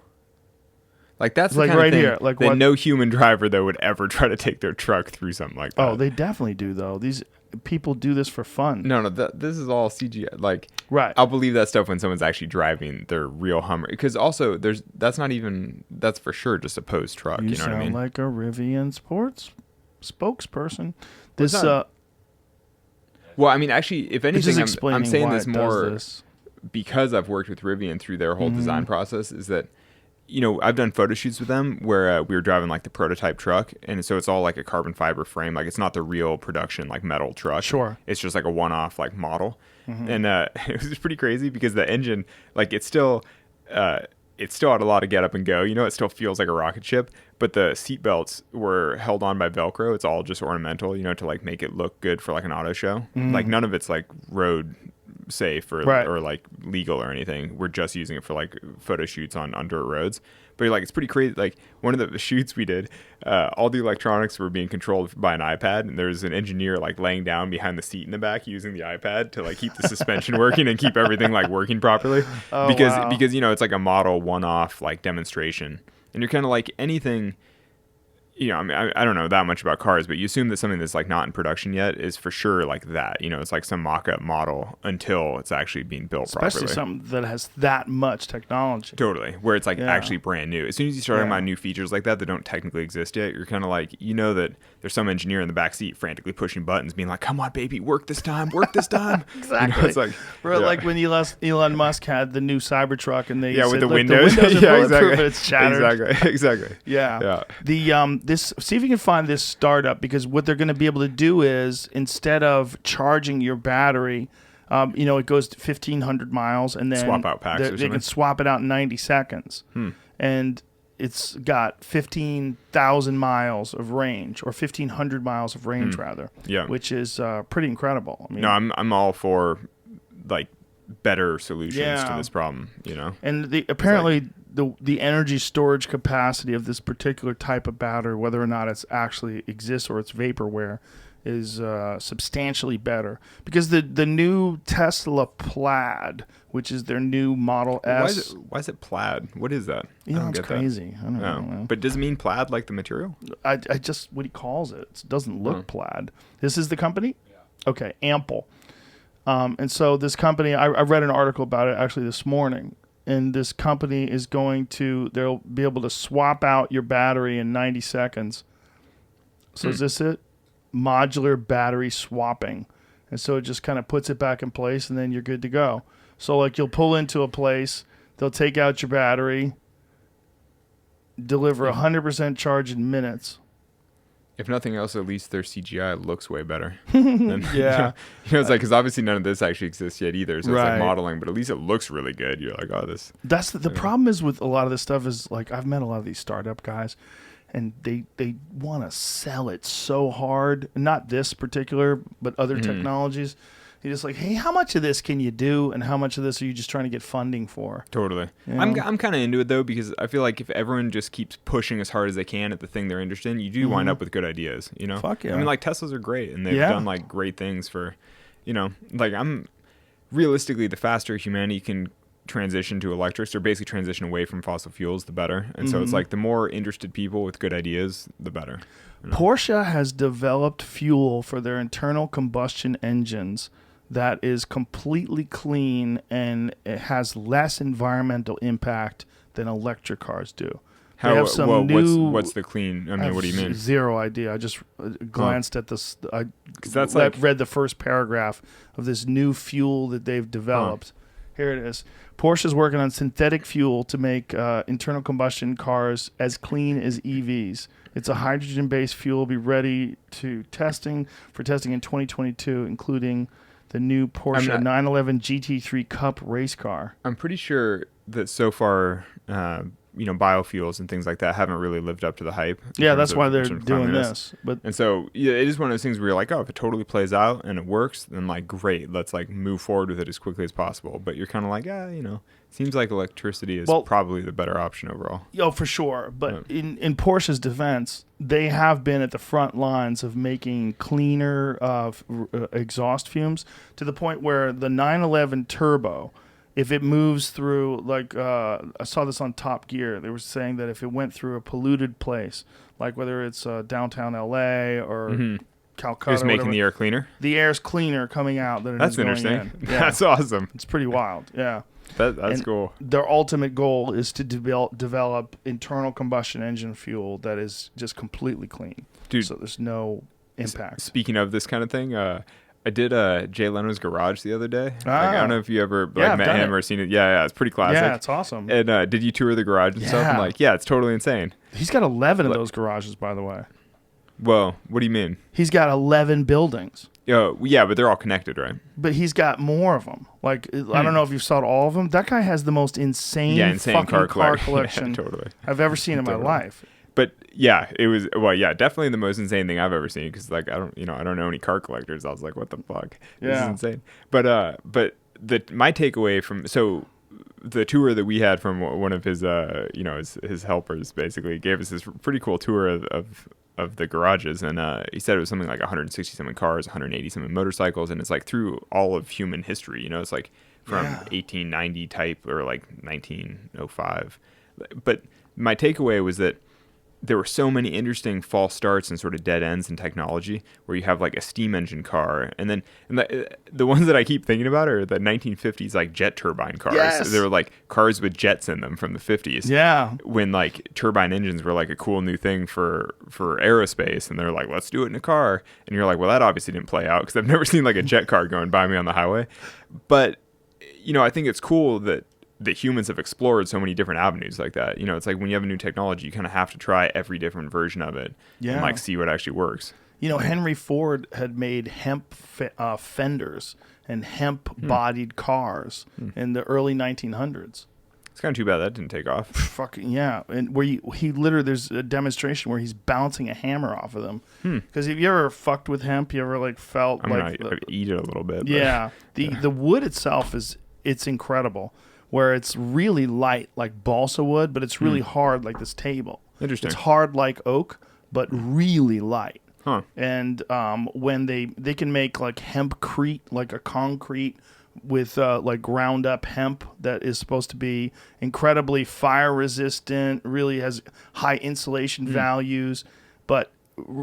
Like that's the like kind right of thing here, like that what? no human driver though would ever try to take their truck through something like that. Oh, they definitely do though. These people do this for fun. No, this is all CGI. Like, right. I'll believe that stuff when someone's actually driving their real Hummer. Because also, that's for sure just a posed truck. You know what I mean? You sound like a Rivian Sports spokesperson. What's This, that? Well, I mean, actually, if anything, I'm saying why this it does more this. because I've worked with Rivian through their whole design process. Is that, I've done photo shoots with them where we were driving like the prototype truck, and so it's all like a carbon fiber frame, like it's not the real production like metal truck. Sure, it's just like a one-off like model, and it was pretty crazy because the engine, like it's still had a lot of get up and go. It still feels like a rocket ship, but the seat belts were held on by Velcro. It's all just ornamental, to like make it look good for like an auto show. Like none of it's like road safe or like legal or anything. We're just using it for like photo shoots on dirt roads. But you're like, it's pretty crazy. Like one of the shoots we did, all the electronics were being controlled by an iPad, and there's an engineer like laying down behind the seat in the back using the iPad to like keep the suspension working and keep everything like working properly. Because it's like a model one-off like demonstration, and you're kind of like anything. I mean, I don't know that much about cars, but you assume that something that's like not in production yet is for sure like that. It's like some mock-up model until it's actually being built properly. Especially something that has that much technology. Totally, where it's like actually brand new. As soon as you start talking about new features like that don't technically exist yet, you're kind of like, that there's some engineer in the back seat frantically pushing buttons, being like, "Come on, baby, work this time, work this time." Exactly. It's like, like when Elon Musk had the new Cybertruck, and they said, with the "Look, windows, the windows are bulletproof," exactly, and it's shattered. exactly. Yeah. This see if you can find this startup, because what they're going to be able to do is, instead of charging your battery, it goes to 1,500 miles, and then swap out packs. They can swap it out in 90 seconds, and it's got 15,000 miles of range, or 1,500 miles of range rather. Yeah, which is pretty incredible. I mean, no, I'm all for like better solutions to this problem. And apparently the energy storage capacity of this particular type of battery, whether or not it's actually exists or it's vaporware, is substantially better, because the new Tesla Plaid, which is their new Model S. Why is it plaid? What is that? It's crazy. I don't know. But does it mean plaid like the material? I just what he calls it. It doesn't look plaid. This is the company? Yeah. Okay, Ample. And so this company, I read an article about it actually this morning, and this company is they'll be able to swap out your battery in 90 seconds. So is this it? Modular battery swapping. And so it just kind of puts it back in place, and then you're good to go. So like you'll pull into a place, they'll take out your battery, deliver 100% charge in minutes. If nothing else, at least their CGI looks way better. Yeah. It's like, because obviously none of this actually exists yet either. So it's like modeling, but at least it looks really good. You're like, oh, this. That's the problem is with a lot of this stuff is like, I've met a lot of these startup guys, and they want to sell it so hard. Not this particular, but other technologies. You're just like, hey, how much of this can you do, and how much of this are you just trying to get funding for? Totally. I'm kind of into it, though, because I feel like if everyone just keeps pushing as hard as they can at the thing they're interested in, you do wind up with good ideas, Fuck yeah. I mean, like, Teslas are great, and they've done, like, great things for, like, realistically, the faster humanity can transition to electrics, or basically transition away from fossil fuels, the better. And so it's like the more interested people with good ideas, the better. Porsche has developed fuel for their internal combustion engines that is completely clean, and it has less environmental impact than electric cars do. What's the clean? I mean, what do you mean? Zero idea. I just glanced at this. I read the first paragraph of this new fuel that they've developed. Here it is. Porsche is working on synthetic fuel to make internal combustion cars as clean as EVs. It's a hydrogen-based fuel. Will be ready for testing in 2022, including the new Porsche 911 GT3 Cup race car. I'm pretty sure that so far biofuels and things like that haven't really lived up to the hype. Yeah, that's why they're in terms of doing cleanliness. this. And so yeah, it is one of those things where you're like, oh, if it totally plays out and it works, then like great, let's like move forward with it as quickly as possible. But you're kind of like, seems like electricity is probably the better option overall. Oh, for sure. But in Porsche's defense, they have been at the front lines of making cleaner exhaust fumes to the point where the 911 Turbo, if it moves through, like I saw this on Top Gear, they were saying that if it went through a polluted place, like whether it's downtown LA or Calcutta, just making the air cleaner. The air's cleaner coming out than it That's is going interesting. in. Yeah. That's awesome. It's pretty wild. Yeah. That's cool. Their ultimate goal is to develop internal combustion engine fuel that is just completely clean. Dude, so there's no impact. Speaking of this kind of thing, I did Jay Leno's garage the other day. I don't know if you ever met him or seen it. Yeah, it's pretty classic. Yeah, it's awesome. And did you tour the garage and stuff? I'm like, yeah, it's totally insane. He's got 11 of those garages, by the way. Well, what do you mean? He's got 11 buildings. Yeah, but they're all connected, right? But he's got more of them. Like, I don't know if you saw all of them. That guy has the most insane fucking car collection yeah, totally. I've ever seen in my life. But yeah, it was definitely the most insane thing I've ever seen because like I don't know any car collectors. I was like, what the fuck? This is insane. But my takeaway from the tour that we had from one of his his helpers basically gave us this pretty cool tour of the garages, and he said it was something like 160-something cars, 180-something motorcycles, and it's like through all of human history. It's like from 1890 type or like 1905. But my takeaway was that there were so many interesting false starts and sort of dead ends in technology where you have like a steam engine car. And then the ones that I keep thinking about are the 1950s like jet turbine cars. Yes. They were like cars with jets in them from the 50s. Yeah. When like turbine engines were like a cool new thing for aerospace. And they're like, let's do it in a car. And you're like, well, that obviously didn't play out because I've never seen like a jet car going by me on the highway. But, I think it's cool that humans have explored so many different avenues like that. It's like when you have a new technology, you kind of have to try every different version of it and like see what actually works. Henry Ford had made hemp fenders and hemp-bodied cars in the early 1900s. It's kind of too bad that didn't take off. Fucking yeah. And where he literally, there's a demonstration where he's bouncing a hammer off of them. Because if you ever fucked with hemp, you ever like felt I'd eat it a little bit. Yeah. The wood itself it's incredible. Where it's really light like balsa wood, but it's really hard like this table. Interesting. It's hard like oak, but really light. Huh. And when they can make like hempcrete, like a concrete with like ground up hemp that is supposed to be incredibly fire resistant, really has high insulation values. But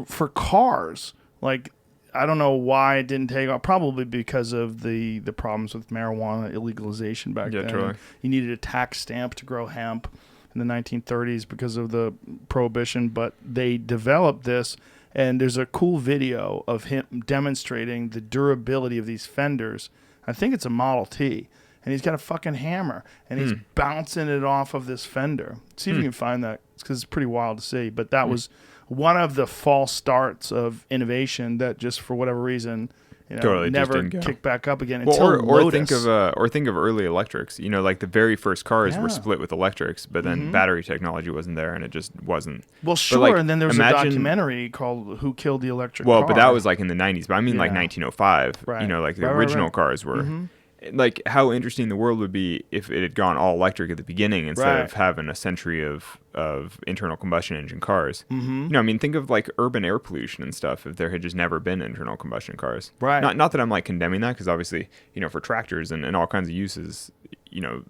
for cars, like, I don't know why it didn't take off. Probably because of the problems with marijuana illegalization back then. Totally. You needed a tax stamp to grow hemp in the 1930s because of the prohibition. But they developed this, and there's a cool video of him demonstrating the durability of these fenders. I think it's a Model T, and he's got a fucking hammer, and he's bouncing it off of this fender. See if you can find that, because it's pretty wild to see. But that was one of the false starts of innovation that just for whatever reason, totally never kicked back up again until Lotus. Or think of early electrics. Like the very first cars were split with electrics, but then battery technology wasn't there, and it just wasn't. Well, sure. And then there was a documentary called "Who Killed the Electric Car?" Well, but that was like in the 90s. But I mean, like 1905. Right. Like the original cars were. Like how interesting the world would be if it had gone all electric at the beginning instead of having a century of internal combustion engine cars. I mean, think of like urban air pollution and stuff if there had just never been internal combustion cars. Right. Not that I'm like condemning that, because obviously, for tractors and all kinds of uses,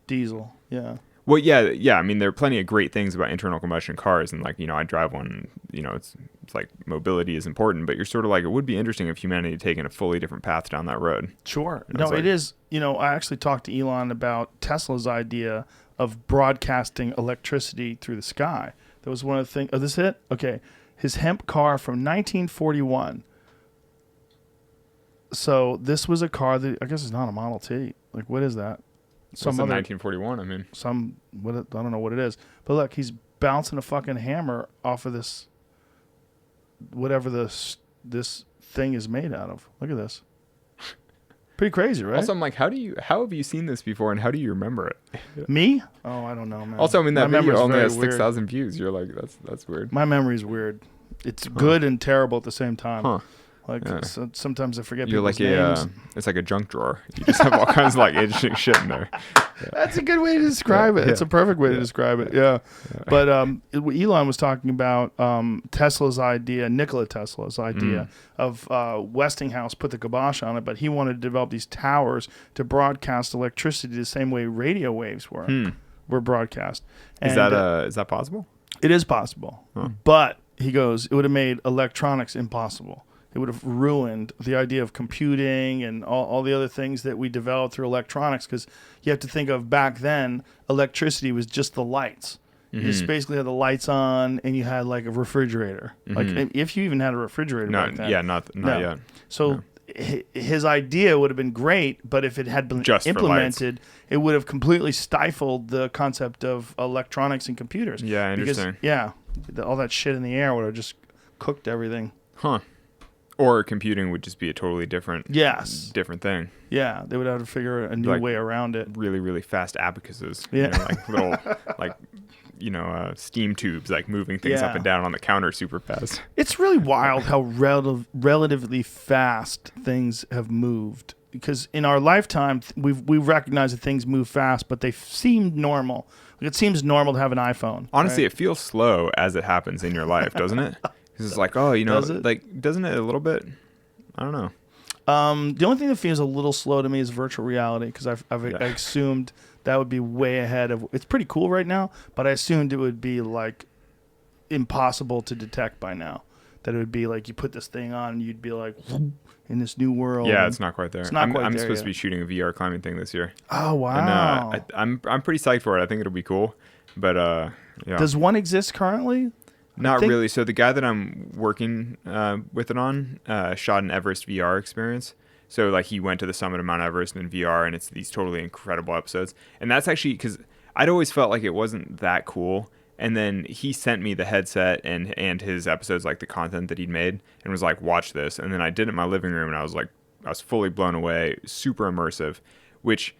diesel. Yeah. Well, yeah. I mean, there are plenty of great things about internal combustion cars, and like, I drive one. It's like mobility is important, but you're sort of like, it would be interesting if humanity had taken a fully different path down that road. Sure. No, it is. I actually talked to Elon about Tesla's idea of broadcasting electricity through the sky. That was one of the things. Oh, this it? Okay. His hemp car from 1941. So this was a car that I guess is not a Model T. Like, what is that? Some other 1941. I mean, I don't know what it is. But look, he's bouncing a fucking hammer off of this, whatever this thing is made out of. Look at this. Pretty crazy, right? Also, I'm like, how have you seen this before, and how do you remember it? Me? Oh, I don't know, man. Also, I mean, that My video memory's only very has weird. 6,000 views. You're like, that's weird. My memory's weird. It's good and terrible at the same time. Huh. Like Yeah. sometimes I forget You're people's like names. it's like a junk drawer. You just have all kinds of like interesting shit in there. That's a good way to describe it. It's a perfect way to describe it. Yeah. But Elon was talking about Tesla's idea, Nikola Tesla's idea of Westinghouse put the kibosh on it, but he wanted to develop these towers to broadcast electricity the same way radio waves were broadcast. And, Is that possible? it is possible, but he goes, it would have made electronics impossible. It would have ruined the idea of computing and all the other things that we developed through electronics, because you have to think of back then, electricity was just the lights. You just basically had the lights on and you had like a refrigerator. Like if you even had a refrigerator back then. Not No. yet. So his idea would have been great, but if it had been Just for implemented, it would have completely stifled the concept of electronics and computers. Yeah, I understand. All that shit in the air would have just cooked everything. Huh. Or computing would just be a totally different different thing. Yeah, they would have to figure a new way around it. Really, really fast abacuses. Yeah. You know, like little steam tubes like moving things up and down on the counter super fast. It's really wild how relatively fast things have moved. Because in our lifetime, we've recognized that things move fast, but they seem normal. Like it seems normal to have an iPhone. Honestly, right? it feels slow as it happens in your life, doesn't it? Because it's like, Does it? like, doesn't it a little bit? I don't know. The only thing that feels a little slow to me is virtual reality, because I assumed that would be way ahead of. It's pretty cool right now, but I assumed it would be like impossible to detect by now. That it would be like you put this thing on and you'd be like in this new world. Yeah, it's not quite there. It's not quite I'm there supposed yet. to be shooting a VR climbing thing this year. Oh wow! And I'm pretty psyched for it. I think it'll be cool. But yeah. Does one exist currently? Not really. So the guy that I'm working with it on shot an Everest VR experience. So like he went to the summit of Mount Everest in VR, and it's these totally incredible episodes. And that's actually because I'd always felt like it wasn't that cool. And then he sent me the headset and his episodes, like the content that he'd made, and was like, watch this. And then I did it in my living room, and I was fully blown away, super immersive, which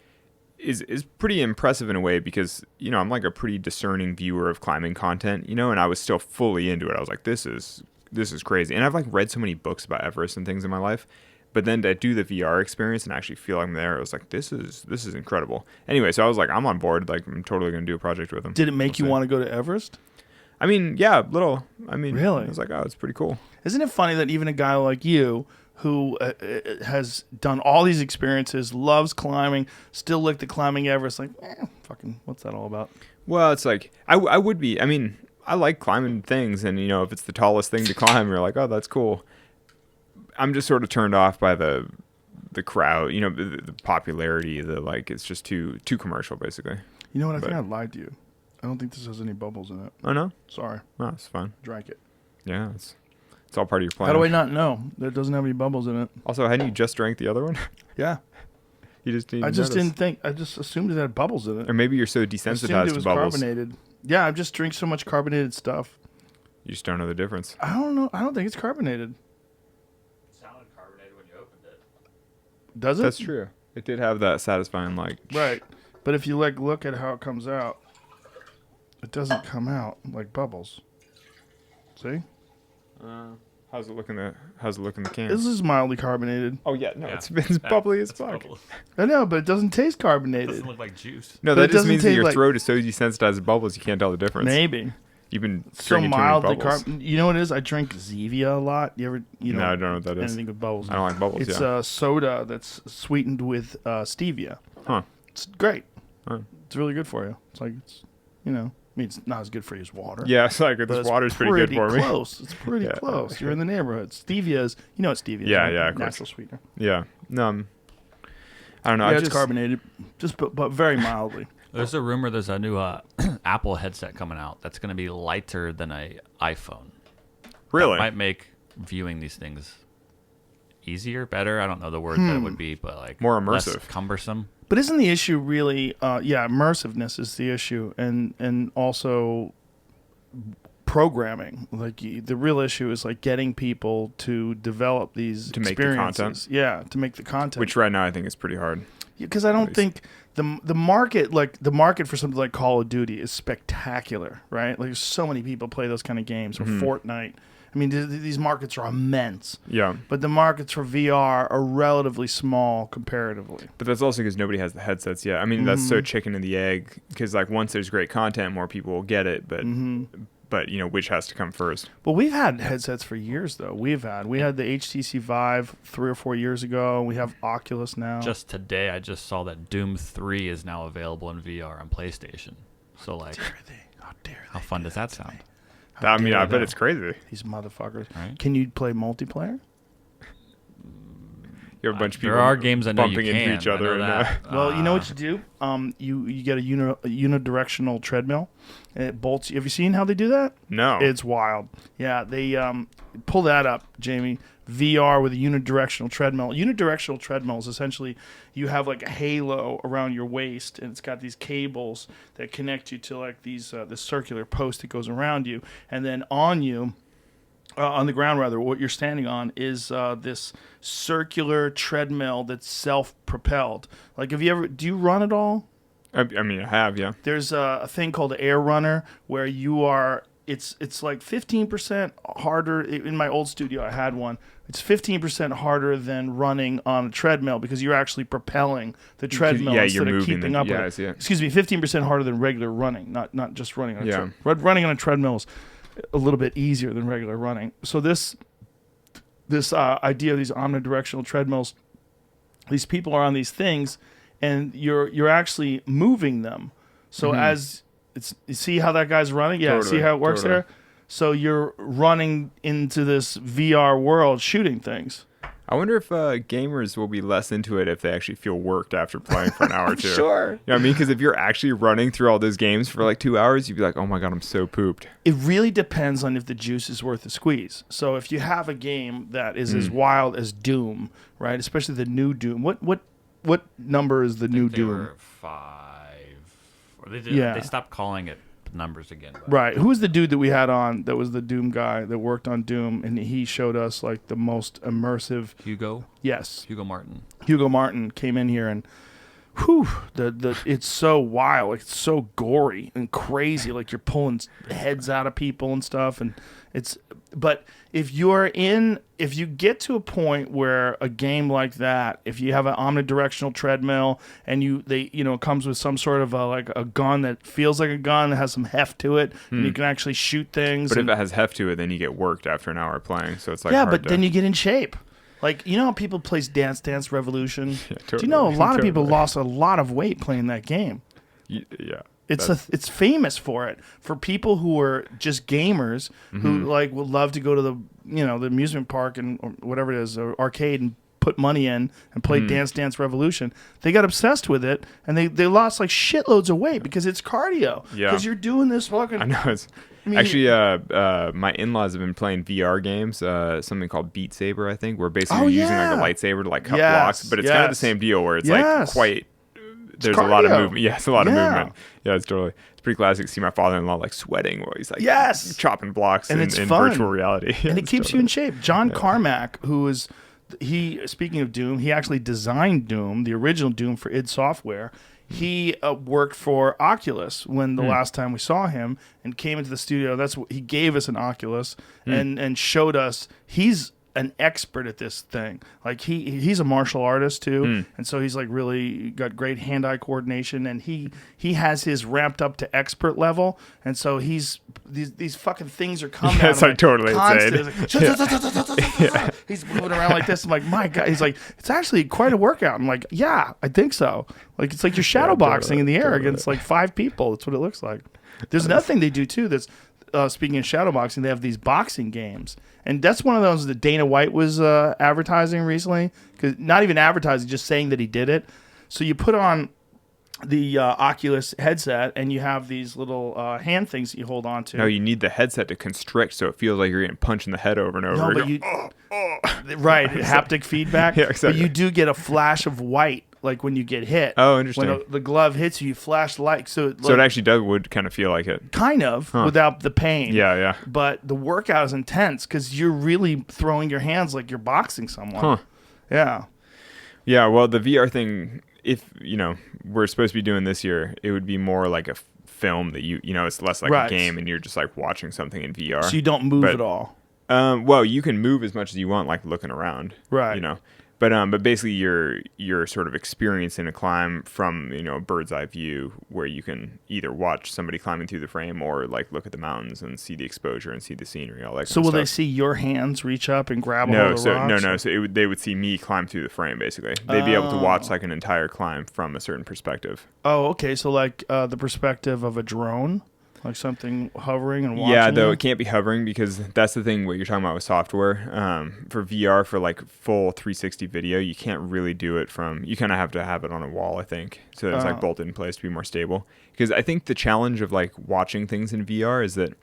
is pretty impressive in a way because, I'm like a pretty discerning viewer of climbing content, and I was still fully into it. I was like, this is crazy. And I've like read so many books about Everest and things in my life. But then to do the VR experience and actually feel like I'm there, I was like, this is incredible. Anyway, so I was like, I'm on board. Like, I'm totally going to do a project with him. Did it make you want to go to Everest? I mean, yeah, little. I mean, really? I was like, oh, it's pretty cool. Isn't it funny that even a guy like you, who has done all these experiences, loves climbing, still looked at climbing Everest like, fucking, what's that all about? Well, it's like, I would be. I mean, I like climbing things. And, if it's the tallest thing to climb, you're like, oh, that's cool. I'm just sort of turned off by the crowd, the popularity, it's just too commercial, basically. You know what? I think I lied to you. I don't think this has any bubbles in it. Oh, no? Sorry. No, it's fine. Drank it. Yeah, it's all part of your plan. How do I not know that it doesn't have any bubbles in it? Also, hadn't you just drank the other one? Yeah. You just didn't I just notice. didn't think. I just assumed it had bubbles in it. Or maybe you're so I assumed desensitized it to was bubbles. carbonated. Yeah, I just drink so much carbonated stuff. You just don't know the difference. I don't know. I don't think it's carbonated. Sounded carbonated when you opened it. Does it? That's true. It did have that satisfying, Right. But if you look at how it comes out, it doesn't come out like bubbles. See? How's it look in the can? This is mildly carbonated. Oh yeah, no, Yeah. it's bubbly as It's fuck. bubbles. I know, but it doesn't taste carbonated. Doesn't look like juice. No, But that it just doesn't means that taste your like- throat is so desensitized to bubbles you can't tell the difference. Maybe. You've been So drinking too many mildly bubbles. You know what it is? I drink Zevia a lot. You ever? No, I don't know what that is. Anything with bubbles? I don't like bubbles. It's yeah. a soda that's sweetened with stevia. Huh. It's great. Huh. It's really good for you. It's like I mean, it's not as good for you as water. Yeah, it's like but this it's water's pretty good for me. Close. It's pretty Yeah. close. You're in the neighborhood. Stevia is. You know what stevia is? Yeah, right? yeah, of course. Natural sweetener. Yeah. No. I don't know. Yeah, I it's carbonated, but very mildly. There's a rumor there's a new Apple headset coming out that's going to be lighter than an iPhone. Really? That might make viewing these things easier, better. I don't know the word that it would be, but like More less immersive. cumbersome. But isn't the issue really? Immersiveness is the issue, and also programming. Like the real issue is like getting people to develop these To make the experiences. content. Yeah, to make the content. Which right now I think is pretty hard. Because I don't think the market for something like Call of Duty is spectacular, right? Like there's so many people play those kind of games or Fortnite. I mean, these markets are immense. Yeah. But the markets for VR are relatively small comparatively. But that's also because nobody has the headsets yet. I mean, that's so chicken and the egg. Because like once there's great content, more people will get it. But you know, which has to come first? Well, we've had headsets for years, though. We had the HTC Vive 3 or 4 years ago. We have Oculus now. Just today, I just saw that Doom 3 is now available in VR on PlayStation. So like, How dare they? how fun does that sound? I mean, I bet they? it's crazy. These motherfuckers. Right. Can you play multiplayer? You have a bunch of people There are games I know bumping you can. into each other. I know that. Well, you know what you do? You get a unidirectional treadmill. And it bolts. Have you seen how they do that? No. It's wild. Yeah, they pull that up, Jamie. VR with a unidirectional treadmill. Unidirectional treadmill is essentially you have like a halo around your waist, and it's got these cables that connect you to like these this circular post that goes around you, and then on you. On the ground, rather, what you're standing on is this circular treadmill that's self-propelled. Like, do you run at all? I mean, I have, yeah. There's a thing called Air Runner where it's like 15% harder. In my old studio, I had one. It's 15% harder than running on a treadmill because you're actually propelling the treadmill instead of keeping up with it. I see it. Excuse me, 15% harder than regular running, not just running on a Yeah. running on a treadmill is a little bit easier than regular running. So this idea of these omnidirectional treadmills, these people are on these things, and you're actually moving them. So as you see how that guy's running, Totally, see how it works totally. there. So you're running into this VR world, shooting things. I wonder if gamers will be less into it if they actually feel worked after playing for an hour or two. Sure. You know what I mean? Because if you're actually running through all those games for like 2 hours, you'd be like, oh my God, I'm so pooped. It really depends on if the juice is worth the squeeze. So if you have a game that is as wild as Doom, right? Especially the new Doom. What number is the new They Doom? were 5. Or they did. Yeah. They stopped calling it numbers again. But Right. Who was the dude that we had on that was the Doom guy that worked on Doom, and he showed us like the most immersive. Hugo Martin. Hugo Martin came in here and it's so wild, like it's so gory and crazy, like you're pulling heads out of people and stuff, and but if you get to a point where a game like that, if you have an omnidirectional treadmill and it comes with some sort of a gun that feels like a gun that has some heft to it, and you can actually shoot things. But if it has heft to it, then you get worked after an hour playing. So it's like then you get in shape. Like, you know how people play Dance Dance Revolution? Yeah, Do you know a lot of people lost a lot of weight playing that game? Yeah. It's famous for it. For people who are just gamers who like would love to go to the the amusement park and or whatever it is, or arcade, and put money in and play Dance Dance Revolution. They got obsessed with it, and they lost like shitloads of weight because it's cardio. Yeah. Because you're doing this fucking. I know. Actually, my in-laws have been playing VR games, something called Beat Saber, I think, where basically you're using like a lightsaber to like cut blocks, but it's kind of the same deal where it's like quite. There's a lot of movement. Yeah, it's a lot of movement. Yeah, it's pretty classic. See my father-in-law like sweating while he's like chopping blocks and in it's fun. virtual reality. And it keeps you in shape. John Carmack, speaking of Doom, he actually designed Doom, the original Doom for id Software. He worked for Oculus when the last time we saw him, and came into the studio. He gave us an Oculus and showed us. He's an expert at this thing. Like he's a martial artist too, and so he's like really got great hand-eye coordination, and he has his ramped up to expert level, and so these fucking things are coming out. It's like totally constant. insane. Like, he's moving around like this. I'm like, my God. He's like, it's actually quite a workout. I'm like, yeah, I think so. Like it's like you're shadow boxing in the air against like 5 people. That's what it looks like. There's another thing they do too. That's speaking of shadow boxing, they have these boxing games. And that's one of those that Dana White was advertising recently. Cause not even advertising, just saying that he did it. So you put on the Oculus headset, and you have these little hand things that you hold on to. No, you need the headset to constrict so it feels like you're getting punched in the head over and over. No, but right, haptic feedback. Yeah, exactly. But you do get a flash of white like when you get hit. Oh, interesting. When the glove hits you, you flash light. So So it actually would kind of feel like it. kind of without the pain. Yeah, yeah. But the workout is intense because you're really throwing your hands like you're boxing someone. Huh. Yeah. Yeah, well, the VR thing, if, we're supposed to be doing this year, it would be more like a film that it's less like Right. a game and you're just like watching something in VR. So you don't move at all. Well, you can move as much as you want, like looking around. Right. But basically you're sort of experiencing a climb from, a bird's eye view where you can either watch somebody climbing through the frame or like look at the mountains and see the exposure and see the scenery, all that So kind will of they stuff. see your hands reach up and grab a No, hold of the rocks? no. So they would see me climb through the frame, basically. They'd be able to watch like an entire climb from a certain perspective. Oh, okay. So like the perspective of a drone, like something hovering and watching. Yeah, though you? it can't be hovering because that's the thing. What you're talking about with software for VR, for like full 360 video, you can't really do it from. You kind of have to have it on a wall, I think, so that it's like bolted in place to be more stable. Because I think the challenge of like watching things in VR is that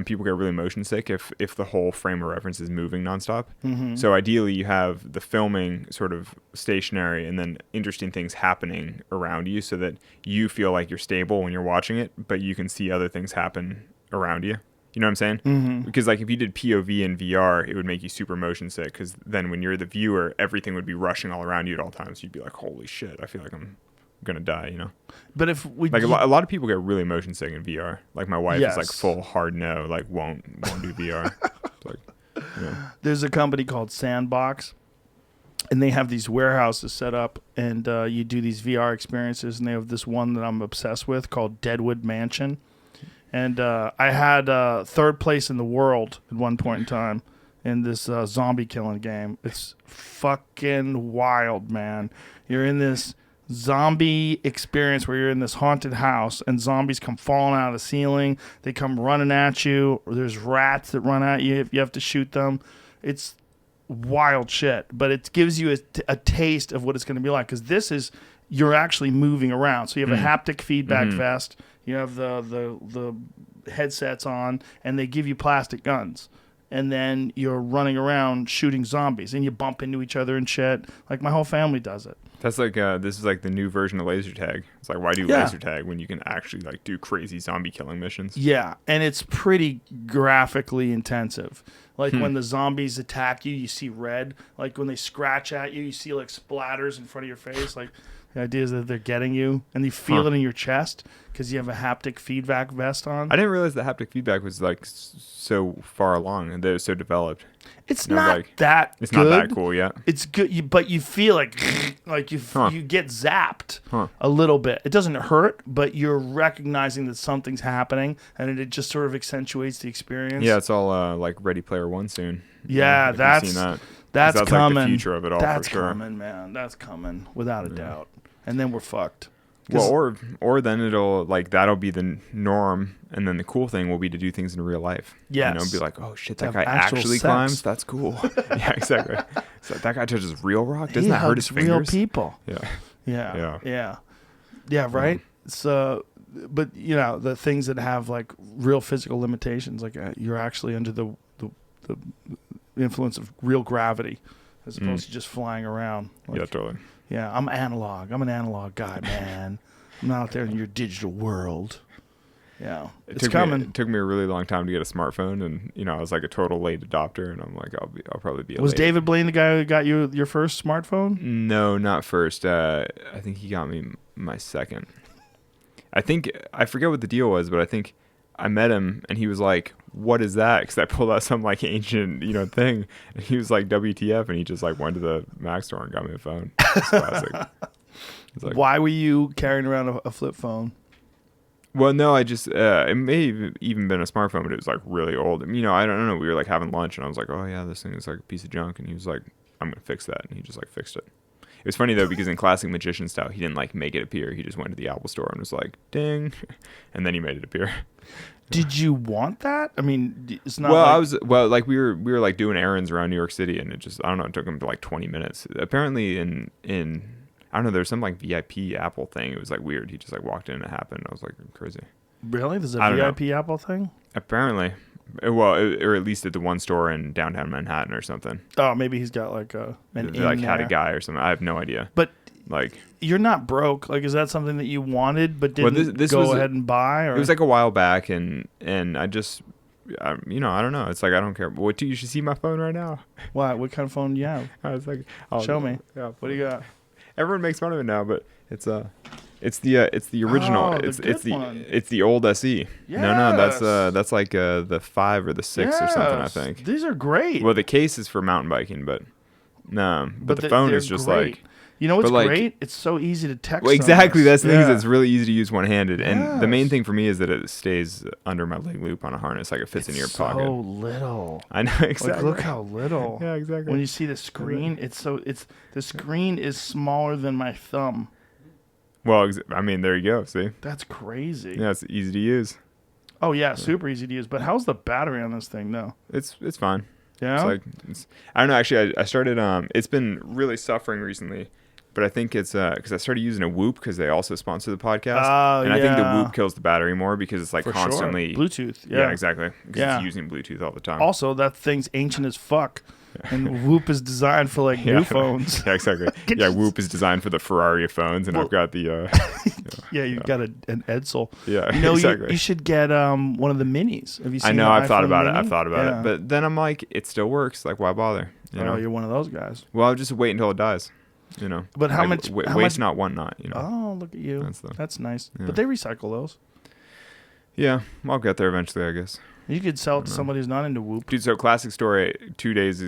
people get really motion sick if the whole frame of reference is moving nonstop. Mm-hmm. So ideally, you have the filming sort of stationary, and then interesting things happening around you, so that you feel like you're stable when you're watching it, but you can see other things happen around you. You know what I'm saying? Mm-hmm. Because like if you did POV in VR, it would make you super motion sick. Because then when you're the viewer, everything would be rushing all around you at all times. You'd be like, "Holy shit! I feel like I'm gonna die." But if we Like a lot of people get really motion sick in VR. Like my wife is like Yes. full hard no, like won't do VR. It's like, there's a company called Sandbox, and they have these warehouses set up, and you do these VR experiences, and they have this one that I'm obsessed with called Deadwood Mansion. And I had third place in the world at one point in time in this zombie killing game. It's fucking wild, man. You're in this zombie experience where you're in this haunted house and zombies come falling out of the ceiling. They come running at you, or there's rats that run at you if you have to shoot them. It's wild shit, but it gives you a taste of what it's going to be like, because you're actually moving around. So you have a haptic feedback vest. You have the headsets on, and they give you plastic guns. And then you're running around shooting zombies, and you bump into each other and shit. Like, my whole family does it. that's like this is like the new version of laser tag. It's like, why do laser tag when you can actually like do crazy zombie killing missions? Yeah, and it's pretty graphically intensive. Like when the zombies attack you, you see red. Like when they scratch at you, you see like splatters in front of your face. Like the idea is that they're getting you, and you feel it in your chest because you have a haptic feedback vest on. I didn't realize the haptic feedback was like so far along and that it was so developed. It's No, not like, that It's good. not that cool yet. It's good, but you feel like you get zapped a little bit. It doesn't hurt, but you're recognizing that something's happening, and it just sort of accentuates the experience. Yeah, it's all like Ready Player One soon. Yeah, If you've that's seen that. 'Cause that's coming. Like the future of it all. That's for sure. coming, man. That's coming without a doubt. And then we're fucked. Well, or then it'll like that'll be the norm, and then the cool thing will be to do things in real life. Yes. Be like, oh shit, that Have guy actual actually sex. climbs. That's cool. Yeah, exactly. So that guy touches real rock. Doesn't He that hurt hugs his fingers? real people. Yeah. Yeah, right? So, but the things that have like real physical limitations, like you're actually under the influence of real gravity as opposed to just flying around. Like, Yeah, totally. yeah, I'm analog. I'm an analog guy, man. I'm not out there in your digital world. Yeah, it's coming. It took me a really long time to get a smartphone, and I was like a total late adopter, and I'm like, I'll probably be. Was late. David Blaine the guy who got you your first smartphone? No, not first. I think he got me my second. I forget what the deal was, but I think I met him and he was like, "What is that?" Because I pulled out some like ancient thing, and he was like, "WTF?" And he just like went to the Mac store and got me a phone. It's classic. It's like, Why were you carrying around a flip phone? well, no, I just it may have even been a smartphone, but it was like really old. And, I don't know. We were like having lunch, and I was like, "Oh yeah, this thing is like a piece of junk." And he was like, "I'm gonna fix that," and he just like fixed it. It was funny though because in classic magician style, he didn't like make it appear. He just went to the Apple store and was like, "Ding," and then he made it appear. Did you want that? I mean, it's not. Well, we were like doing errands around New York City, and it took him like 20 minutes. Apparently, in I don't know, there's some like VIP Apple thing. It was like weird. He just like walked in and it happened. I was like, crazy. Really? There's a I don't know. VIP Apple thing? Apparently, or at least at the one store in downtown Manhattan or something. Oh, maybe he's got like an They like had a there. guy or something. I have no idea. But Like, you're not broke. Like, is that something that you wanted but didn't this go was ahead and buy? Or? it was like a while back, and I just, I don't know. It's like, I don't care. You should see my phone right now. What kind of phone do you have? I was like, Show me. Yeah, What do you got? everyone makes fun of it now, but it's the original. Oh, the it's good one. it's the old SE. No, Yes. that's like the 5 or the 6 or something, I Yes. think. These are great. Well, the case is for mountain biking, but the phone they're is just great. like. You know what's but, like- great? It's so easy to text. Well, on exactly. this. That's the thing. Is Yeah. it's really easy to use one-handed, and the main Yes. thing for me is that it stays under my leg loop on a harness, like it fits in your so pocket. little. I know exactly. Like, look how little. Yeah, exactly. When you see the screen, the screen is smaller than my thumb. Well, I mean, there you go. See, That's crazy. yeah, it's easy to use. Oh yeah, super easy to use. But how's the battery on this thing though? It's fine. Yeah. It's like I don't know. Actually, I started. It's been really suffering recently, but I think it's because I started using a Whoop because they also sponsor the podcast, Oh, and I think the yeah. Whoop kills the battery more because it's like For constantly sure. Bluetooth. Yeah, exactly. Because Yeah. it's using Bluetooth all the time. Also, that thing's ancient as fuck, and Whoop is designed for like new phones. Yeah, exactly. Yeah, Whoop is designed for the Ferrari of phones, and I've got the. Yeah, you've got an Edsel. Yeah, You know, exactly. you should get one of the minis. Have you seen? I know. the I've thought iPhone about it. mini? I've thought about Yeah. it, but then I'm like, it still works. Like, why bother? You know. You're one of those guys. Well, I'll just wait until it dies. You know. But how Like, much? how waste much? not, want not. You know. Oh, look at you. That's nice. Yeah. But they recycle those. Yeah, I'll get there eventually, I guess. You could sell it to somebody who's not into Whoop. Dude, so classic story. 3 days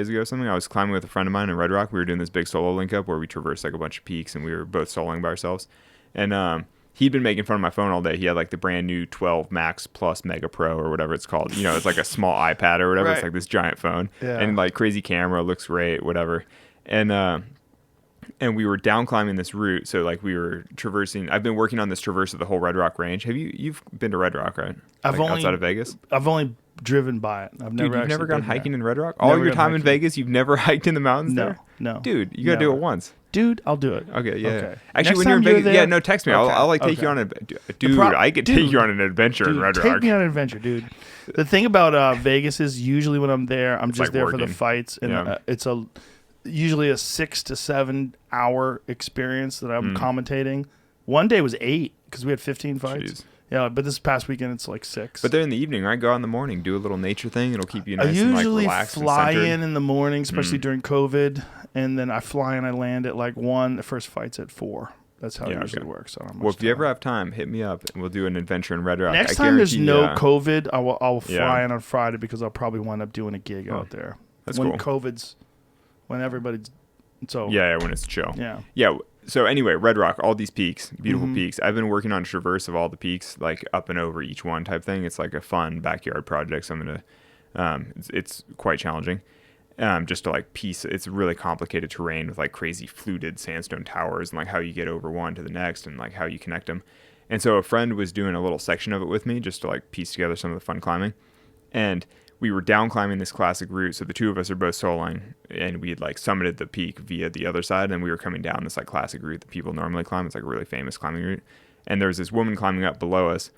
ago, something. I was climbing with a friend of mine in Red Rock. We were doing this big solo link up where we traversed like a bunch of peaks, and we were both soloing by ourselves. And he'd been making fun of my phone all day. He had like the brand new 12 Max Plus Mega Pro or whatever it's called. You know, it's like a small iPad or whatever. Right. It's like this giant phone, Yeah. and like crazy camera, looks great, whatever. And we were down climbing this route. So like we were traversing. I've been working on this traverse of the whole Red Rock Range. You've been to Red Rock, right? I've Like, only outside of Vegas. I've only driven by it. I've Dude, you've actually never gone been there. hiking in Red Rock? All Never your gone time in hiking. Vegas, you've never hiked in the mountains No, there? no. Dude, you gotta do it Never. once. Dude, I'll do it. Okay, yeah. Okay. Actually, Next when you're in time you're Vegas, there- yeah, no, text me. Okay, I'll like take okay. you on a dude. I could take you on an adventure in Dude, Red take Rock. me on an adventure, dude. The thing about Vegas is usually when I'm there, I'm just like there for the working. fights, and Yeah. it's usually a 6 to 7 hour experience that I'm commentating. One day was 8 because we had 15 fights. Jeez. Yeah, but this past weekend it's like 6. But they're in the evening, right? Go out in the morning, do a little nature thing. It'll keep you I nice and like usually relaxed fly and centered. in the morning, especially during COVID, and then I fly and I land at like 1. The first fight's at 4. That's how it Yeah, usually okay. works. I don't know Well, much if you ever time. have time, hit me up and we'll do an adventure in Red Rock. Next I time there's guarantee, no COVID, I'll fly Yeah. in on Friday because I'll probably wind up doing a gig out there. That's when cool. when everybody's so Yeah, when it's chill. yeah. Yeah. So anyway, Red Rock, all these peaks, beautiful Mm-hmm. peaks. I've been working on a traverse of all the peaks, like up and over each one type thing. It's like a fun backyard project. So I'm gonna, it's quite challenging. Just to like piece, it's really complicated terrain with like crazy fluted sandstone towers and like how you get over one to the next and like how you connect them. And so a friend was doing a little section of it with me just to like piece together some of the fun climbing. And we were down climbing this classic route. So the two of us are both soloing, and we had like summited the peak via the other side. And we were coming down this like classic route that people normally climb. It's like a really famous climbing route. And there was this woman climbing up below us,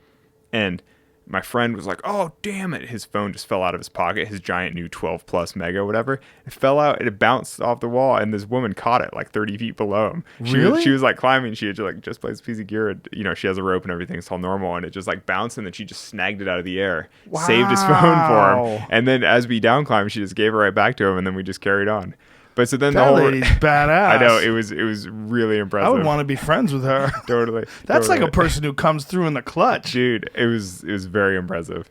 and my friend was like, "Oh, damn it." His phone just fell out of his pocket, his giant new 12 plus mega, whatever. It fell out and it bounced off the wall, and this woman caught it like 30 feet below him. Really? She was like climbing. She had just placed a piece of gear. And, you know, she has a rope and everything. It's all normal. And it just like bounced, and then she just snagged it out of the air, saved his phone for Wow. him. And then as we down climbed, she just gave it right back to him, and then we just carried on. But so then That the whole lady's badass. I know it was really impressive. I would want to be friends with her. Totally. That's like totally. a person who comes through in the clutch. Dude, it was very impressive.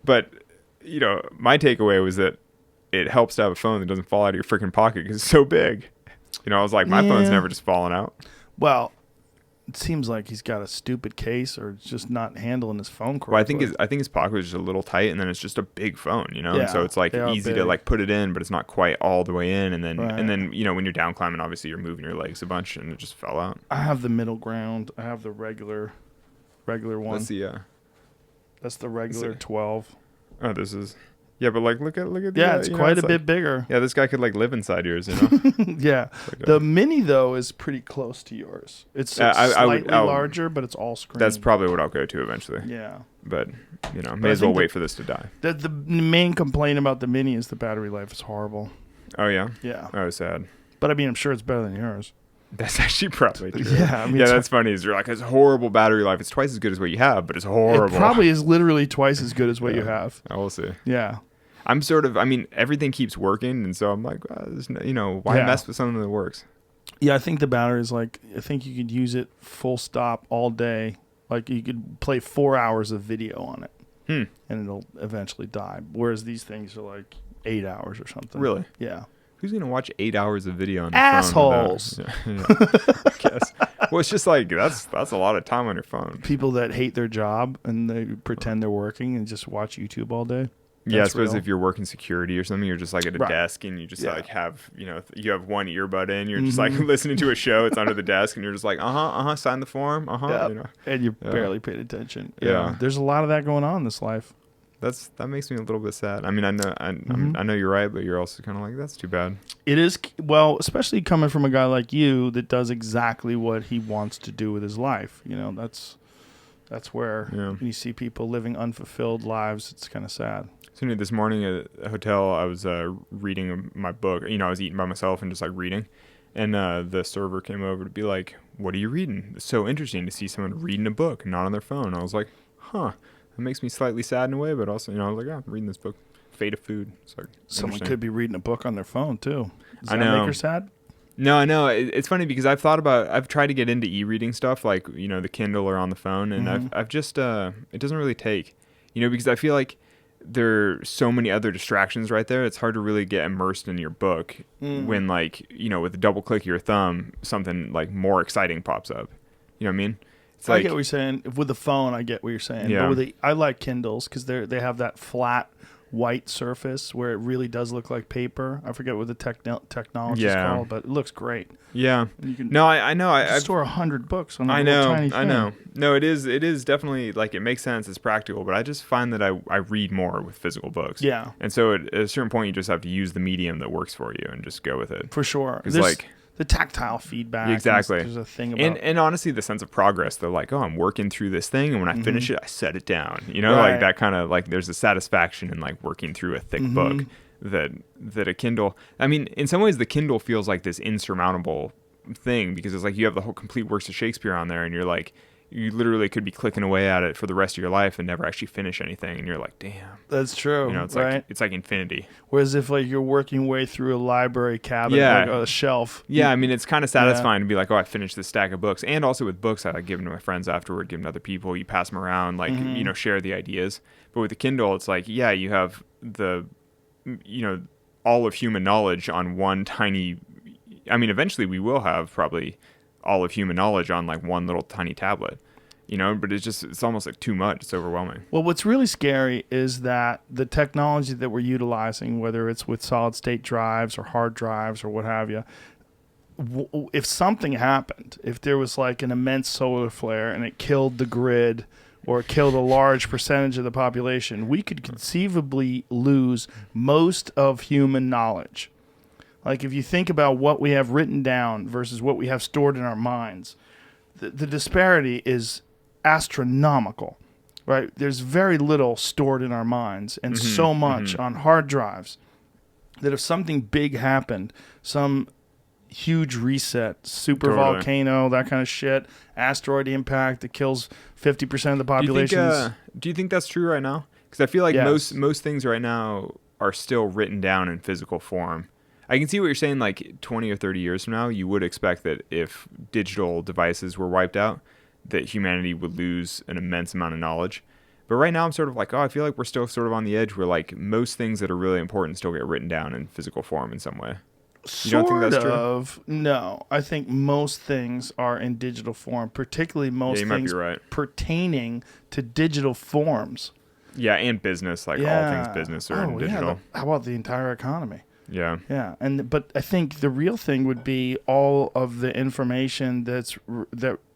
But you know, my takeaway was that it helps to have a phone that doesn't fall out of your freaking pocket because it's so big. You know, I was like, my phone's Yeah. never just fallen out. Well, it seems like he's got a stupid case or just not handling his phone correctly. Well, I think his pocket was just a little tight, and then it's just a big phone, you know. Yeah, and so it's like they are easy to big. like put it in, but it's not quite all the way in. And then Right. you know, when you're down climbing, obviously you're moving your legs a bunch, and it just fell out. I have the middle ground. I have the regular one. Let's see. That's the regular see. 12. Oh, this is. Yeah, but like look at the, Yeah, it's you know, quite a like- bit bigger. Yeah, this guy could like live inside yours, you know. Yeah. like The mini, though, is pretty close to yours. It's slightly larger, but it's all screen. That's probably what I'll go to eventually. Yeah. But you know, I may as well think wait for this to die. The main complaint about the mini is the battery life is horrible. Oh yeah. Yeah. Oh, sad. But I mean, I'm sure it's better than yours. That's actually probably true. Yeah, I mean, yeah, that's funny. Is you're like, it's horrible battery life. It's twice as good as what you have, but it's horrible. It probably is literally twice as good as what you have. I will see. Yeah. I'm sort of, I mean, everything keeps working, and so I'm like, there's no, why mess with something that works? Yeah, I think the battery is like, I think you could use it full stop all day. Like you could play 4 hours of video on it, and it'll eventually die. Whereas these things are like 8 hours or something. Really? Yeah. Who's gonna watch 8 hours of video on their Assholes. phone? I guess. Well, it's just like that's a lot of time on your phone. People that hate their job and they pretend they're working and just watch YouTube all day. Yeah, I That's suppose real. if you're working security or something, you're just like at a Right. desk and you just Yeah. like have, you have one earbud in, you're just like listening to a show, it's under the desk and you're just like, sign the form, Yeah. And you're barely paying attention. Yeah. There's a lot of that going on in this life. That makes me a little bit sad. I mean, I know you're right, but you're also kind of like, that's too bad. It is, well, especially coming from a guy like you that does exactly what he wants to do with his life. That's where when you see people living unfulfilled lives, it's kind of sad. So this morning at a hotel, I was reading my book. I was eating by myself and just like reading. And the server came over to be like, what are you reading? It's so interesting to see someone reading a book, not on their phone. I was like, that makes me slightly sad in a way, but also, I was like, I'm reading this book, Fate of Food. It's like, Someone could be reading a book on their phone, too. Does I that know. make her sad? No, I know. It's funny because I've tried to get into e-reading stuff like, the Kindle or on the phone. And I've just, it doesn't really take, because I feel like there are so many other distractions right there. It's hard to really get immersed in your book when like, with a double click of your thumb, something like more exciting pops up. You know what I mean? It's I get what you're saying. With the phone, I get what you're saying. Yeah. But I like Kindles because they have that flat white surface where it really does look like paper. I forget what the technology is called, but it looks great. Yeah. You can I know. I store 100 books on a I little know. tiny thing. I know. No, it is definitely like it makes sense. It's practical, but I just find that I read more with physical books. Yeah. And so at a certain point, you just have to use the medium that works for you and just go with it. For sure. It's There's like the tactile feedback. Exactly. There's a thing about and honestly, the sense of progress. They're like, I'm working through this thing, and when I finish it, I set it down. Right. Like that kind of like there's a satisfaction in like working through a thick book that a Kindle. I mean, in some ways, the Kindle feels like this insurmountable thing because it's like you have the whole complete works of Shakespeare on there, and you're like, you literally could be clicking away at it for the rest of your life and never actually finish anything, and you're like, damn. That's true. It's right? like it's like infinity. Whereas if like you're working your way through a library cabinet, like a shelf. Yeah, I mean, it's kind of satisfying to be like, I finished this stack of books. And also with books, I like give them to my friends afterward, give them to other people. You pass them around, like, share the ideas. But with the Kindle, it's like, you have all of human knowledge on one tiny, I mean, eventually we will have probably all of human knowledge on like one little tiny tablet. But it's almost like too much. It's overwhelming. Well, what's really scary is that the technology that we're utilizing, whether it's with solid state drives or hard drives or what have you, if something happened, if there was like an immense solar flare and it killed the grid or killed a large percentage of the population, we could conceivably lose most of human knowledge. Like if you think about what we have written down versus what we have stored in our minds, the disparity is astronomical, right? There's very little stored in our minds and so much on hard drives that if something big happened, some huge reset, super volcano, that kind of shit, asteroid impact that kills 50% of the population. Do you think that's true right now? Because I feel like most things right now are still written down in physical form. I can see what you're saying, like 20 or 30 years from now, you would expect that if digital devices were wiped out, that humanity would lose an immense amount of knowledge. But right now I'm sort of like, I feel like we're still sort of on the edge where like most things that are really important still get written down in physical form in some way. You don't think that's true? No. I think most things are in digital form, particularly most you might things be right. pertaining to digital forms. Yeah, and business, like all things business are in digital. How about the entire economy? Yeah. Yeah, but I think the real thing would be all of the information that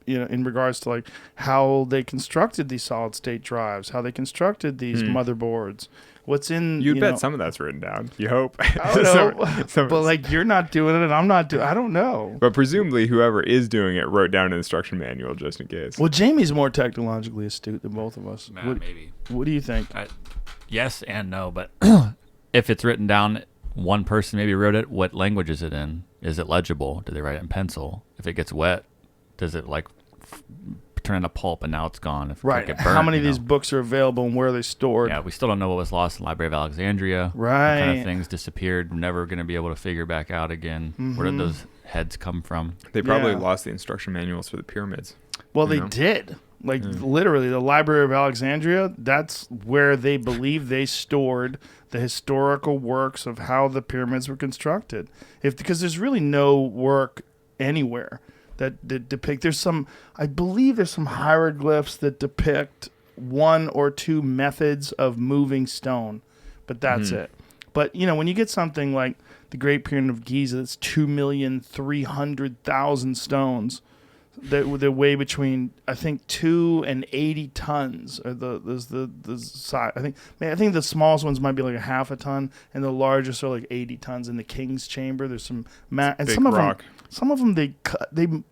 in regards to like how they constructed these solid state drives, how they constructed these motherboards. What's in You'd bet some of that's written down. You hope. I don't know. But like you're not doing it and I'm not doing. I don't know. But presumably whoever is doing it wrote down an instruction manual just in case. Well, Jamie's more technologically astute than both of us. Maybe. What do you think? Yes and no, but if it's written down, one person maybe wrote it. What language is it in? Is it legible? Did they write it in pencil? If it gets wet, does it like turn into pulp and now it's gone? If it Right. get burnt, How many of you these know? books are available and where are they stored? Yeah, we still don't know what was lost in the Library of Alexandria. Right. What kind of things disappeared. We're never going to be able to figure back out again. Where did those heads come from? They probably Yeah. lost the instruction manuals for the pyramids. Well, You they know? did. Like, literally, the Library of Alexandria, that's where they believe they stored the historical works of how the pyramids were constructed. Because there's really no work anywhere that depict. I believe there's some hieroglyphs that depict one or two methods of moving stone, but that's it. But, when you get something like the Great Pyramid of Giza, that's 2,300,000 stones, that weigh between, I think, 2 and 80 tons. Or the size. I think the smallest ones might be like a half a ton, and the largest are like 80 tons. In the King's Chamber, there's some and Big some rock. of them they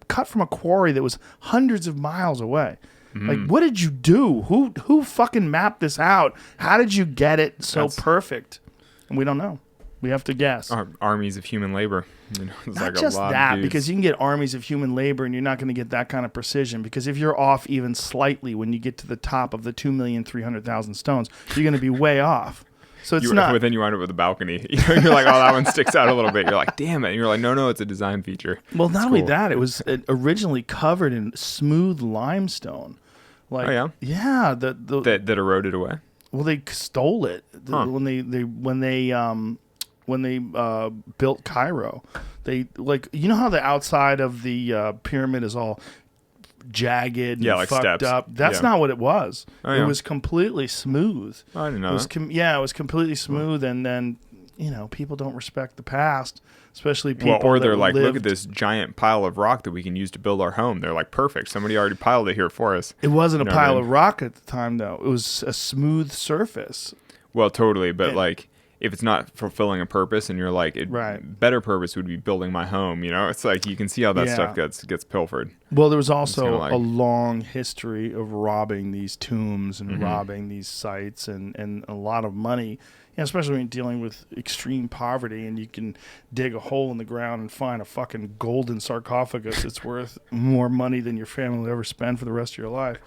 cut from a quarry that was hundreds of miles away. Like, what did you do? Who fucking mapped this out? How did you get it so perfect? And we don't know. We have to guess. Armies of human labor. It's Not like just a lot that, of dudes. because you can get armies of human labor and you're not going to get that kind of precision. Because if you're off even slightly when you get to the top of the 2,300,000 stones, you're going to be way off. So it's not. But then you wind up with a balcony. You're like, oh, that one sticks out a little bit. You're like, damn it. And you're like, no, it's a design feature. Well, not It's only cool. that, it was originally covered in smooth limestone. Like, Oh, yeah? Yeah. That eroded away. Well, they stole it when they built Cairo. They how the outside of the pyramid is all jagged and like fucked steps. up. That's Yeah. not what it was. Oh, It yeah. was completely smooth. Oh, I didn't know It was that. it was completely smooth, and then people don't respect the past, especially people. Or that they're like, look lived- at this giant pile of rock that we can use to build our home. They're like, perfect. Somebody already piled it here for us. It wasn't You know a what I pile mean? of rock at the time, though. It was a smooth surface. Well, totally. But And- like, if it's not fulfilling a purpose and you're like, Right. better purpose would be building my home. It's like, you can see how that Yeah. stuff gets pilfered. Well, there was also kinda like- a long history of robbing these tombs Mm-hmm. and robbing these sites and a lot of money, especially when you're dealing with extreme poverty and you can dig a hole in the ground and find a fucking golden sarcophagus that's worth more money than your family will ever spend for the rest of your life.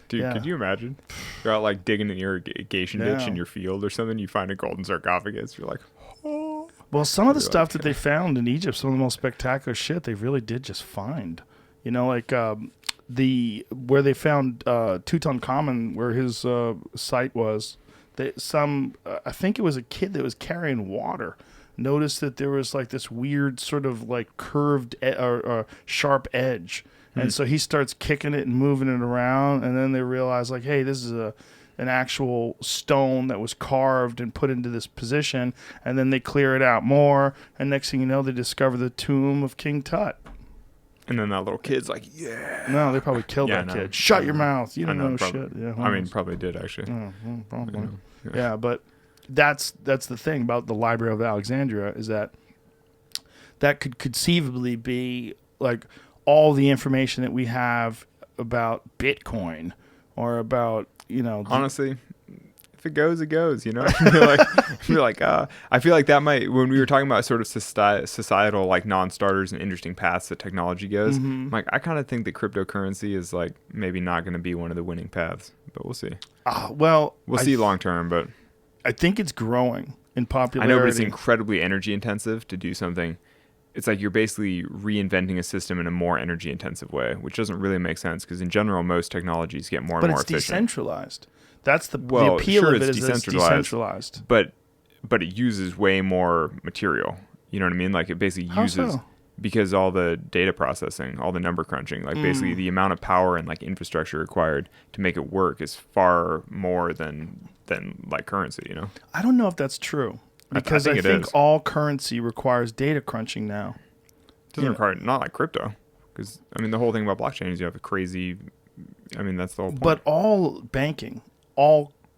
Dude, Yeah. could you imagine? You're out like digging an irrigation ditch Yeah. in your field or something. You find a golden sarcophagus. You're like, oh. Well, some of the You're stuff like- that they found in Egypt, some of the most spectacular shit, they really did just find. Like where they found Tutankhamun, where his site was. I think it was a kid that was carrying water. Noticed that there was like this weird sort of like curved or sharp edge. And so he starts kicking it and moving it around, and then they realize, like, hey, this is an actual stone that was carved and put into this position, and then they clear it out more, and next thing you know, they discover the tomb of King Tut. And then that little kid's like, yeah. No, they probably killed Yeah, that no. kid. Shut your mouth. You I don't know probably, shit. Yeah, I mean, probably did actually. probably. Yeah. Yeah, but that's the thing about the Library of Alexandria is that could conceivably be like all the information that we have about Bitcoin or about Honestly, if it goes, it goes. You're like, I feel like that might, when we were talking about sort of societal like non-starters and interesting paths that technology goes, Mm-hmm. like I kind of think that cryptocurrency is like maybe not going to be one of the winning paths, but we'll see. well, We'll see long term, but I think it's growing in I popularity. know, but it's incredibly energy intensive to do something. It's like you're basically reinventing a system in a more energy intensive way, which doesn't really make sense because in general, most technologies get more but and more it's efficient. decentralized. That's the Well, appeal sure, of it it's is that it's decentralized. But it uses way more material. You know what I mean? Like it basically How uses so? because all the data processing, all the number crunching, like basically the amount of power and like infrastructure required to make it work is far more than like currency. I don't know if that's true because I think it think is. all currency requires data crunching now. It doesn't require not like crypto because I mean the whole thing about blockchain is you have a crazy. I mean that's the whole point. But all banking,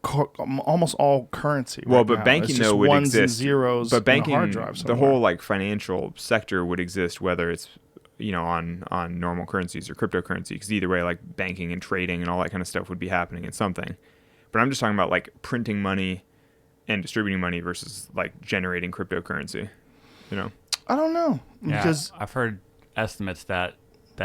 almost all currency. Well, right but now, banking it's just though would ones and exist. zeros. But in a banking, hard drive the somewhere. whole like financial sector would exist whether it's on normal currencies or cryptocurrency. Because either way, like banking and trading and all that kind of stuff would be happening in something. But I'm just talking about like printing money and distributing money versus like generating cryptocurrency, you know? I don't know Yeah, because I've heard estimates that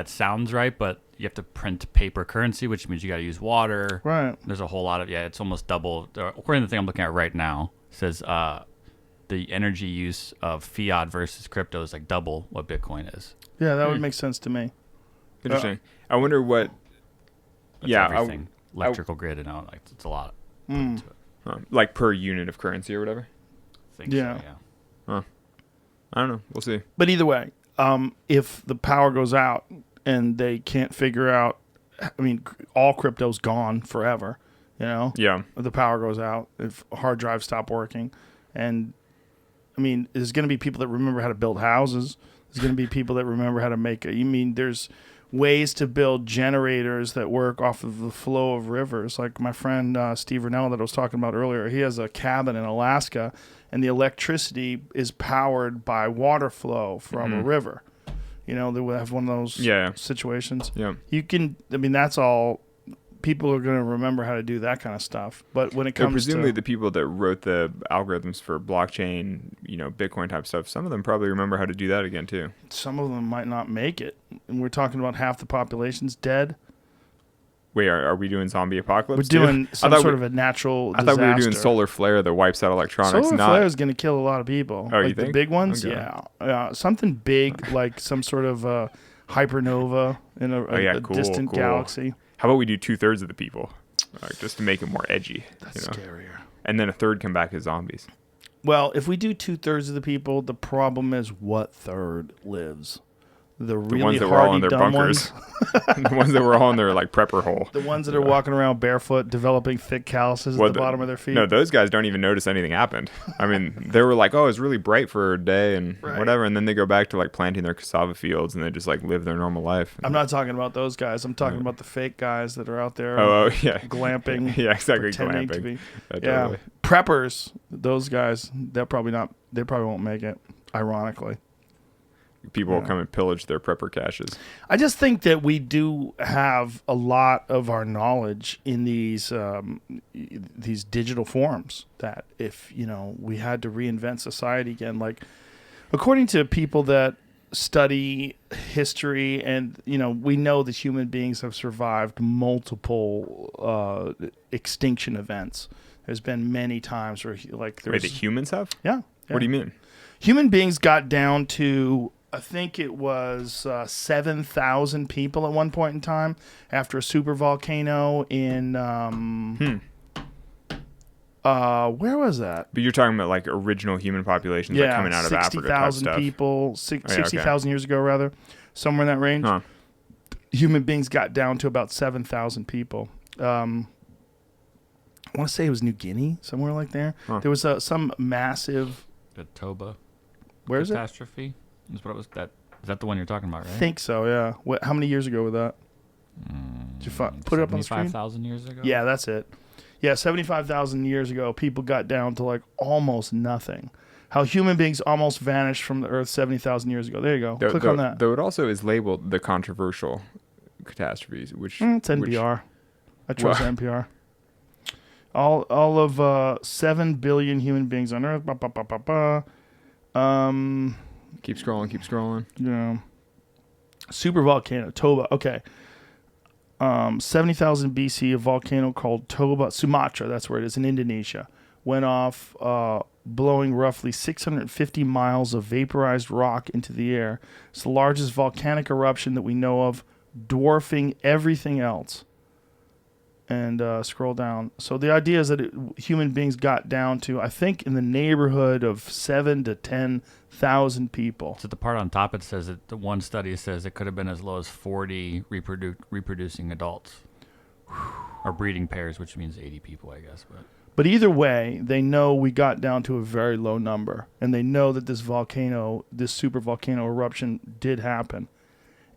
sounds right, but you have to print paper currency, which means you got to use water. right. There's a whole lot of it's almost double. According to the thing I'm looking at right now, it says the energy use of fiat versus crypto is like double what Bitcoin is. Yeah, that would make sense to me. Interesting. I wonder what. That's Yeah, everything. Electrical grid and all, like it's a lot. Put into it. like per unit of currency or whatever. I think Yeah. so, yeah. I don't know. We'll see. But either way, if the power goes out and they can't figure out, I mean, all crypto's gone forever. You know, Yeah. if the power goes out, if hard drives stop working, and I mean, there's going to be people that remember how to build houses. There's going to be people that remember how to make. There's ways to build generators that work off of the flow of rivers. Like my friend Steve Rennell that I was talking about earlier, he has a cabin in Alaska, and the electricity is powered by water flow from a river. You know, they would have one of those situations. Yeah. You can, I mean, that's all. People are going to remember how to do that kind of stuff. But when it So comes presumably to the people that wrote the algorithms for blockchain, you know, Bitcoin type stuff, some of them probably remember how to do that again too. some of them might not make it. And we're talking about half the population's dead. Wait, are we doing zombie apocalypse? We're doing too? some sort of a natural I disaster. thought we were doing solar flare that wipes out electronics. Solar not flare is going to kill a lot of people. Oh, like you think? the big ones? Okay. Yeah. Something big like some sort of hypernova in a cool, distant cool. galaxy. How about we do 2/3 of the people, just to make it more edgy? That's you know? scarier. And then a third come back as zombies. Well, if we do 2/3 of the people, the problem is what third lives? The really ones that were all in hardy their dumb bunkers. ones, The ones that were all in their like prepper hole. the ones that are walking around barefoot, developing thick calluses Well, at the bottom of their feet. No, those guys don't even notice anything happened. I mean, they were like, "Oh, it's really bright for a day and Right. whatever," and then they go back to like planting their cassava fields and they just like live their normal life. I'm not talking about those guys. I'm talking about the fake guys that are out there Oh, yeah, glamping. yeah, exactly. pretending to Glamping. be. Yeah, Yeah, totally. preppers. Those guys, they're probably not. They probably won't make it. Ironically, People will come and pillage their prepper caches. I just think that we do have a lot of our knowledge in these digital forms. That if we had to reinvent society again, like according to people that study history, and we know that human beings have survived multiple extinction events. There's been many times where Wait, the humans have? yeah. What do you mean? Human beings got down to, I think it was 7,000 people at one point in time after a super volcano in where was that? But you're talking about like original human populations like coming out of Africa type 60,000 stuff. people, okay. 60,000 years ago rather, somewhere in that range. Huh. Human beings got down to about 7,000 people. I want to say it was New Guinea, somewhere like there. Huh. There was some massive. The Toba Where is it? catastrophe. Is what it was. Is that the one you're talking about, right? I think so. Yeah. How many years ago was that? Did you put it up on the screen? 5,000 years ago. Yeah, that's it. Yeah, 75,000 years ago, people got down to like almost nothing. How human beings almost vanished from the earth 70,000 years ago. There you go. Click on that. Though it also is labeled the controversial catastrophes, which It's NPR. I trust NPR. All of 7 billion human beings on Earth. Keep scrolling. Super volcano, Toba. Okay. 70,000 BC, a volcano called Toba, Sumatra, that's where it is, in Indonesia, went off, blowing roughly 650 miles of vaporized rock into the air. It's the largest volcanic eruption that we know of, dwarfing everything else. And scroll down. So the idea is that human beings got down to, I think, in the neighborhood of 7,000 to 10,000 people. So the part on top, it says that the one study says it could have been as low as 40 reproducing adults. Or breeding pairs, which means 80 people, I guess. But either way, they know we got down to a very low number. And they know that this super volcano eruption did happen.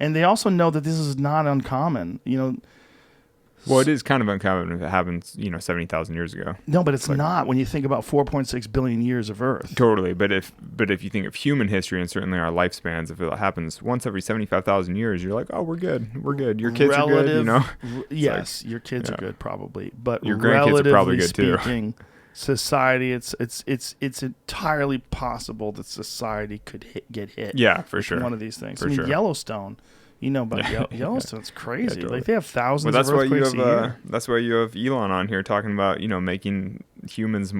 And they also know that this is not uncommon. Well, it is kind of uncommon if it happens, 70,000 years ago. No, but it's not when you think about 4.6 billion years of Earth. Totally, but if you think of human history and certainly our lifespans, if it happens once every 75,000 years, you're like, oh, we're good. Your kids are good, Yes, your kids are good probably, but your grandkids are probably good too. Speaking, society. It's entirely possible that society could get hit. Yeah, for with sure. one of these things. For I mean, sure. Yellowstone. You know about Yellowstone's crazy. totally. Like they have thousands Well, that's of why you earthquakes have a year. that's why you have Elon on here talking about making humans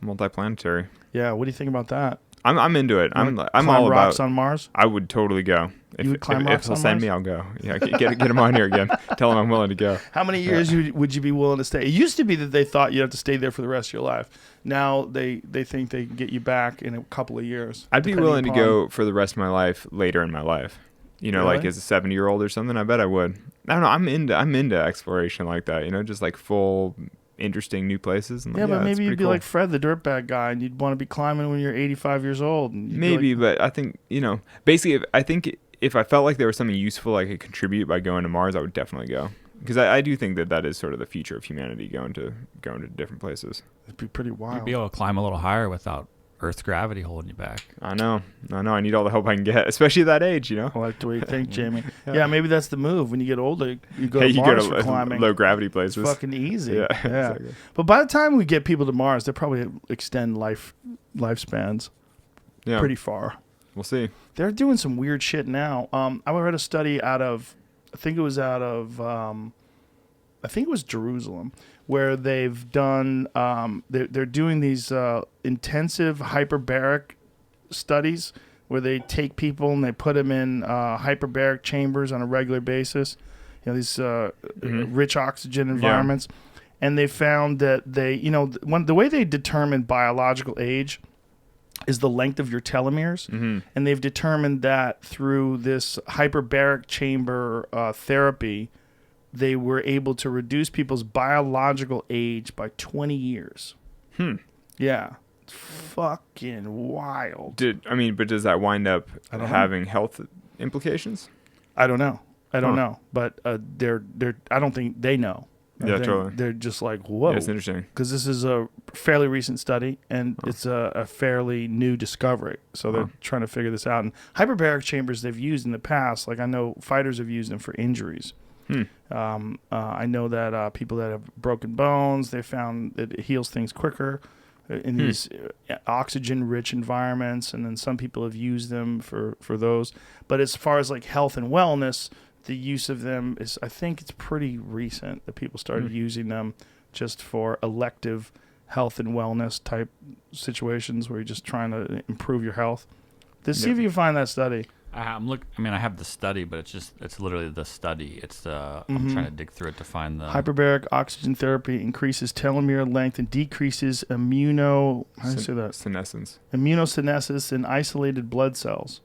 multiplanetary. Yeah, what do you think about that? I'm into it. You I'm wanna I'm climb all rocks about. on Mars. I would totally go. You would climb if rocks he'll on send Mars? me, I'll go. Yeah, get him on here again. Tell him I'm willing to go. How many years would you be willing to stay? It used to be that they thought you had to stay there for the rest of your life. Now they think they can get you back in a couple of years. I'd be depending willing to upon- go for the rest of my life later in my life. Like Really? as a 70-year-old or something. I bet I would. I don't know. I'm into exploration like that. Just like full interesting new places. And Yeah, but it's maybe you'd pretty be cool. like Fred, the dirtbag guy, and you'd want to be climbing when you're 85 years old. And you'd be Maybe, like, but I think basically, I think if I felt like there was something useful I could contribute by going to Mars, I would definitely go. Because I do think that is sort of the future of humanity, going to different places. it'd be pretty wild. You'd be able to climb a little higher without Earth's gravity holding you back. I know. I need all the help I can get, especially at that age. I like the way you think, Jamie. Yeah, maybe that's the move. When you get older, you go to You Mars go for to climbing. low gravity It's places. fucking easy. Yeah, Yeah. exactly. But by the time we get people to Mars, they'll probably extend lifespans Yeah, pretty far. we'll see. They're doing some weird shit now. I read a study I think it was Jerusalem, where they've done, they're doing these intensive hyperbaric studies where they take people and they put them in hyperbaric chambers on a regular basis, these rich oxygen environments. And they found that the way they determine biological age is the length of your telomeres. Mm-hmm. And they've determined that through this hyperbaric chamber therapy, they were able to reduce people's biological age by 20 years. Yeah. It's fucking wild. But does that wind up I don't know. having health implications? I don't know. I don't Huh. know. But they're I don't think they know. Yeah, totally. They're just like, whoa. Yeah, it's interesting. Because this is a fairly recent study, and it's a fairly new discovery. So they're trying to figure this out. And hyperbaric chambers they've used in the past, like I know fighters have used them for injuries. I know that people that have broken bones, they found that it heals things quicker in these oxygen-rich environments, and then some people have used them for those. But as far as like health and wellness, the use of them is, I think it's pretty recent that people started using them just for elective health and wellness type situations where you're just trying to improve your health. See if you can find that study. I have the study, but it's literally the study. It's I'm trying to dig through it to find the Hyperbaric oxygen therapy increases telomere length and decreases how do you say that? Senescence. Immunosenescence in isolated blood cells.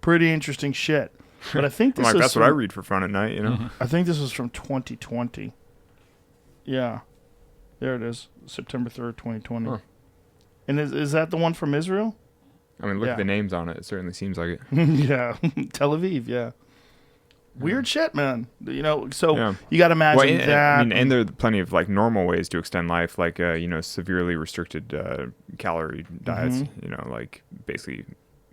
Pretty interesting shit. But I think this That's what I read for fun at night, I think this was from 2020. Yeah. There it is. September 3rd, 2020. Huh. And is that the one from Israel? Look Yeah. at the names on it. It certainly seems like it. Yeah. Tel Aviv, yeah. Weird shit, man. So Yeah. you got to imagine that. And there are plenty of like normal ways to extend life, like severely restricted calorie diets. Like basically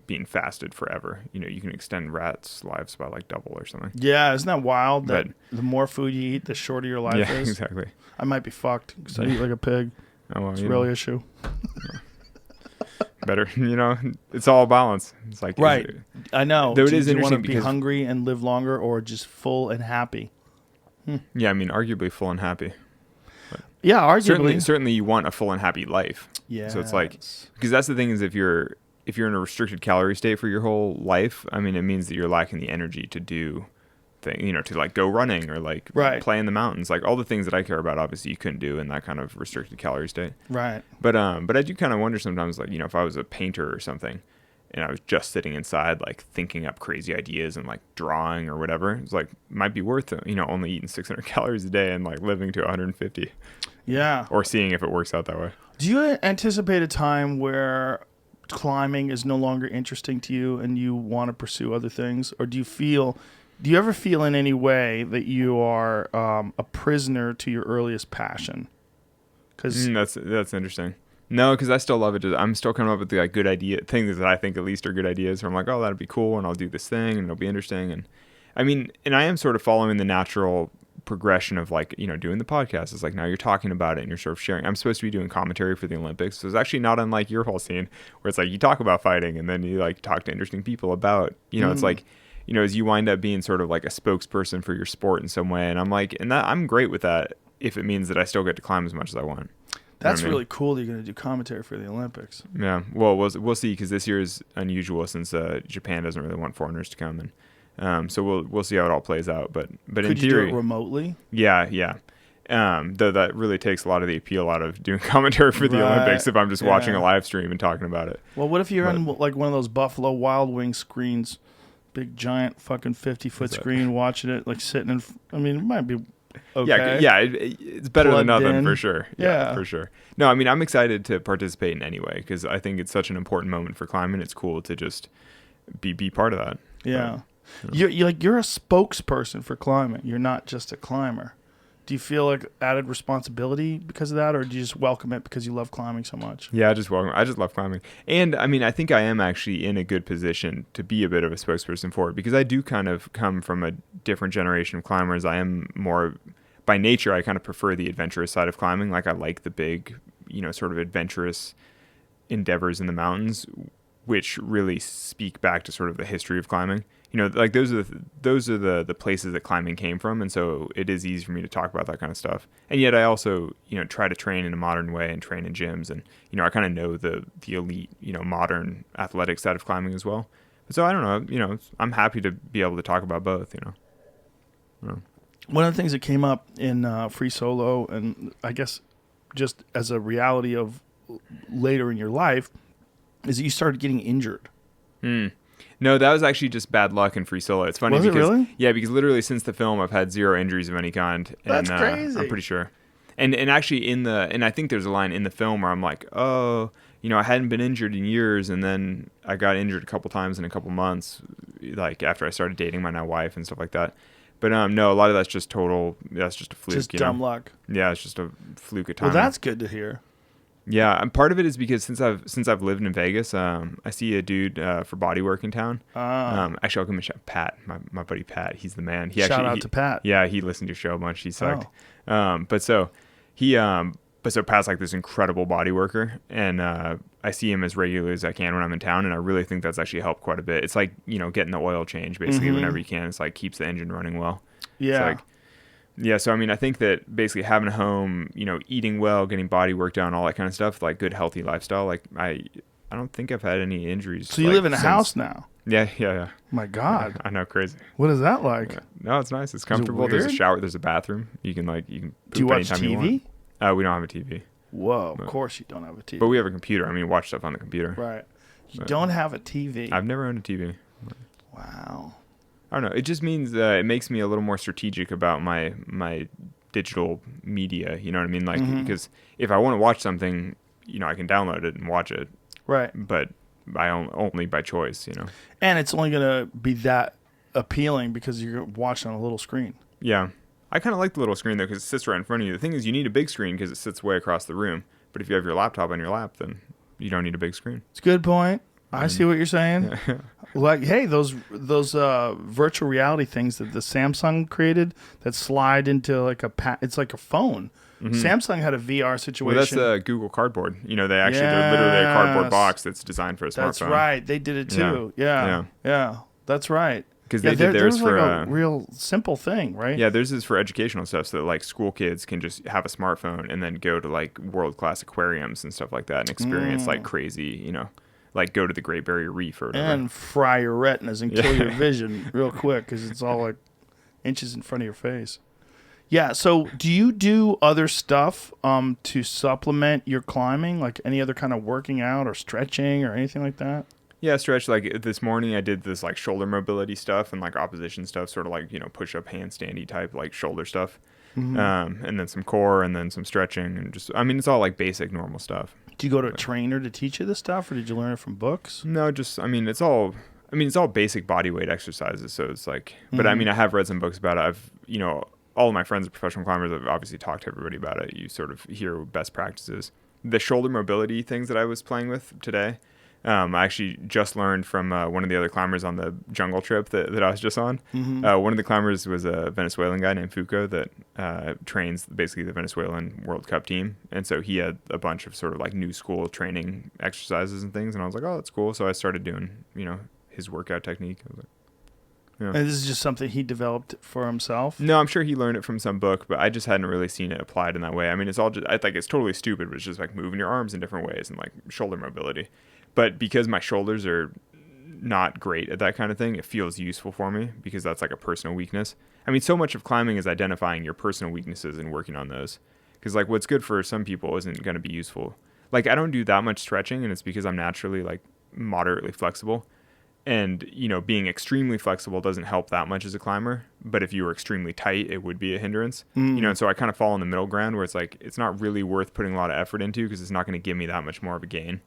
being fasted forever. You can extend rats' lives by like double or something. Yeah, isn't that wild? That But- the more food you eat, the shorter your life Yeah, is. exactly. I might be fucked because I eat like a pig. Oh, well, It's a real issue. better. It's all balance. It's like Right. I know. Though it do is you want to interesting be because- hungry and live longer, or just full and happy? Yeah, arguably full and happy. Yeah, arguably. Certainly, you want a full and happy life. Yeah. So it's like, because that's the thing is if you're in a restricted calorie state for your whole life, it means that you're lacking the energy to do to like go running or like Right. play in the mountains, like all the things that I care about. Obviously, you couldn't do in that kind of restricted calorie state. Right. But I do kind of wonder sometimes, like if I was a painter or something, and I was just sitting inside, like thinking up crazy ideas and like drawing or whatever, it's like might be worth it, only eating 600 calories a day and like living to 150, Yeah. or seeing if it works out that way. Do you anticipate a time where climbing is no longer interesting to you and you want to pursue other things, or do you ever feel in any way that you are a prisoner to your earliest passion? Because That's interesting. No, because I still love it. I'm still coming up with the good idea things that I think at least are good ideas. Where I'm like, oh, that'd be cool, and I'll do this thing, and it'll be interesting. And I am sort of following the natural progression of like, doing the podcast. It's like now you're talking about it and you're sort of sharing. I'm supposed to be doing commentary for the Olympics. So it's actually not unlike your whole scene where it's like you talk about fighting and then you like talk to interesting people about, it's like, as you wind up being sort of like a spokesperson for your sport in some way. And I'm like, and that I'm great with that if it means that I still get to climb as much as I want. That's really cool that you're going to do commentary for the Olympics. Yeah. Well, we'll see, because this year is unusual since Japan doesn't really want foreigners to come, and so we'll see how it all plays out. But Could in you theory, do it remotely? yeah. Though that really takes a lot of the appeal out of doing commentary for the Olympics if I'm just watching a live stream and talking about it. Well, what if you're on like one of those Buffalo Wild Wings screens, big giant fucking 50-foot screen, watching it, like sitting in? I mean, it might be. Okay. Yeah, it's better than nothing for sure. Yeah, for sure. No, I mean, I'm excited to participate in any way because I think it's such an important moment for climbing. It's cool to just be part of that. Yeah, you're a spokesperson for climbing. You're not just a climber. Do you feel like added responsibility because of that, or do you just welcome it because you love climbing so much? Yeah, I just love climbing. And I mean, I think I am actually in a good position to be a bit of a spokesperson for it because I do kind of come from a different generation of climbers. I am more, by nature, I kind of prefer the adventurous side of climbing. Like I like the big, sort of adventurous endeavors in the mountains, which really speak back to sort of the history of climbing. Like those are the places that climbing came from, and so it is easy for me to talk about that kind of stuff. And yet I also try to train in a modern way and train in gyms, and I kind of know the elite modern athletic side of climbing as well. So I don't know, I'm happy to be able to talk about both. One of the things that came up in free solo, and I guess just as a reality of later in your life, is that you started getting injured. No, that was actually just bad luck in free solo. It's funny because really? Yeah, because literally since the film, I've had 0 injuries of any kind. That's crazy. I'm pretty sure. And actually and I think there's a line in the film where I'm like, oh, I hadn't been injured in years, and then I got injured a couple times in a couple months, like after I started dating my now wife and stuff like that. But no, a lot of that's just that's just a fluke. Just dumb luck. Yeah, it's just a fluke of time. Well, that's good to hear. Yeah, and part of it is because since I've lived in Vegas, I see a dude for bodywork in town. Actually, I'll give him a shout. Pat, my buddy Pat, he's the man. Shout out to Pat. Yeah, he listened to your show a bunch. He sucked. So Pat's like this incredible body worker, and I see him as regularly as I can when I'm in town, and I really think that's actually helped quite a bit. It's like getting the oil change basically whenever you can. It's like keeps the engine running well. Yeah. Yeah, so I mean, I think that basically having a home, eating well, getting body work done, all that kind of stuff, like good healthy lifestyle. Like I don't think I've had any injuries. So you live in a house now? Yeah. My God, I know, crazy. What is that like? Yeah. No, it's nice. It's comfortable. There's a shower. There's a bathroom. You can poop Do you watch anytime TV? you want. We don't have a TV. Whoa, of course you don't have a TV. But we have a computer. I mean, watch stuff on the computer. Right. You don't have a TV. I've never owned a TV. Wow. I don't know. It just means it makes me a little more strategic about my digital media. You know what I mean? Like, because if I want to watch something, I can download it and watch it. Right. But only by choice, And it's only going to be that appealing because you're watching on a little screen. Yeah. I kind of like the little screen, though, because it sits right in front of you. The thing is, you need a big screen because it sits way across the room. But if you have your laptop on your lap, then you don't need a big screen. It's a good point. I see what you're saying. Like, hey, those virtual reality things that the Samsung created that slide into like it's like a phone. Samsung had a VR situation. Well, that's Google Cardboard. They're literally a cardboard box that's designed for a smartphone. That's right. They did it too. Yeah. That's right. Because they did theirs for like a real simple thing, right? Yeah, theirs is for educational stuff, so that like school kids can just have a smartphone and then go to like world-class aquariums and stuff like that and experience like crazy, like go to the Great Barrier Reef or whatever. And fry your retinas and kill your vision real quick because it's all like inches in front of your face. Yeah, so do you do other stuff to supplement your climbing, like any other kind of working out or stretching or anything like that? Yeah, stretch. Like this morning I did this like shoulder mobility stuff and like opposition stuff, sort of like, push-up handstandy type like shoulder stuff. And then some core and then some stretching and just, I mean, it's all like basic normal stuff. Do you go to a trainer to teach you this stuff or did you learn it from books? No, just, it's all basic body weight exercises. So it's like, but I have read some books about it. I've, all of my friends are professional climbers. I've obviously talked to everybody about it. You sort of hear best practices. The shoulder mobility things that I was playing with today, I actually just learned from one of the other climbers on the jungle trip that I was just on. One of the climbers was a Venezuelan guy named Fuco that trains basically the Venezuelan World Cup team. And so he had a bunch of sort of like new school training exercises and things. And I was like, oh, that's cool. So I started doing, his workout technique. I was like, yeah. And this is just something he developed for himself? No, I'm sure he learned it from some book, but I just hadn't really seen it applied in that way. I mean, it's all just, I think it's totally stupid, but it's just like moving your arms in different ways and like shoulder mobility. But because my shoulders are not great at that kind of thing, it feels useful for me because that's like a personal weakness. I mean, so much of climbing is identifying your personal weaknesses and working on those. Because like what's good for some people isn't going to be useful. Like I don't do that much stretching, and it's because I'm naturally like moderately flexible. And, being extremely flexible doesn't help that much as a climber. But if you were extremely tight, it would be a hindrance. And so I kind of fall in the middle ground where it's like, it's not really worth putting a lot of effort into because it's not going to give me that much more of a gain.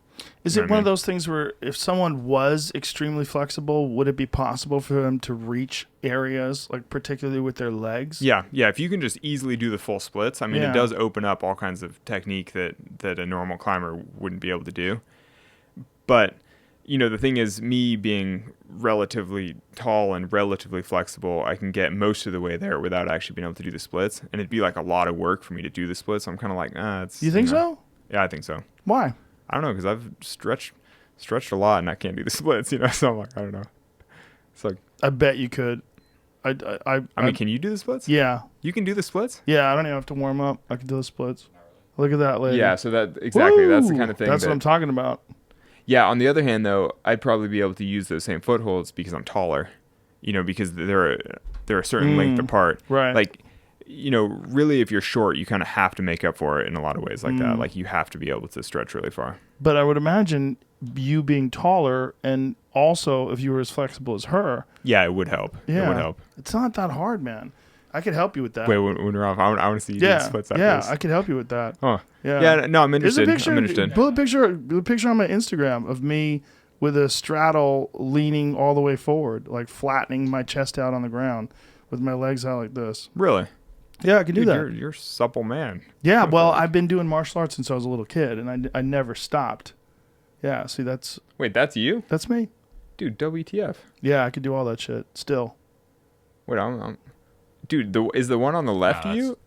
Is it one of those things where if someone was extremely flexible, would it be possible for them to reach areas, like particularly with their legs? Yeah. If you can just easily do the full splits, I mean, It does open up all kinds of technique that a normal climber wouldn't be able to do. But... the thing is, me being relatively tall and relatively flexible, I can get most of the way there without actually being able to do the splits. And it'd be like a lot of work for me to do the splits. So I'm kind of like, it's... You think so? Yeah, I think so. Why? I don't know, because I've stretched a lot and I can't do the splits, So I'm like, I don't know. It's like... I bet you could. I mean, can you do the splits? Yeah. You can do the splits? Yeah, I don't even have to warm up. I can do the splits. Look at that, lady. Yeah, so exactly. That's the kind of thing That's what I'm talking about. Yeah, on the other hand, though, I'd probably be able to use those same footholds because I'm taller, because they're a certain length apart. Right. Like, really, if you're short, you kind of have to make up for it in a lot of ways like that. Like, you have to be able to stretch really far. But I would imagine you being taller and also if you were as flexible as her. Yeah, it would help. Yeah. It would help. It's not that hard, man. I could help you with that. Wait, when we're off, I want to see you do the splits after this. I could help you with that. Oh. Yeah. Yeah, no, I'm interested. There's a picture, I'm interested. Put a picture on my Instagram of me with a straddle leaning all the way forward, like flattening my chest out on the ground with my legs out like this. Really? Yeah, I can do that. You're a supple man. Yeah, well, I've been doing martial arts since I was a little kid, and I never stopped. Yeah, see, Wait, that's you? That's me. Dude, WTF. Yeah, I could do all that shit still. Wait, dude, is the one on the left you?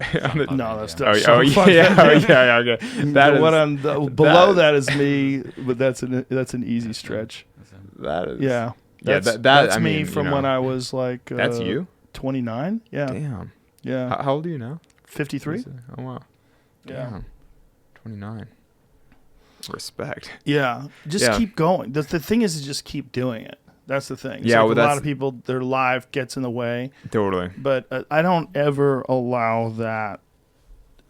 No, that's yeah, okay. okay. The one on below that is me, but that's an easy stretch. That is. Yeah. That's I mean, me from when I was like. That's you. 29. Yeah. Damn. Yeah. How old are you now? 53. Oh wow. Yeah. Damn. 29. Respect. Yeah. Just keep going. The thing is to just keep doing it. That's the thing. Yeah, a lot of people, their life gets in the way. Totally. But I don't ever allow that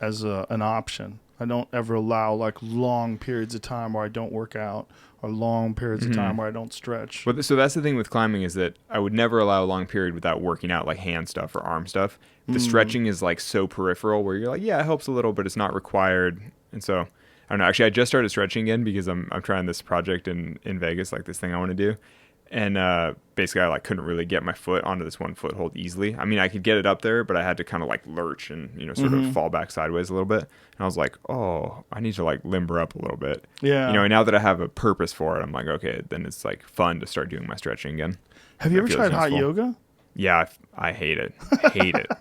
as an option. I don't ever allow like long periods of time where I don't work out or long periods of time where I don't stretch. But so that's the thing with climbing is that I would never allow a long period without working out like hand stuff or arm stuff. The stretching is like so peripheral where you're like, yeah, it helps a little, but it's not required. And so I don't know. Actually, I just started stretching again because I'm trying this project in Vegas, like this thing I want to do. And basically, I like couldn't really get my foot onto this one foothold easily. I mean, I could get it up there, but I had to kind of like lurch and sort of fall back sideways a little bit. And I was like, oh, I need to like limber up a little bit. Yeah. And now that I have a purpose for it, I'm like, okay, then it's like fun to start doing my stretching again. Have you ever tried hot yoga? Yeah, I hate it. I hate it.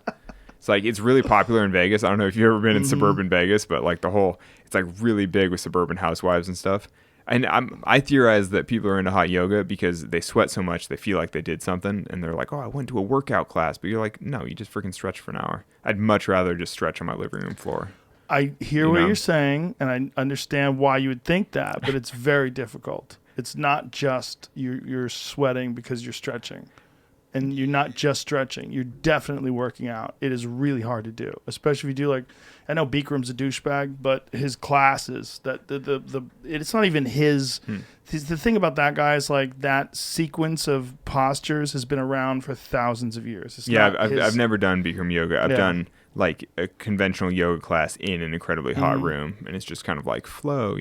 It's like it's really popular in Vegas. I don't know if you've ever been in suburban Vegas, but like it's like really big with suburban housewives and stuff. And I theorize that people are into hot yoga because they sweat so much they feel like they did something, and they're like, "Oh, I went to a workout class." But you're like, "No, you just freaking stretch for an hour." I'd much rather just stretch on my living room floor. I hear what you're saying, and I understand why you would think that, but it's very difficult. It's not just you're sweating because you're stretching. And you're not just stretching. You're definitely working out. It is really hard to do, especially if you do like, I know Beakram's a douchebag, but his classes, that it's not even his. The thing about that guy is like that sequence of postures has been around for thousands of years. I've never done Bikram yoga. I've done like a conventional yoga class in an incredibly hot room, and it's just kind of like flow,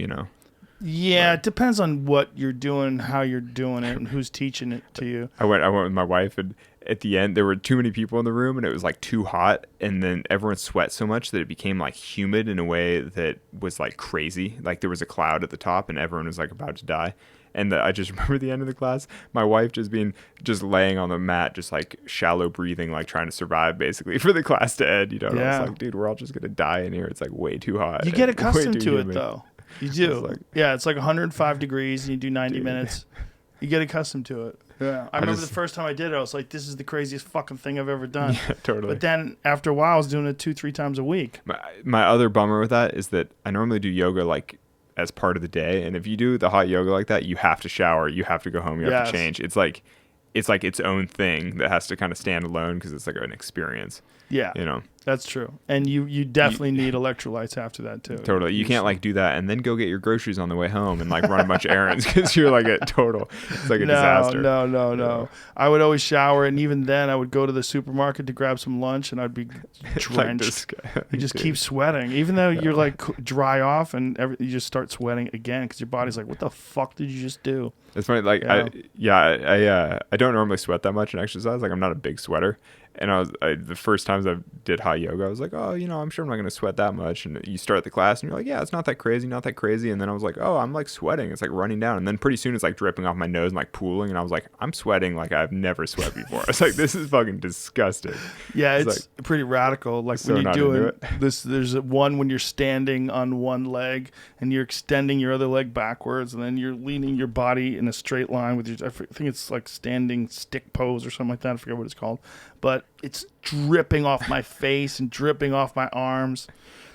Yeah, it depends on what you're doing, how you're doing it, and who's teaching it to you. I went with my wife, and at the end, there were too many people in the room, and it was like too hot, and then everyone sweat so much that it became like humid in a way that was like crazy. Like there was a cloud at the top, and everyone was like about to die. And I just remember the end of the class, my wife just laying on the mat, just like shallow breathing, like trying to survive basically for the class to end. You know, and I was like, dude, we're all just gonna die in here. It's like way too hot. You get accustomed to it humid. though. You do. It's like 105 degrees and you do 90 minutes. You get accustomed to it. Yeah. I remember the first time I did it, I was like, this is the craziest fucking thing I've ever done. Yeah, totally. But then after a while, I was doing it 2-3 times a week. My other bummer with that is that I normally do yoga like as part of the day, and if you do the hot yoga like that, you have to shower, you have to go home, you have to change. It's like its own thing that has to kind of stand alone because it's like an experience. Yeah, you know, that's true. And you definitely need electrolytes after that too. Totally. You can't like do that and then go get your groceries on the way home and like run a bunch of errands because you're like it's like a disaster. No. I would always shower, and even then I would go to the supermarket to grab some lunch and I'd be drenched. You just keep sweating, even though you're like dry off, and you just start sweating again because your body's like, what the fuck did you just do? It's funny, like I don't normally sweat that much in exercise. Like I'm not a big sweater. And the first times I did hot yoga, I was like, oh, I'm sure I'm not going to sweat that much. And you start the class and you're like, yeah, it's not that crazy. And then I was like, oh, I'm like sweating. It's like running down. And then pretty soon it's like dripping off my nose and like pooling. And I was like, I'm sweating like I've never sweat before. I was like, this is fucking disgusting. Yeah, it's like, pretty radical. Like when you do it, there's one when you're standing on one leg and you're extending your other leg backwards. And then you're leaning your body in a straight line with I think it's like standing stick pose or something like that. I forget what it's called. But it's dripping off my face and dripping off my arms.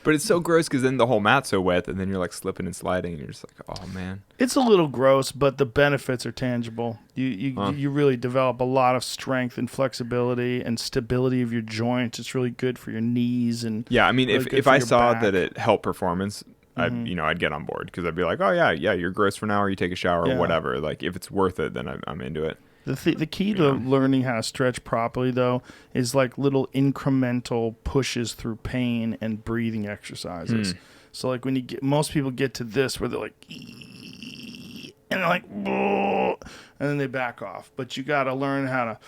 But it's so gross because then the whole mat's so wet, and then you're like slipping and sliding, and you're just like, oh man. It's a little gross, but the benefits are tangible. You really develop a lot of strength and flexibility and stability of your joints. It's really good for your knees and yeah. I mean, really if I saw that it helped performance, I'd get on board because I'd be like, oh yeah, you're gross for an hour, you take a shower or whatever. Like if it's worth it, then I'm into it. The key to learning how to stretch properly, though, is like little incremental pushes through pain and breathing exercises. So like when most people get to this where they're like, and they're like, and then they back off. But you got to learn how to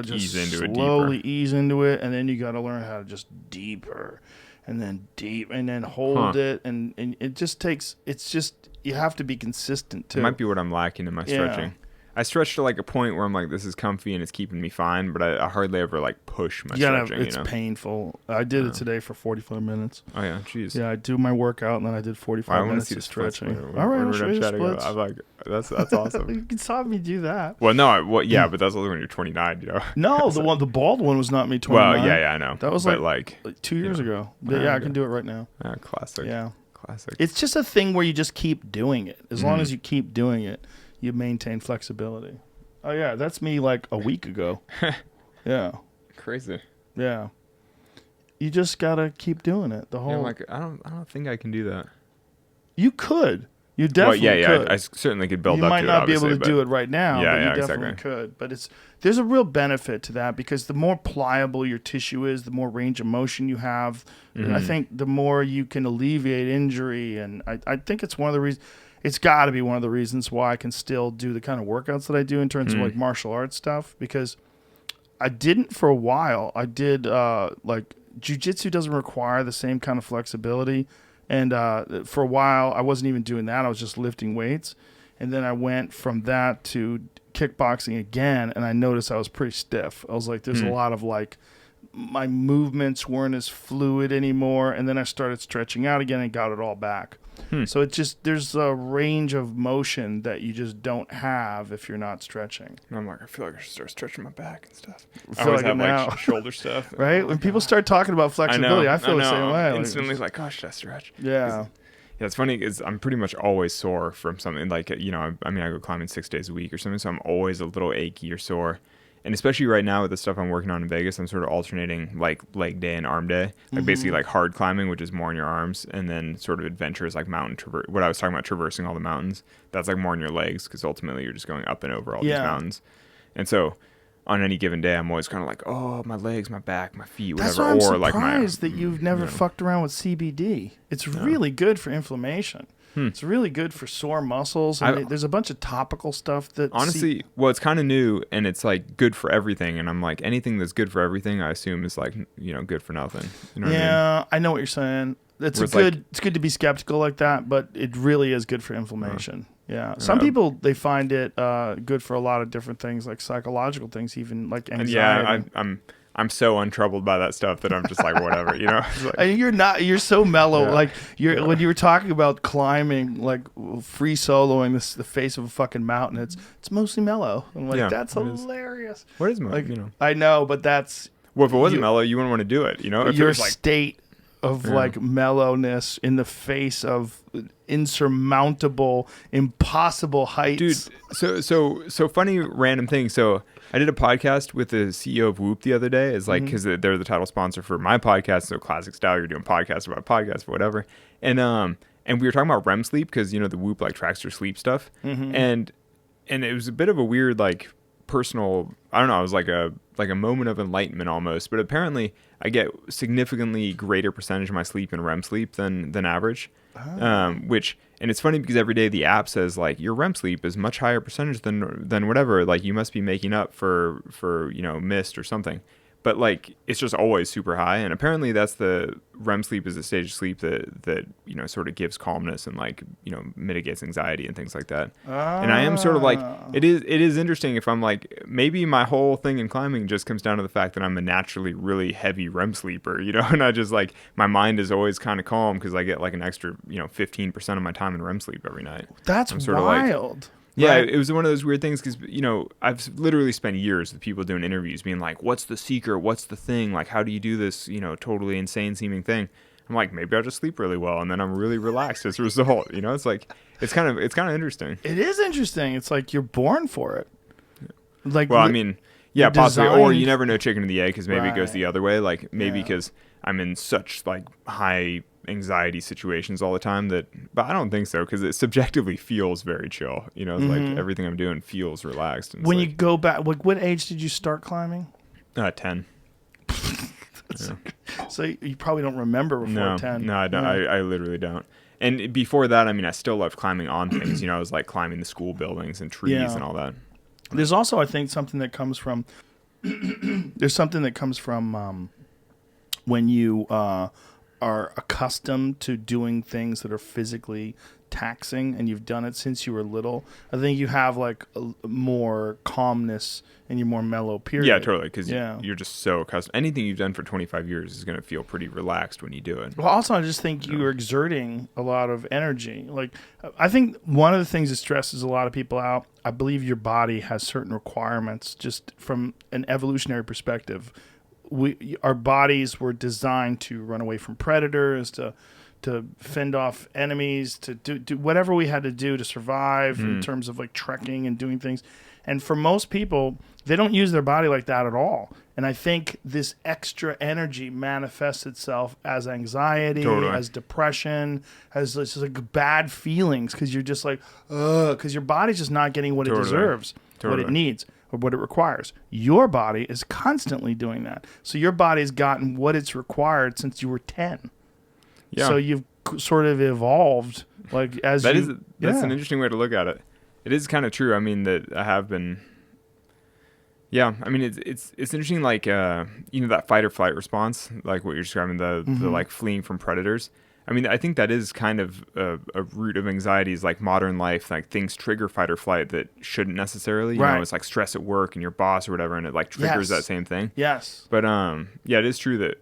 just slowly ease into it, and then you got to learn how to just deeper, and then deep, and then hold it, and it just takes. It's just. You have to be consistent, too. It might be what I'm lacking in my stretching. I stretch to like a point where I'm like, this is comfy and it's keeping me fine, but I hardly ever like push my stretching. It's painful. I did it today for 45 minutes. Oh, yeah. Jeez. Yeah, I do my workout and then I did 45 minutes of stretching. All right, I'll show you the splits. I'm like, that's awesome. You saw me do that. Well, no, but that's only when you're 29, you know? No, the bald one was not me 29. Well, yeah, I know. That was like 2 years ago. Yeah, I can do it right now. Yeah, classic. Yeah. Classic. It's just a thing where you just keep doing it. As long as you keep doing it, you maintain flexibility. Oh yeah, that's me like a week ago. Yeah. Crazy. Yeah. You just gotta keep doing it. The whole. Yeah, I'm like, I don't think I can do that. You could. You definitely could. I certainly could build you up to it. You might not be able to do it right now, but you definitely could. But there's a real benefit to that because the more pliable your tissue is, the more range of motion you have. I think the more you can alleviate injury, and I think it's one of the reasons. It's got to be one of the reasons why I can still do the kind of workouts that I do in terms of like martial arts stuff, because I didn't for a while. I did like jiu-jitsu doesn't require the same kind of flexibility. And for a while, I wasn't even doing that. I was just lifting weights. And then I went from that to kickboxing again, and I noticed I was pretty stiff. I was like, there's a lot of like, my movements weren't as fluid anymore. And then I started stretching out again and got it all back. So it just, there's a range of motion that you just don't have if you're not stretching. And I'm like, I feel like I should start stretching my back and stuff. I always have like shoulder stuff. Right? When people start talking about flexibility, I feel the same way. Instantly like, oh, should I stretch? Yeah. Yeah, it's funny because I'm pretty much always sore from something like, I go climbing 6 days a week or something, so I'm always a little achy or sore. And especially right now with the stuff I'm working on in Vegas, I'm sort of alternating like leg day and arm day. Like basically like hard climbing, which is more in your arms, and then sort of adventures like what I was talking about, traversing all the mountains. That's like more in your legs because ultimately you're just going up and over all these mountains. And so on any given day, I'm always kind of like, oh, my legs, my back, my feet, whatever. That's why I'm surprised that you've never fucked around with CBD. It's really good for inflammation. It's really good for sore muscles. And there's a bunch of topical stuff that... Honestly, it's kind of new, and it's like good for everything. And I'm like, anything that's good for everything, I assume is like, good for nothing. You know what I mean? I know what you're saying. it's Where it's good. like- It's good to be skeptical like that, but it really is good for inflammation. Yeah. Some people they find it good for a lot of different things, like psychological things, even like And anxiety. I'm so untroubled by that stuff that I'm just like whatever, you know. It's like- And you're so mellow. Yeah. Like when you were talking about climbing, like free soloing the face of a fucking mountain, it's mostly mellow. I'm like, Yeah, that's it is. hilarious. what is Like, you know? I know, but that's Well, if it wasn't you- mellow, you wouldn't want to do it, you know. If it your was like, state of like mellowness in the face of insurmountable, impossible heights. dude, so funny random thing. So I did a podcast with the CEO of Whoop the other day. It's like because they're the title sponsor for my podcast. So Classic Style, you're doing podcasts about podcasts, whatever. And we were talking about REM sleep because the Whoop like tracks your sleep stuff. And it was a bit of a weird like personal. I don't know. It was like a moment of enlightenment almost. But apparently, I get significantly greater percentage of my sleep in REM sleep than average. And it's funny because every day the app says like your REM sleep is much higher percentage than whatever, like you must be making up for missed or something, but like it's just always super high. And apparently that's the REM sleep is a stage of sleep that sort of gives calmness and like mitigates anxiety and things like that. And I am sort of like it is interesting if I'm like maybe my whole thing in climbing just comes down to the fact that I'm a naturally really heavy REM sleeper, and I just like my mind is always kind of calm because I get like an extra 15% of my time in REM sleep every night. That's I'm sort of like- wild. Yeah, Right? it was one of those weird things because, I've literally spent years with people doing interviews being like, what's the secret? What's the thing? Like, how do you do this, totally insane seeming thing? I'm like, maybe I'll just sleep really well and then I'm really relaxed as a result. It's like, it's kind of interesting. It is interesting. It's like you're born for it. Like, Well, I mean, yeah, you're possibly. Or you designed- never know chicken or the egg because maybe it goes Right. the other way. Like, maybe Yeah. because I'm in such like high anxiety situations all the time but I don't think so because it subjectively feels very chill. It's like everything I'm doing feels relaxed. And it's when like, you go back, like, what age did you start climbing? 10. So you probably don't remember before No, 10. no, I don't. I literally don't. And before that, I mean, I still loved climbing on things. I was like climbing the school buildings and trees Yeah. and all that. There's also, I think, something that comes from. There's something that comes from when you are accustomed to doing things that are physically taxing, and you've done it since you were little. I think you have like a more calmness and you're more mellow. Period. Yeah, totally. Because Yeah. you're just so accustomed. Anything you've done for 25 years is going to feel pretty relaxed when you do it. Well, also, I just think you're exerting a lot of energy. Like, I think one of the things that stresses a lot of people out, I believe your body has certain requirements just from an evolutionary perspective. Our bodies were designed to run away from predators, to fend off enemies, to do whatever we had to do to survive in terms of like trekking and doing things. And for most people, they don't use their body like that at all. And I think this extra energy manifests itself as anxiety, Totally. as depression, as just like bad feelings because you're just like, ugh, because your body's just not getting what it Totally. deserves, what it Totally. needs, or what it requires. Your body is constantly doing that. So your body's gotten what it's required since you were 10. Yeah. So you've sort of evolved like as That's you. an interesting way to look at it. It is kind of true. I mean, that I have been. Yeah, I mean, it's interesting, like that fight or flight response, like what you're describing, the like fleeing from predators. I mean, I think that is kind of a root of anxiety is like modern life, like things trigger fight or flight that shouldn't necessarily. Right. It's like stress at work and your boss or whatever, and it like triggers Yes. that same thing. Yes. But yeah, it is true that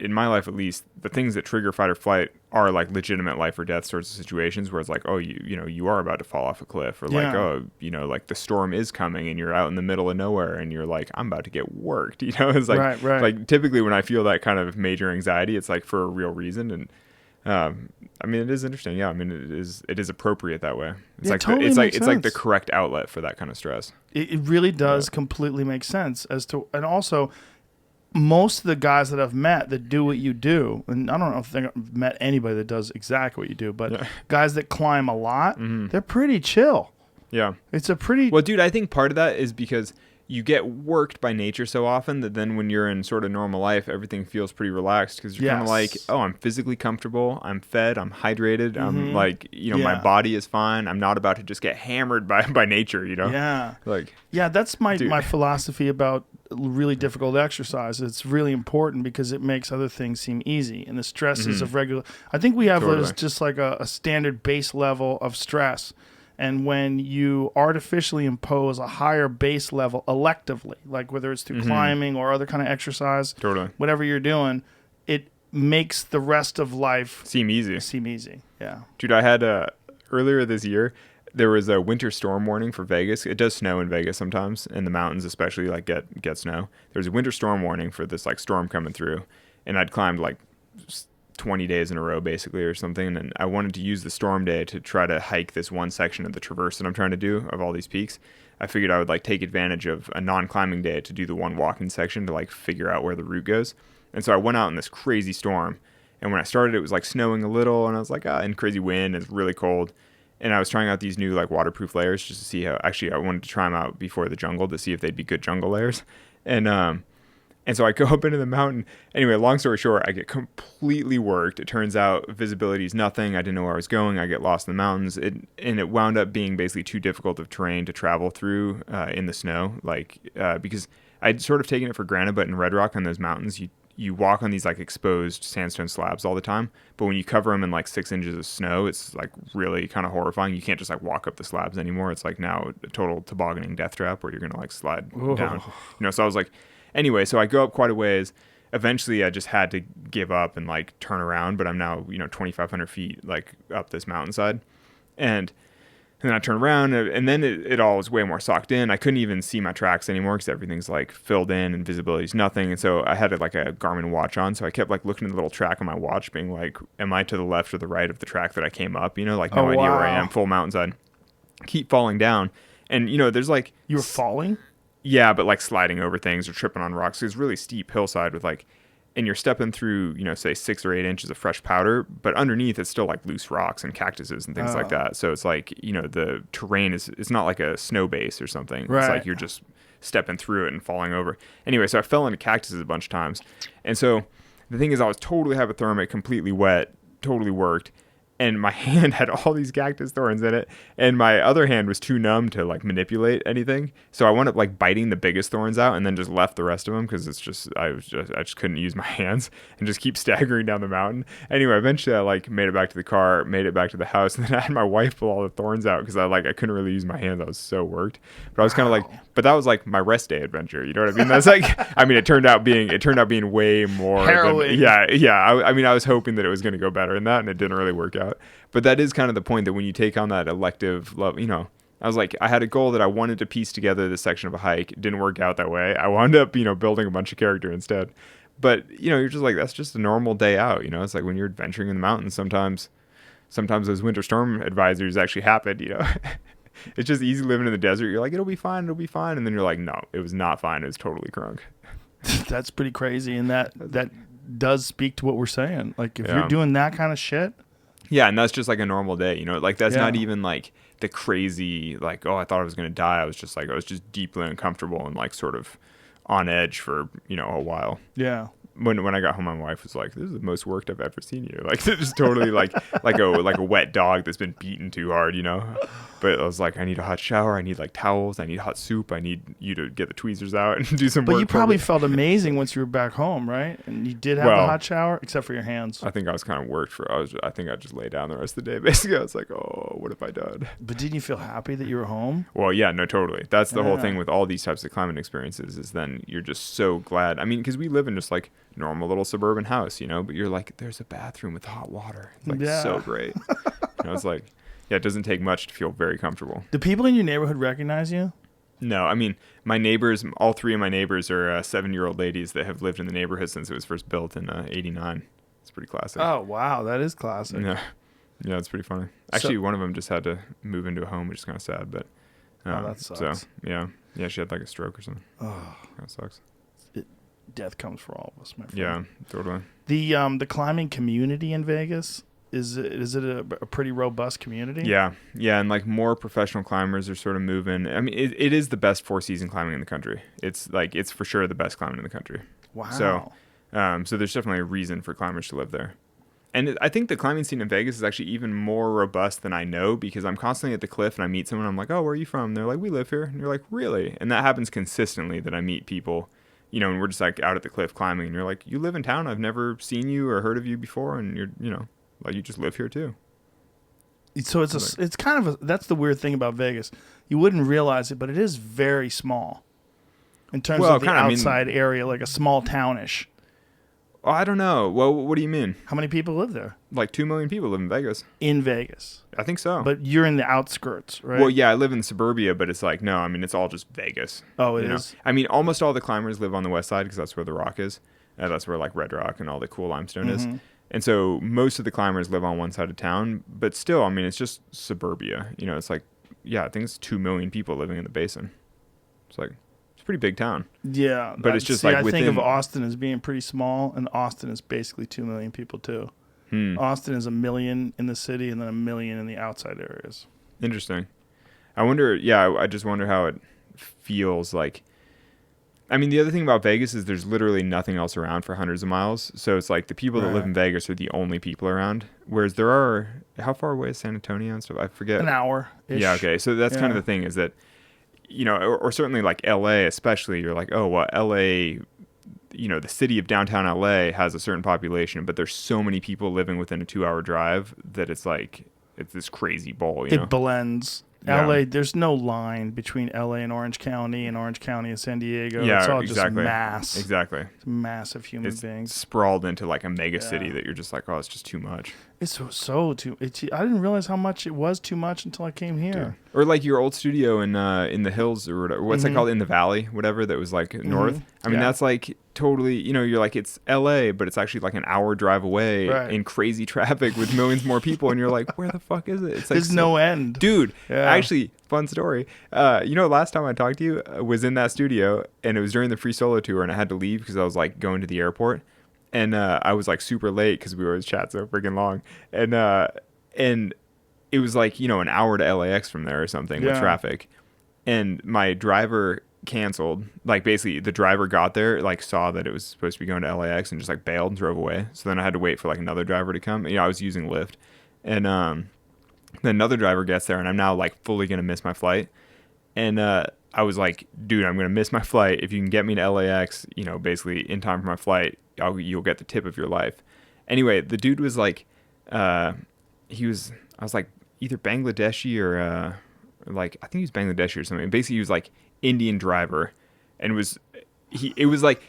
in my life at least, the things that trigger fight or flight are like legitimate life or death sorts of situations where it's like, oh, you are about to fall off a cliff, or like, Yeah. oh, like the storm is coming and you're out in the middle of nowhere and you're like, I'm about to get worked. It's like, Right. like typically when I feel that kind of major anxiety, it's like for a real reason. And I mean, it is interesting. Yeah, I mean, it is appropriate that way. It's Yeah, like totally it's makes like the sense. correct outlet for that kind of stress. It really does completely make sense as to, and also most of the guys that I've met that do what you do, and I don't know if I've met anybody that does exactly what you do, but guys that climb a lot, they're pretty chill. Yeah. It's a pretty Well, dude, I think part of that is because you get worked by nature so often that then when you're in sort of normal life, everything feels pretty relaxed because you're kind of like, Yes. oh, I'm physically comfortable, I'm fed, I'm hydrated, I'm like, my Yeah. body is fine. I'm not about to just get hammered by nature, yeah. Like, Yeah, that's my Dude. philosophy about really difficult exercise. It's really important because it makes other things seem easy. And the stresses of regular, I think we have those just like a standard base level of stress. And when you artificially impose a higher base level electively, like whether it's through climbing or other kind of exercise, whatever you're doing, it makes the rest of life seem easy. Yeah. Dude, I had earlier this year, there was a winter storm warning for Vegas. It does snow in Vegas sometimes, in the mountains especially, like get snow. There's a winter storm warning for this like storm coming through, and I'd climbed like 20 days in a row basically or something, and I wanted to use the storm day to try to hike this one section of the traverse that I'm trying to do of all these peaks. I figured I would like take advantage of a non-climbing day to do the one walking section to like figure out where the route goes. And so I went out in this crazy storm, and when I started it was like snowing a little, and I was like, and crazy wind, and it's really cold. And I was trying out these new like waterproof layers just to see how, actually I wanted to try them out before the jungle to see if they'd be good jungle layers. And so I go up into the mountain. Anyway, long story short, I get completely worked. It turns out visibility is nothing. I didn't know where I was going. I get lost in the mountains. And it wound up being basically too difficult of terrain to travel through in the snow. Because I'd sort of taken it for granted, but in Red Rock on those mountains, you walk on these like exposed sandstone slabs all the time. But when you cover them in like 6 inches of snow, it's like really kind of horrifying. You can't just like walk up the slabs anymore. It's like now a total tobogganing death trap where you're going to like slide down. So I was like, anyway, so I go up quite a ways. Eventually, I just had to give up and like turn around. But I'm now 2,500 feet like up this mountainside, and then I turn around, and then it all was way more socked in. I couldn't even see my tracks anymore because everything's like filled in and visibility's nothing. And so I had like a Garmin watch on, so I kept like looking at the little track on my watch, being like, "Am I to the left or the right of the track that I came up?" Like no idea where I am. Full mountainside, keep falling down, and there's like you were falling. Yeah, but like sliding over things or tripping on rocks. It's really steep hillside with like, and you're stepping through, say 6 or 8 inches of fresh powder, but underneath it's still like loose rocks and cactuses and things like that. So it's like, the terrain it's not like a snow base or something. Right. It's like you're just stepping through it and falling over. Anyway, so I fell into cactuses a bunch of times. And so the thing is I was totally hypothermic, completely wet, totally worked. And my hand had all these cactus thorns in it, and my other hand was too numb to like manipulate anything. So I wound up like biting the biggest thorns out, and then just left the rest of them because I just couldn't use my hands, and just keep staggering down the mountain. Anyway, eventually I like made it back to the car, made it back to the house, and then I had my wife pull all the thorns out because I couldn't really use my hands. I was so worked, but I was kind of like, but that was like my rest day adventure. You know what I mean? That's like, it turned out being way more harrowing. I was hoping that it was going to go better than that, and it didn't really work out. But that is kind of the point, that when you take on that elective love, I was like, I had a goal that I wanted to piece together this section of a hike. It didn't work out that way. I wound up, building a bunch of character instead. But, you're just like, that's just a normal day out. It's like when you're adventuring in the mountains, sometimes those winter storm advisories actually happen, It's just easy living in the desert. You're like, it'll be fine. And then you're like, no, it was not fine. It was totally crunk. That's pretty crazy. And that does speak to what we're saying. Like, if you're doing that kind of shit. Yeah, and that's just like a normal day, Like, that's not even like the crazy, like, oh, I thought I was going to die. I was just deeply uncomfortable and like sort of on edge for, a while. Yeah. When I got home, my wife was like, "This is the most worked I've ever seen you." Like, it's just totally like a wet dog that's been beaten too hard, But I was like, I need a hot shower. I need like towels. I need hot soup. I need you to get the tweezers out and do some work. But you probably felt amazing once you were back home, right? And you did have a hot shower, except for your hands. I think I was kind of worked I think I just lay down the rest of the day. Basically, I was like, oh, what have I done? But didn't you feel happy that you were home? Well, yeah, no, totally. That's the whole thing with all these types of climbing experiences, is then you're just so glad. Because we live in just like normal little suburban house, but you're like, there's a bathroom with hot water. It's like so great. It's like, yeah, it doesn't take much to feel very comfortable. Do people in your neighborhood recognize you? No, my neighbors, all three of my neighbors are 7-year-old ladies that have lived in the neighborhood since it was first built in '89. It's pretty classic. Oh, wow. That is classic. Yeah, it's pretty funny. Actually, one of them just had to move into a home, which is kind of sad, but that sucks. So, yeah, she had like a stroke or something. Oh, that sucks. Death comes for all of us, my friend. Yeah, totally. The climbing community in Vegas, is it a pretty robust community? Yeah, and like more professional climbers are sort of moving. It is the best 4-season climbing in the country. It's for sure the best climbing in the country. Wow. So there's definitely a reason for climbers to live there. And I think the climbing scene in Vegas is actually even more robust than I know, because I'm constantly at the cliff and I meet someone. I'm like, oh, where are you from? And they're like, we live here. And you're like, really? And that happens consistently, that I meet people you know, and we're just like out at the cliff climbing, and you're like, you live in town? I've never seen you or heard of you before, and you're, you know, like you just live here too. So it's kind of that's the weird thing about Vegas. You wouldn't realize it, but it is very small in terms of the outside area, like a small townish. Oh, I don't know. Well, what do you mean? How many people live there? Like 2 million people live in Vegas. In Vegas. I think so. But you're in the outskirts, right? Well, yeah, I live in suburbia, but it's like, no, I mean, it's all just Vegas. Oh, it is? I mean, almost all the climbers live on the west side because that's where the rock is. That's where like Red Rock and all the cool limestone is. And so most of the climbers live on one side of town, but still, I mean, it's just suburbia. You know, it's like, yeah, I think it's 2 million people living in the basin. It's like, it's a pretty big town. Yeah. But it's just like I within... think of Austin as being pretty small, and Austin is basically 2 million people too. Austin is 1 million in the city and then 1 million in the outside areas. Interesting. I wonder, yeah, I just wonder how it feels like. I mean, the other thing about Vegas is there's literally nothing else around for hundreds of miles. So it's like the people that live in Vegas are the only people around. Whereas there are, how far away is San Antonio and stuff? I forget. An hour-ish. Yeah, okay. So that's kind of the thing is that, you know, or certainly like LA especially, you're like, oh, well, LA, you know, the city of downtown LA has a certain population, but there's so many people living within a 2-hour drive that it's like, it's this crazy bowl, you know? It blends. Yeah. LA, there's no line between LA and Orange County and San Diego. Yeah, it's all exactly. just mass. Exactly. It's massive human It's beings. sprawled into like a mega city that you're just like, oh, it's just too much. It's so too. I didn't realize how much it was too much until I came here. Dude. Or like your old studio in the hills or whatever. What's it called? In the valley, whatever. That was like north. I mean, that's like totally. You know, you're like it's L.A., but it's actually like an hour drive away in crazy traffic with millions more people, and you're like, where the fuck is it? It's like there's no end, dude. Yeah. Actually, fun story. You know, last time I talked to you was in that studio, and it was during the free solo tour, and I had to leave because I was like going to the airport. And I was like super late because we always chat so freaking long. And it was like, you know, an hour to LAX from there or something with traffic. And my driver canceled. Like basically the driver got there, like saw that it was supposed to be going to LAX and just like bailed and drove away. So then I had to wait for like another driver to come. You know, I was using Lyft. And then another driver gets there and I'm now like fully going to miss my flight. And I was like, dude, I'm going to miss my flight. If you can get me to LAX, you know, basically in time for my flight, you'll get the tip of your life. Anyway, the dude was like, I was like either Bangladeshi or like, I think he was Bangladeshi or something. Basically, he was like Indian driver and it was like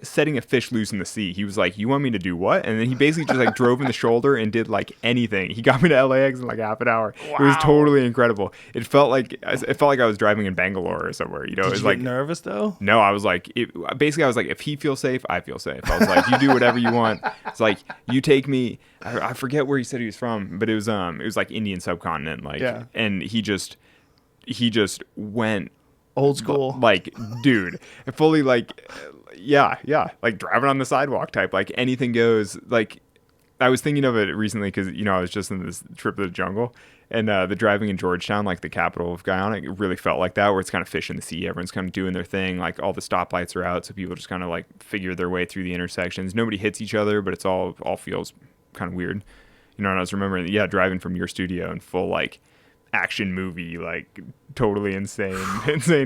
setting a fish loose in the sea. He was like, you want me to do what? And then he basically just like drove in the shoulder and did like anything. He got me to LAX in like half an hour. Wow. It was totally incredible. It felt like I was driving in Bangalore or somewhere, you know. Did you get nervous though? No, I was like, basically I was like, if he feels safe, I feel safe. I was like, you do whatever you want. It's like, you take me, I forget where he said he was from, but it was like Indian subcontinent. Like, and he just went old school, like, dude, fully like, yeah, like driving on the sidewalk type, like anything goes. Like, I was thinking of it recently because, you know, I was just in this trip to the jungle and the driving in Georgetown, like the capital of Guyana, it really felt like that, where it's kind of fish in the sea. Everyone's kind of doing their thing. Like all the stoplights are out, so people just kind of like figure their way through the intersections. Nobody hits each other, but it's all feels kind of weird, you know. And I was remembering, driving from your studio in full like action movie, like totally insane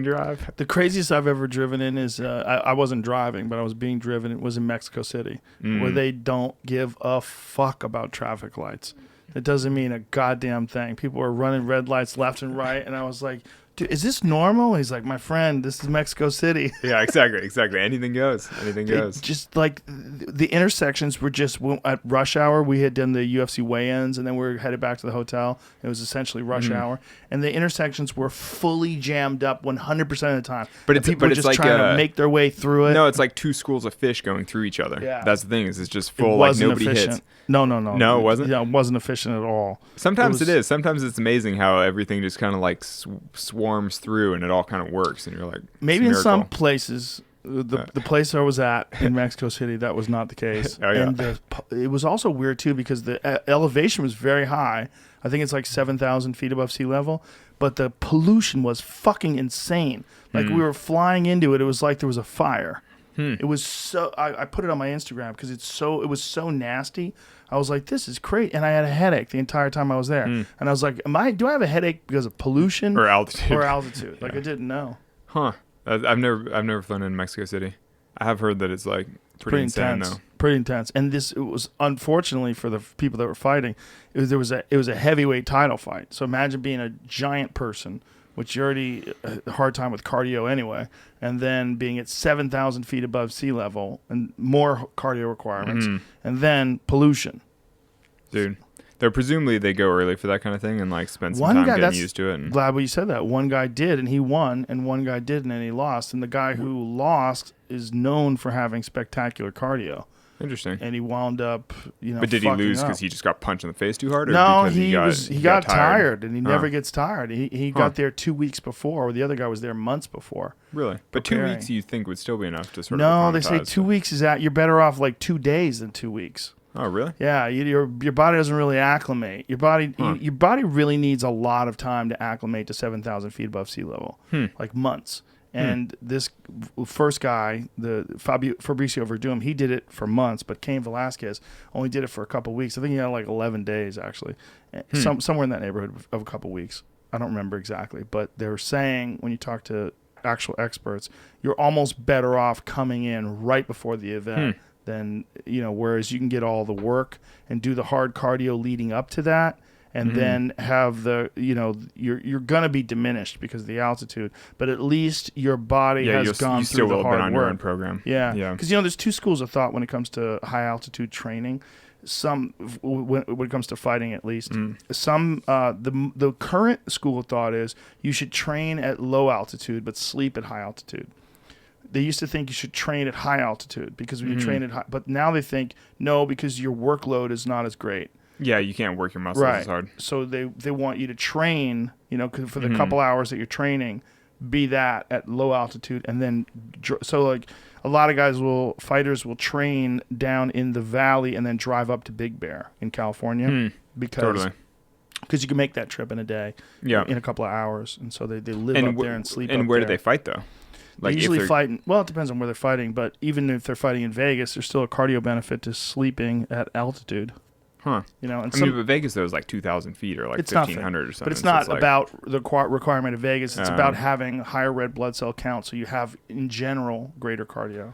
drive. The craziest I've ever driven in is I wasn't driving, but I was being driven. It was in Mexico City, where they don't give a fuck about traffic lights. It doesn't mean a goddamn thing. People are running red lights left and right, and I was like, dude, is this normal? He's like, my friend, this is Mexico City. Yeah, exactly. Anything goes. Just like the intersections were just at rush hour. We had done the UFC weigh-ins, and then we were headed back to the hotel. It was essentially rush hour, and the intersections were fully jammed up 100% of the time. But people just like trying to make their way through it. No, it's like two schools of fish going through each other. Yeah, that's the thing. It's just full. It wasn't like nobody efficient. Hits. No. No, it wasn't. Yeah, it wasn't efficient at all. Sometimes it is. Sometimes it's amazing how everything just kind of like swarms through and it all kind of works, and you're like, maybe in some places, the place I was at in Mexico City, that was not the case. And it was also weird too because the elevation was very high. I think it's like 7,000 feet above sea level, but the pollution was fucking insane. Like we were flying into it. It was like there was a fire. It was so. I put it on my Instagram because it was so nasty. I was like, this is great, and I had a headache the entire time I was there. And I was like, do I have a headache because of pollution or altitude? Like I didn't know. Huh? I've never flown in Mexico City. I have heard that it's like pretty insane intense. though. Pretty intense. And this it was unfortunately for the people that were fighting, it was a heavyweight title fight. So imagine being a giant person, which you're already a hard time with cardio anyway, and then being at 7,000 feet above sea level and more cardio requirements, and then pollution. Dude. Though presumably they go early for that kind of thing and like spend some One time guy, getting used to it. And glad you said that. One guy did, and he won, and one guy didn't, and he lost. And the guy who lost is known for having spectacular cardio. interesting. And he wound up, But did he lose because because he just got punched in the face too hard? Or no, because he got tired, and he Huh. never gets tired. He got there 2 weeks before, or the other guy was there months before. Really? But 2 preparing. weeks you think would still be enough to sort of No, they say acclimatize. 2 weeks is out. You're better off like 2 days than 2 weeks. Oh, really? Yeah, your body doesn't really acclimate. Your body your body really needs a lot of time to acclimate to 7,000 feet above sea level, like months. And this first guy, the Fabricio Verdum, he did it for months, but Cain Velasquez only did it for a couple weeks. I think he had like 11 days actually, somewhere in that neighborhood of a couple weeks. I don't remember exactly, but they were saying when you talk to actual experts, you're almost better off coming in right before the event. Then, whereas you can get all the work and do the hard cardio leading up to that, and then have you're going to be diminished because of the altitude, but at least your body has gone through the hard on work. your own program. Yeah. Yeah. Because, there's two schools of thought when it comes to high altitude training. Some, when it comes to fighting at least, some, the current school of thought is you should train at low altitude but sleep at high altitude. They used to think you should train at high altitude because when you train at high, but now they think no, because your workload is not as great. Yeah, you can't work your muscles as hard. So they want you to train, for the couple hours that you're training, be that at low altitude, and then so like a lot of fighters will train down in the valley and then drive up to Big Bear in California because you can make that trip in a day, in a couple of hours, and so they live up there and sleep. And up where there. do they fight though? Like usually fighting. Well, it depends on where they're fighting, but even if they're fighting in Vegas, there's still a cardio benefit to sleeping at altitude. Huh. And but Vegas though is like 2,000 feet or like 1,500 or something. But it's not about the requirement of Vegas. It's about having higher red blood cell count, so you have in general greater cardio.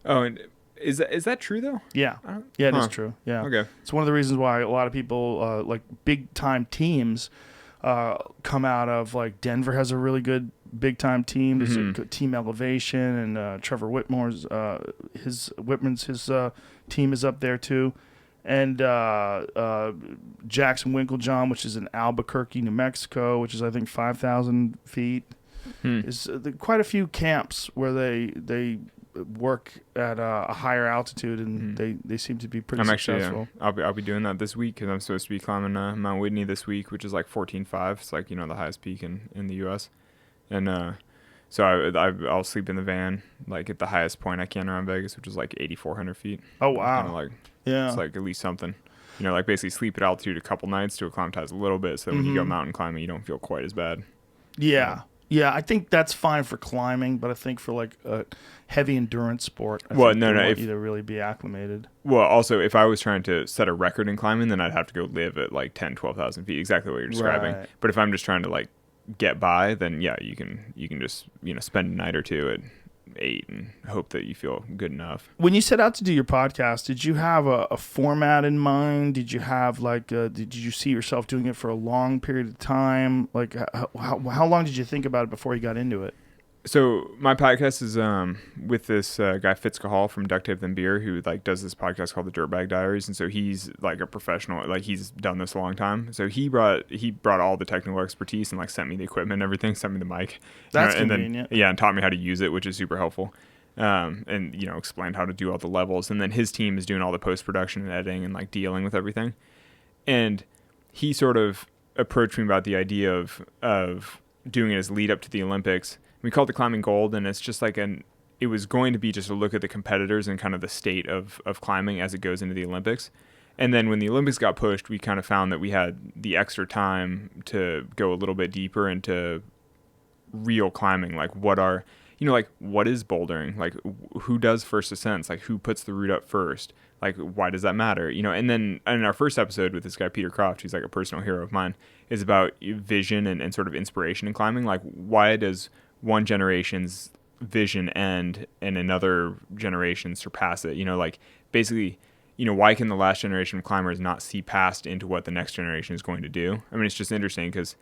Oh, and is that true though? Yeah, it is true. Yeah. Okay. It's one of the reasons why a lot of people like big time teams come out of like Denver has a really good big time team. There's a good Team Elevation, and Trevor Whitmore's his team is up there too. And Jackson Winklejohn, which is in Albuquerque, New Mexico, which is I think 5,000 feet. Is quite a few camps where they work at a higher altitude, and they seem to be pretty successful. Actually, I'll be doing that this week because I'm supposed to be climbing Mount Whitney this week, which is like 14,500. It's like the highest peak in the U.S. And so I'll sleep in the van like at the highest point I can around Vegas, which is like 8,400 feet. Oh wow! Kinda like, yeah, it's like at least something. Like basically sleep at altitude a couple nights to acclimatize a little bit, so that when you go mountain climbing, you don't feel quite as bad. Yeah. Yeah, I think that's fine for climbing, but I think for like a heavy endurance sport, I want you to really be acclimated. Well, also, if I was trying to set a record in climbing, then I'd have to go live at like 10, 12,000 feet, exactly what you're describing. Right. But if I'm just trying to like get by, then yeah, you can just spend a night or two at 8 and hope that you feel good enough. When you set out to do your podcast, did you have a format in mind? Did you have like did you see yourself doing it for a long period of time? Like how long did you think about it before you got into it? So my podcast is with this guy Fitz Cahall from Duct Tape Then Beer, who like does this podcast called the Dirtbag Diaries, and so he's like a professional, like he's done this a long time. So he brought all the technical expertise and like sent me the equipment and everything, sent me the mic. That's and convenient. Then, and taught me how to use it, which is super helpful. And explained how to do all the levels, and then his team is doing all the post production and editing and like dealing with everything. And he sort of approached me about the idea of doing it as lead up to the Olympics. We called it Climbing Gold, and it's just like it was going to be just a look at the competitors and kind of the state of climbing as it goes into the Olympics. And then when the Olympics got pushed, we kind of found that we had the extra time to go a little bit deeper into real climbing. Like what is bouldering? Like who does first ascents? Like who puts the route up first? Like why does that matter? And then in our first episode with this guy, Peter Croft, who's like a personal hero of mine, is about vision and sort of inspiration in climbing. Like why does one generation's vision end and another generation surpass it? You know, like basically, you know, why can the last generation of climbers not see past into what the next generation is going to do? I mean, it's just interesting because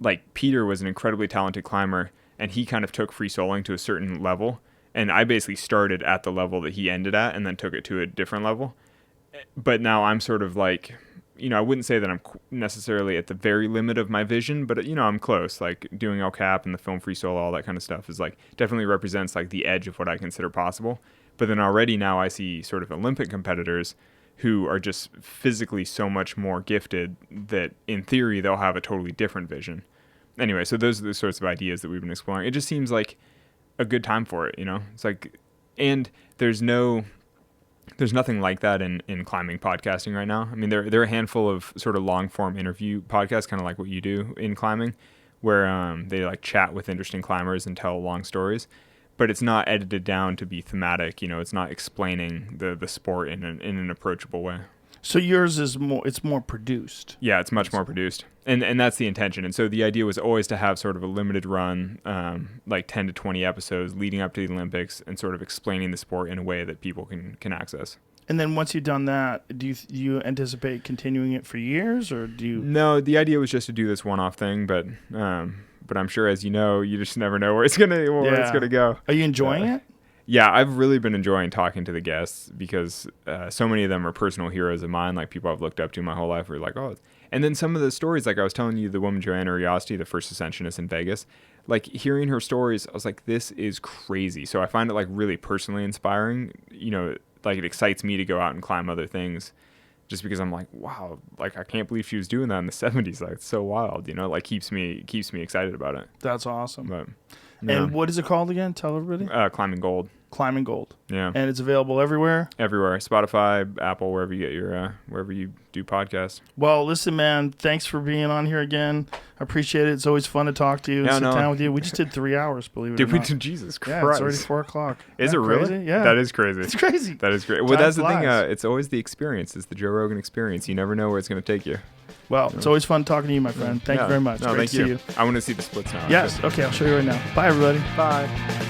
like Peter was an incredibly talented climber and he kind of took free soloing to a certain level. And I basically started at the level that he ended at and then took it to a different level. But now I'm sort of like, you know, I wouldn't say that I'm necessarily at the very limit of my vision, but, you know, I'm close. Like doing El Cap and the film free solo, all that kind of stuff is like definitely represents like the edge of what I consider possible. But then already now I see sort of Olympic competitors who are just physically so much more gifted that in theory they'll have a totally different vision. Anyway, so those are the sorts of ideas that we've been exploring. It just seems like a good time for it, you know? It's like, and there's nothing like that in climbing podcasting right now. I mean, there are a handful of sort of long form interview podcasts, kind of like what you do in climbing, where they like chat with interesting climbers and tell long stories. But it's not edited down to be thematic, you know, it's not explaining the sport in an approachable way. So yours is more produced. Yeah, it's much more produced. And that's the intention. And so the idea was always to have sort of a limited run, like 10 to 20 episodes leading up to the Olympics and sort of explaining the sport in a way that people can access. And then once you've done that, do you anticipate continuing it for years, or do you? No, the idea was just to do this one-off thing, but I'm sure, as you know, you just never know where it's gonna go. Are you enjoying it? Yeah, I've really been enjoying talking to the guests because so many of them are personal heroes of mine, like people I've looked up to my whole life. Were like, oh, and then some of the stories, like I was telling you, the woman Joanna Uriosti, the first ascensionist in Vegas, like hearing her stories, I was like, this is crazy. So I find it like really personally inspiring. You know, like it excites me to go out and climb other things, just because I'm like, wow, like I can't believe she was doing that in the 70s. Like it's so wild, you know, like keeps me excited about it. That's awesome. But, and what is it called again? Tell everybody. Climbing Gold. Climbing Gold. Yeah. And it's available everywhere? Everywhere. Spotify, Apple, wherever you get your, wherever you do podcasts. Well, listen, man, thanks for being on here again. I appreciate it. It's always fun to talk to you and sit down with you. We just did 3 hours, believe it or not. Jesus Christ. Yeah, it's already 4 o'clock. Is it really? Crazy? Yeah. That is crazy. It's crazy. That is great. Well, that's the thing. It's always the experience. It's the Joe Rogan experience. You never know where it's going to take you. Well, it's always fun talking to you, my friend. Thank you very much. No, Great thank to see you. I want to see the splits now. Yes. Okay, I'll show you right now. Bye, everybody. Bye.